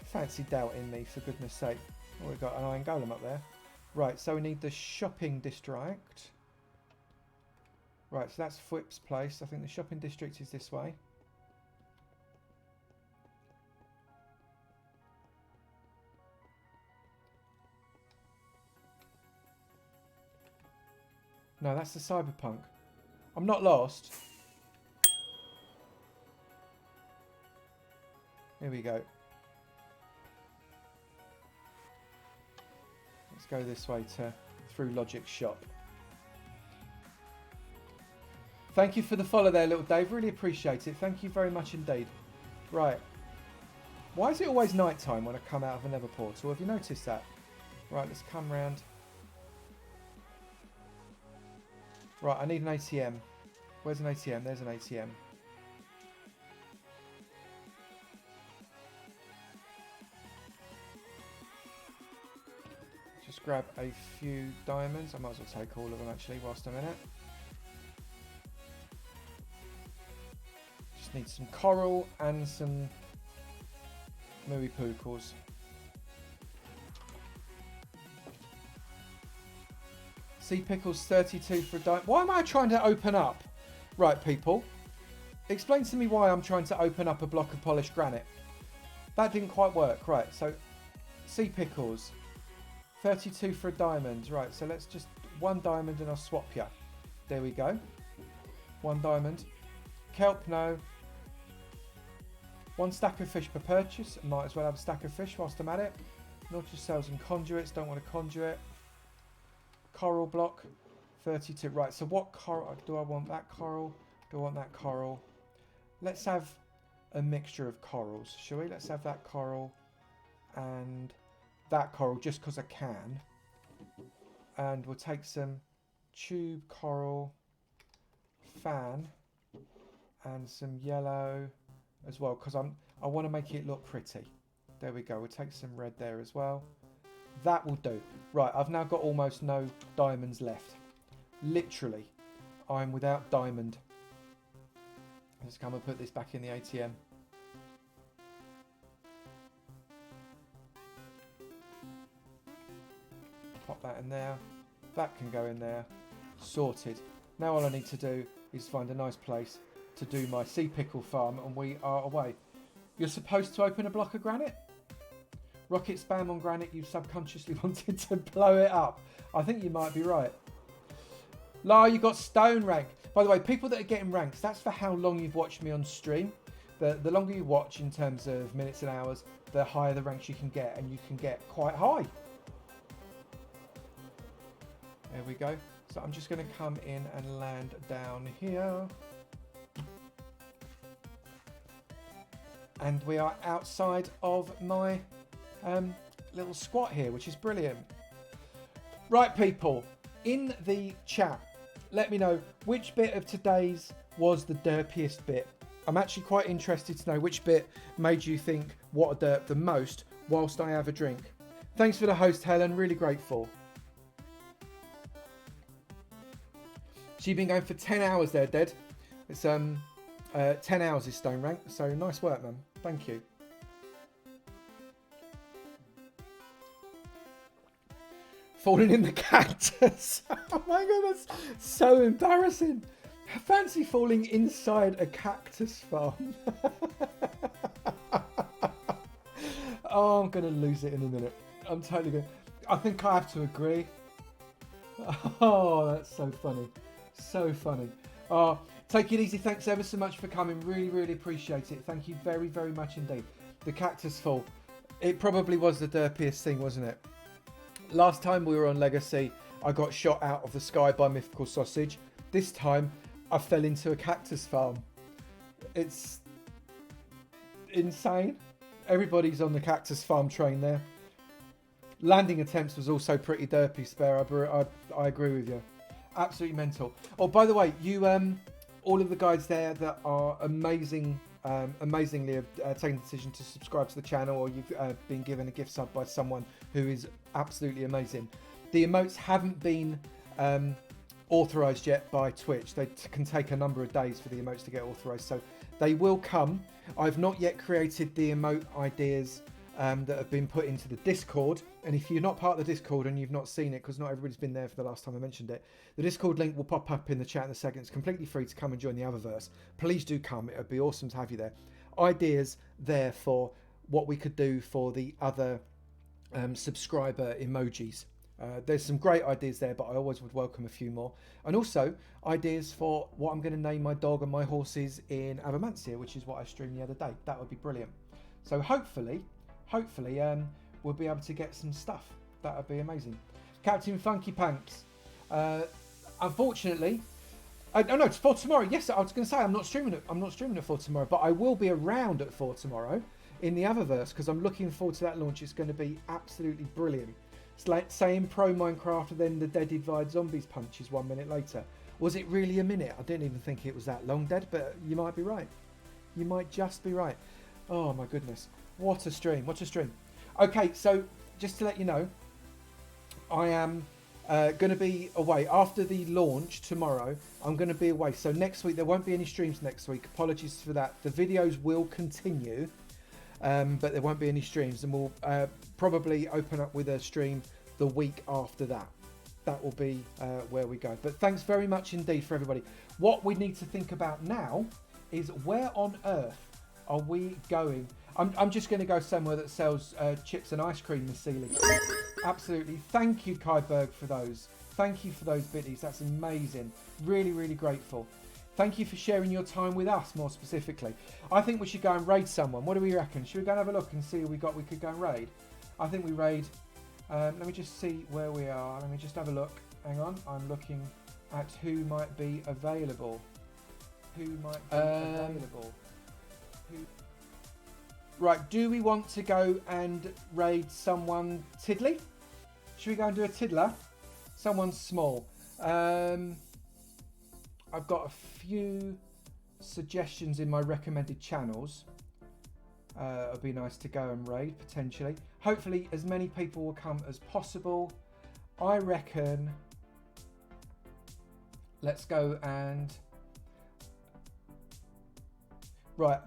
Fancy doubting me, for goodness sake. Oh, we've got an iron golem up there. Right, so we need the shopping district. Right, so that's Fwip's place. I think the shopping district is this way. No, that's the cyberpunk. I'm not lost. Here we go. Let's go this way through Logic's shop. Thank you for the follow there, little Dave. Really appreciate it. Thank you very much indeed. Right. Why is it always night time when I come out of a nether portal? Have you noticed that? Right, let's come round. Right, I need an ATM. Where's an ATM? There's an ATM. Just grab a few diamonds. I might as well take all of them actually whilst I'm in it. Need some coral and some Mooey Pookles. Sea Pickles 32 for a diamond. Why am I trying to open up? Right, people. Explain to me why I'm trying to open up a block of polished granite. That didn't quite work. Right, so Sea Pickles. 32 for a diamond. Right, so let's just 1 diamond and I'll swap you. There we go. 1 diamond. Kelp, no. 1 stack of fish per purchase. Might as well have a stack of fish whilst I'm at it. Nautilus cells and conduits. Don't want a conduit. Coral block. 32. Right, so what coral? Do I want that coral? Do I want that coral? Let's have a mixture of corals, shall we? Let's have that coral and that coral just because I can. And we'll take some tube coral, fan, and some yellow as well because I want to make it look pretty. There we go. We'll take some red there as well. That will do. Right, I've now got almost no diamonds left. Literally, I'm without diamond. Let's come and put this back in the ATM. Pop that in there. That can go in there. Sorted. Now all I need to do is find a nice place to do my sea pickle farm and we are away. You're supposed to open a block of granite? Rocket spam on granite, you subconsciously wanted to blow it up. I think you might be right. La, you got stone rank. By the way, people that are getting ranks, that's for how long you've watched me on stream. The longer you watch in terms of minutes and hours, the higher the ranks you can get, and you can get quite high. There we go. So I'm just going to come in and land down here. And we are outside of my little squat here, which is brilliant. Right, people, in the chat, let me know which bit of today's was the derpiest bit. I'm actually quite interested to know which bit made you think what a derp the most whilst I have a drink. Thanks for the host, Helen. Really grateful. So you've been going for 10 hours there, Dead. It's 10 hours is stone rank, so nice work, man. Thank you. Falling in the cactus. Oh my god, that's so embarrassing. Fancy falling inside a cactus farm. Oh, I'm going to lose it in a minute. I'm totally going to... I think I have to agree. Oh, that's so funny. So funny. Oh, take it easy. Thanks ever so much for coming. Really, really appreciate it. Thank you very, very much indeed. The cactus fall. It probably was the derpiest thing, wasn't it? Last time we were on Legacy, I got shot out of the sky by Mythical Sausage. This time, I fell into a cactus farm. It's insane. Everybody's on the cactus farm train there. Landing attempts was also pretty derpy, Spare. I agree with you. Absolutely mental. Oh, by the way, you all of the guys there that are amazingly have taken the decision to subscribe to the channel, or you've been given a gift sub by someone who is absolutely amazing. The emotes haven't been authorized yet by Twitch. They can take a number of days for the emotes to get authorized, so they will come. I've not yet created the emote ideas that have been put into the Discord, and if you're not part of the Discord and you've not seen it, because not everybody's been there for the last time I mentioned it, the Discord link will pop up in the chat in a second. It's completely free to come and join the Avomance. Please do come. It would be awesome to have you there. Ideas there for what we could do for the other subscriber emojis. There's some great ideas there, but I always would welcome a few more. And also ideas for what I'm going to name my dog and my horses in Avomance here, which is what I streamed the other day. That would be brilliant. So hopefully we'll be able to get some stuff. That would be amazing. Captain Funky Pants. Unfortunately, oh no, it's for tomorrow. Yes, I was going to say I'm not streaming it for tomorrow, but I will be around at 4 tomorrow in the Avomance because I'm looking forward to that launch. It's going to be absolutely brilliant. It's like saying pro Minecraft and then the Deaded VIDS zombies punches 1 minute later. Was it really a minute? I didn't even think it was that long, Dead, but you might be right. You might just be right. Oh my goodness. What a stream. What a stream. Okay, so just to let you know, I am going to be away after the launch tomorrow. I'm going to be away. So next week, there won't be any streams next week. Apologies for that. The videos will continue, but there won't be any streams. And we'll probably open up with a stream the week after that. That will be where we go. But thanks very much indeed for everybody. What we need to think about now is where on earth are we going? I'm just going to go somewhere that sells chips and ice cream, Miss Seeley. Absolutely. Thank you, Kai Berg, for those. Thank you for those biddies. That's amazing. Really, really grateful. Thank you for sharing your time with us, more specifically. I think we should go and raid someone. What do we reckon? Should we go and have a look and see who we could go and raid? I think we raid... let me just see where we are. Let me just have a look. Hang on. I'm looking at who might be available. Who might be available? Right, do we want to go and raid someone tiddly? Should we go and do a tiddler? Someone small. I've got a few suggestions in my recommended channels. It would be nice to go and raid, potentially. Hopefully, as many people will come as possible. I reckon... Let's go and... Right,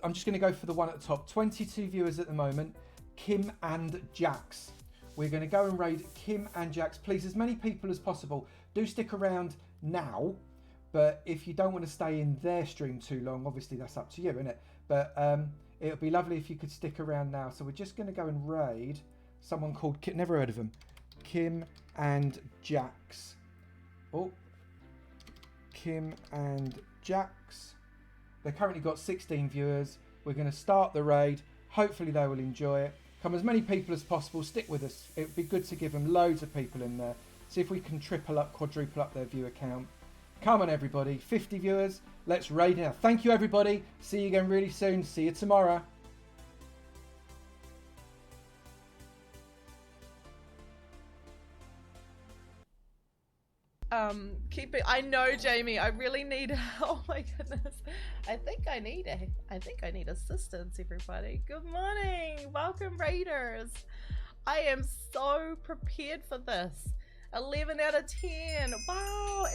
I'm just going to go for the one at the top. 22 viewers at the moment. Kim and Jax. We're going to go and raid Kim and Jax. Please, as many people as possible. Do stick around now. But if you don't want to stay in their stream too long, obviously that's up to you, isn't it? But it would be lovely if you could stick around now. So we're just going to go and raid someone called... Never heard of them. Kim and Jax. Oh. Kim and Jax. They've currently got 16 viewers. We're going to start the raid. Hopefully they will enjoy it. Come as many people as possible. Stick with us. It would be good to give them loads of people in there. See if we can triple up, quadruple up their viewer count. Come on, everybody. 50 viewers. Let's raid now. Thank you, everybody. See you again really soon. See you tomorrow. I know, Jamie, I really need, oh my goodness. I think I need assistance, everybody. Good morning. Welcome, Raiders. I am so prepared for this. 11 out of 10. Wow.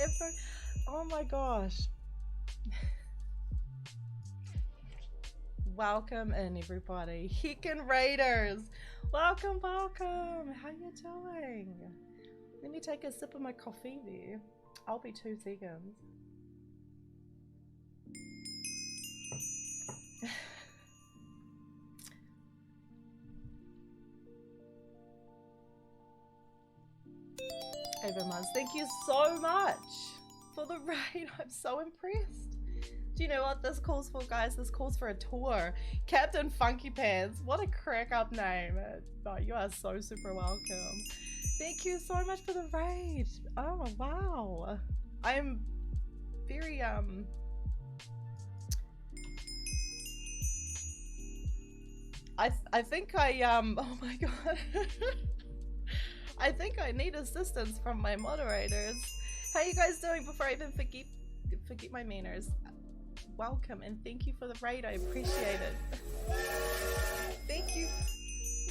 Oh my gosh. Welcome in, everybody. Heckin' Raiders. Welcome, welcome. How you doing? Let me take a sip of my coffee there. I'll be 2 seconds. Avomance, thank you so much for the raid. I'm so impressed. Do you know what this calls for, guys? This calls for a tour. Captain Funky Pants. What a crack up name. Oh, you are so super welcome. Thank you so much for the raid. Oh, wow. I'm very, I think I, oh my god. I think I need assistance from my moderators. How you guys doing before I even forget my manners? Welcome and thank you for the raid. I appreciate it. Thank you.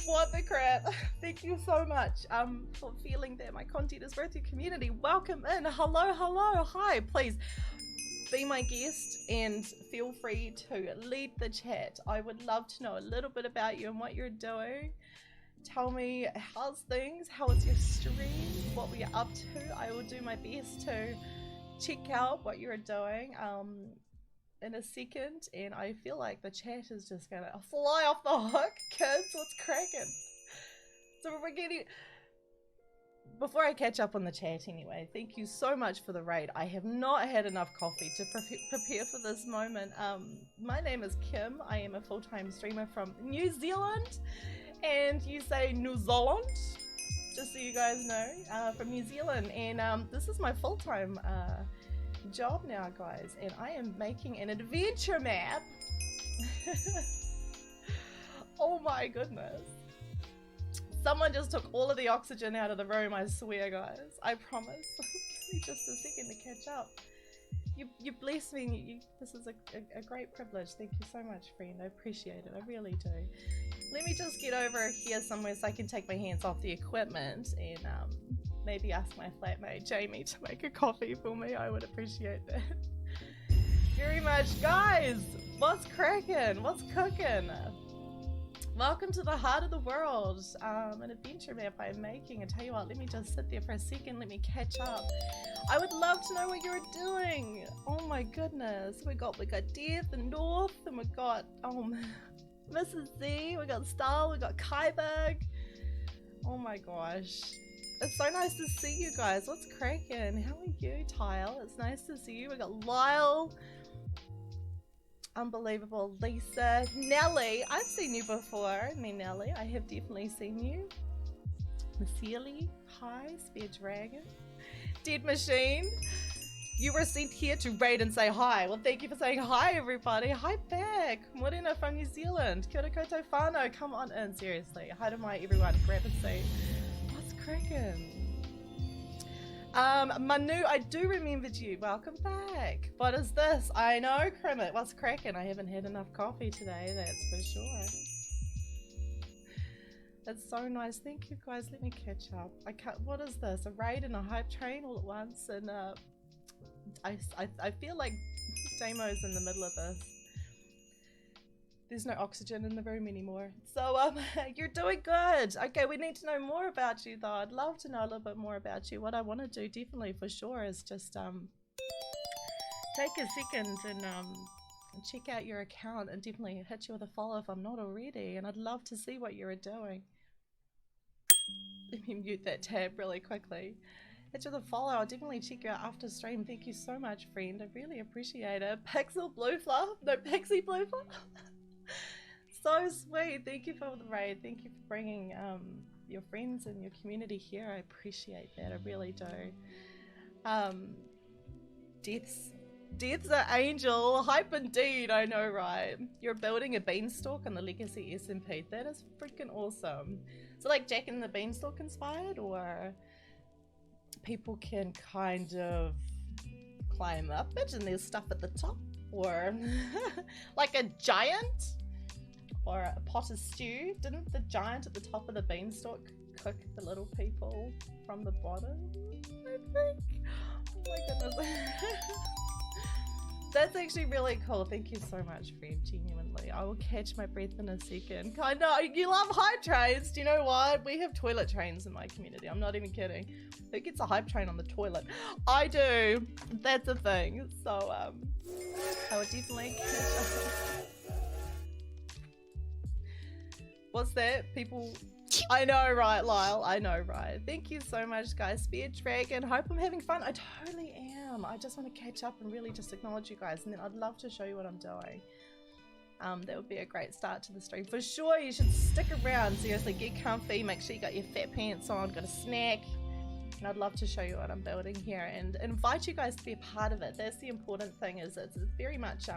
What the crap. Thank you so much for feeling that my content is worth your community. Welcome in. Hello, hello, hi. Please be my guest and feel free to lead the chat. I would love to know a little bit about you and what you're doing. Tell me how's things, how is your stream, what we're up to. I will do my best to check out what you're doing in a second, and I feel like the chat is just gonna fly off the hook. Kids, what's cracking? So we're getting... Before I catch up on the chat anyway, thank you so much for the raid. I have not had enough coffee to prepare for this moment. My name is Kim. I am a full-time streamer from New Zealand. And you say New Zealand, just so you guys know, from New Zealand. And this is my full-time job now, guys. And I am making an adventure map. Oh my goodness. Someone just took all of the oxygen out of the room, I swear, guys. I promise. Give me just a second to catch up. You bless me. This is a great privilege. Thank you so much, friend. I appreciate it. I really do. Let me just get over here somewhere so I can take my hands off the equipment and maybe ask my flatmate Jamie to make a coffee for me. I would appreciate that very much. Guys, what's cracking? What's cooking? Welcome to the heart of the world, an adventure map I'm making. I tell you what, let me just sit there for a second, let me catch up. I would love to know what you're doing. Oh my goodness, we got death and north, and we got Mrs. Z, we got Star, we got Kyberg. Oh my gosh. It's so nice to see you guys. What's cracking? How are you, Tile? It's nice to see you. We got Lyle. Unbelievable. Lisa. Nelly. I've seen you before. Me, Nelly. I have definitely seen you. Macieli. Hi. Spear Dragon. Dead Machine. You were sent here to raid and say hi. Well, thank you for saying hi, everybody. Hi back. Morena from New Zealand. Kia ora koutou whānau. Come on in, seriously. Hi to my everyone. Grab a seat. What's cracking? Manu, I do remember you. Welcome back. What is this? I know, Crimmit. What's cracking? I haven't had enough coffee today, that's for sure. It's so nice. Thank you, guys. Let me catch up. I can't. What is this? A raid and a hype train all at once, and I feel like Damo's in the middle of this. There's no oxygen in the room anymore. So you're doing good. Okay, we need to know more about you though. I'd love to know a little bit more about you. What I want to do definitely for sure is just take a second and check out your account and definitely hit you with a follow if I'm not already. And I'd love to see what you're doing. Let me mute that tab really quickly. Hit you with a follow. I'll definitely check you out after stream. Thank you so much, friend. I really appreciate it. Pixel Blue Fluff? No, Pixie Blue Fluff? So sweet. Thank you for the raid. Thank you for bringing your friends and your community here. I appreciate that. I really do. Death's an angel. Hype indeed. I know, right? You're building a beanstalk on the Legacy SMP. That is freaking awesome. So like Jack and the Beanstalk inspired, or people can kind of climb up it and there's stuff at the top, or like a giant or a pot of stew. Didn't the giant at the top of the beanstalk cook the little people from the bottom, I think? Oh my goodness. That's actually really cool. Thank you so much, friend, genuinely. I will catch my breath in a second. I know, you love hype trains. Do you know what? We have toilet trains in my community. I'm not even kidding. Who gets a hype train on the toilet? I do. That's a thing. So, I would definitely catch up. What's that? People... I know, right, Lyle? I know, right? Thank you so much, guys. Spear Dragon. Hope I'm having fun. I totally am. I just want to catch up and really just acknowledge you guys, and then I'd love to show you what I'm doing. That would be a great start to the stream. For sure, you should stick around. Seriously, get comfy. Make sure you got your fat pants on, got a snack. And I'd love to show you what I'm building here and invite you guys to be a part of it. That's the important thing, is it's very much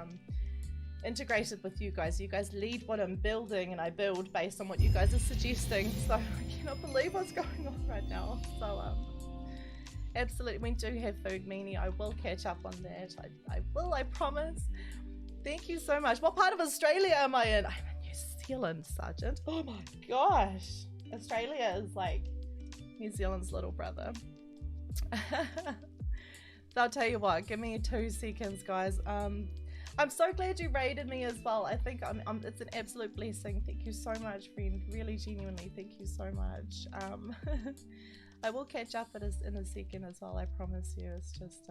integrated with you guys. You guys lead what I'm building, and I build based on what you guys are suggesting. So I cannot believe what's going on right now. So absolutely, we do have food, meanie. I will catch up on that. I will, I promise. Thank you so much. What part of Australia am I in? I'm in New Zealand, Sergeant. Oh my gosh. Australia is like New Zealand's little brother. So I'll tell you what, give me 2 seconds, guys. I'm so glad you raided me as well. I think it's an absolute blessing. Thank you so much, friend. Really, genuinely, thank you so much. I will catch up in a second as well, I promise you. It's just,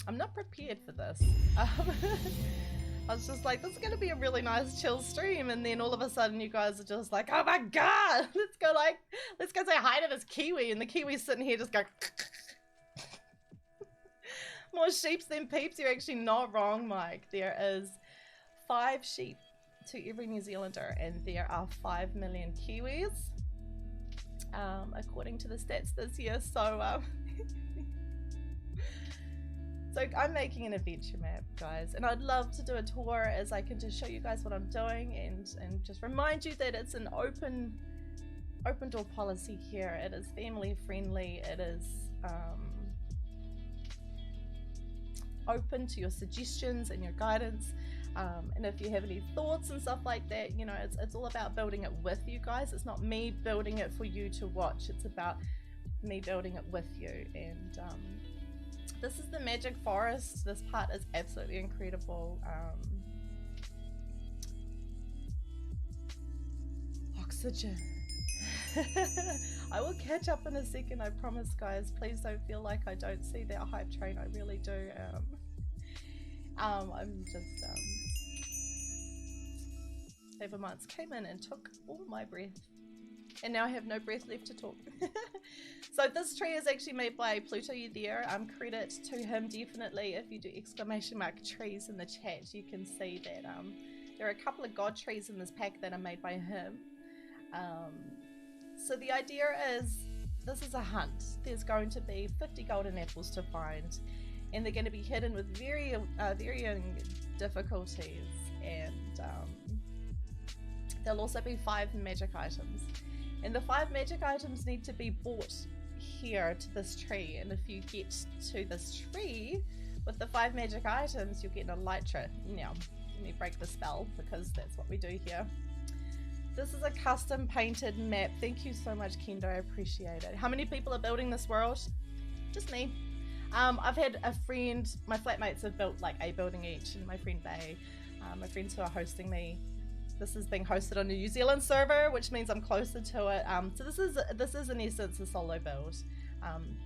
I'm not prepared for this. I was just like, this is going to be a really nice chill stream, and then all of a sudden you guys are just like, oh my god, let's go say hi to this Kiwi, and the Kiwi's sitting here just going more sheeps than peeps. You're actually not wrong, Mike. There is 5 sheep to every New Zealander, and there are 5 million Kiwis, according to the stats this year. So so I'm making an adventure map, guys, and I'd love to do a tour, as I can just show you guys what I'm doing and just remind you that it's an open door policy here. It is family friendly. It is open to your suggestions and your guidance, and if you have any thoughts and stuff like that, you know, it's all about building it with you guys. It's not me building it for you to watch. It's about me building it with you. And this is the Magic Forest. This part is absolutely incredible. Oxygen. I will catch up in a second, I promise, guys. Please don't feel like I don't see that hype train. I really do. I'm just Avomance came in and took all my breath. And now I have no breath left to talk. So this tree is actually made by Pluto You There. Credit to him definitely. If you do ! trees in the chat, you can see that there are a couple of god trees in this pack that are made by him. So the idea is, this is a hunt. There's going to be 50 golden apples to find, and they're going to be hidden with varying difficulties, and there'll also be 5 magic items. And the 5 magic items need to be brought here to this tree, and if you get to this tree with the 5 magic items, you'll get an elytra. Now, let me break the spell, because that's what we do here. This is a custom painted map. Thank you so much, Kendo, I appreciate it. How many people are building this world? Just me. I've had a friend, my flatmates have built like a building each, and my friend Bay, my friends who are hosting me. This is being hosted on a New Zealand server, which means I'm closer to it. So this is in essence a solo build,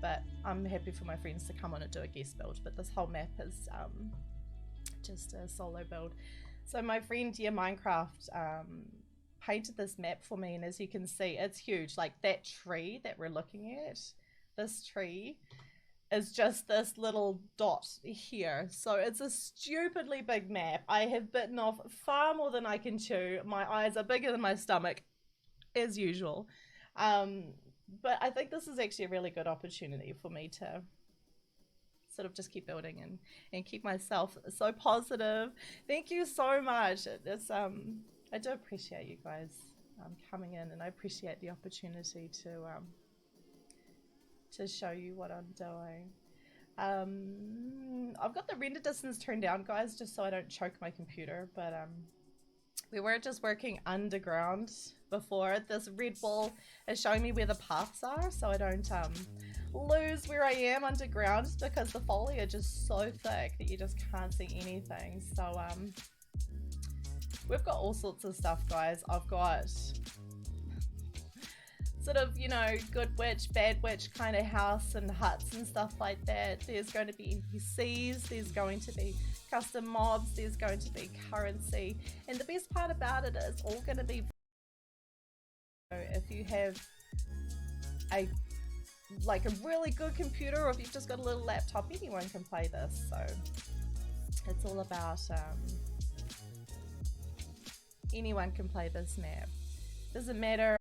but I'm happy for my friends to come on and do a guest build. But this whole map is just a solo build. So my friend Minecraft painted this map for me, and as you can see, it's huge. Like that tree that we're looking at, this tree is just this little dot here. So it's a stupidly big map. I have bitten off far more than I can chew. My eyes are bigger than my stomach, as usual. But I think this is actually a really good opportunity for me to sort of just keep building and keep myself so positive. Thank you so much. It's I do appreciate you guys coming in, and I appreciate the opportunity to show you what I'm doing. I've got the render distance turned down, guys, just so I don't choke my computer, but we were just working underground before. This red ball is showing me where the paths are, so I don't lose where I am underground, because the foliage is so thick that you just can't see anything. So we've got all sorts of stuff, guys. I've got sort of, you know, good witch, bad witch kind of house and huts and stuff like that. There's going to be NPCs, there's going to be custom mobs, there's going to be currency, and the best part about it is all going to be, if you have a really good computer, or if you've just got a little laptop, anyone can play this. So it's all about anyone can play this map. Doesn't matter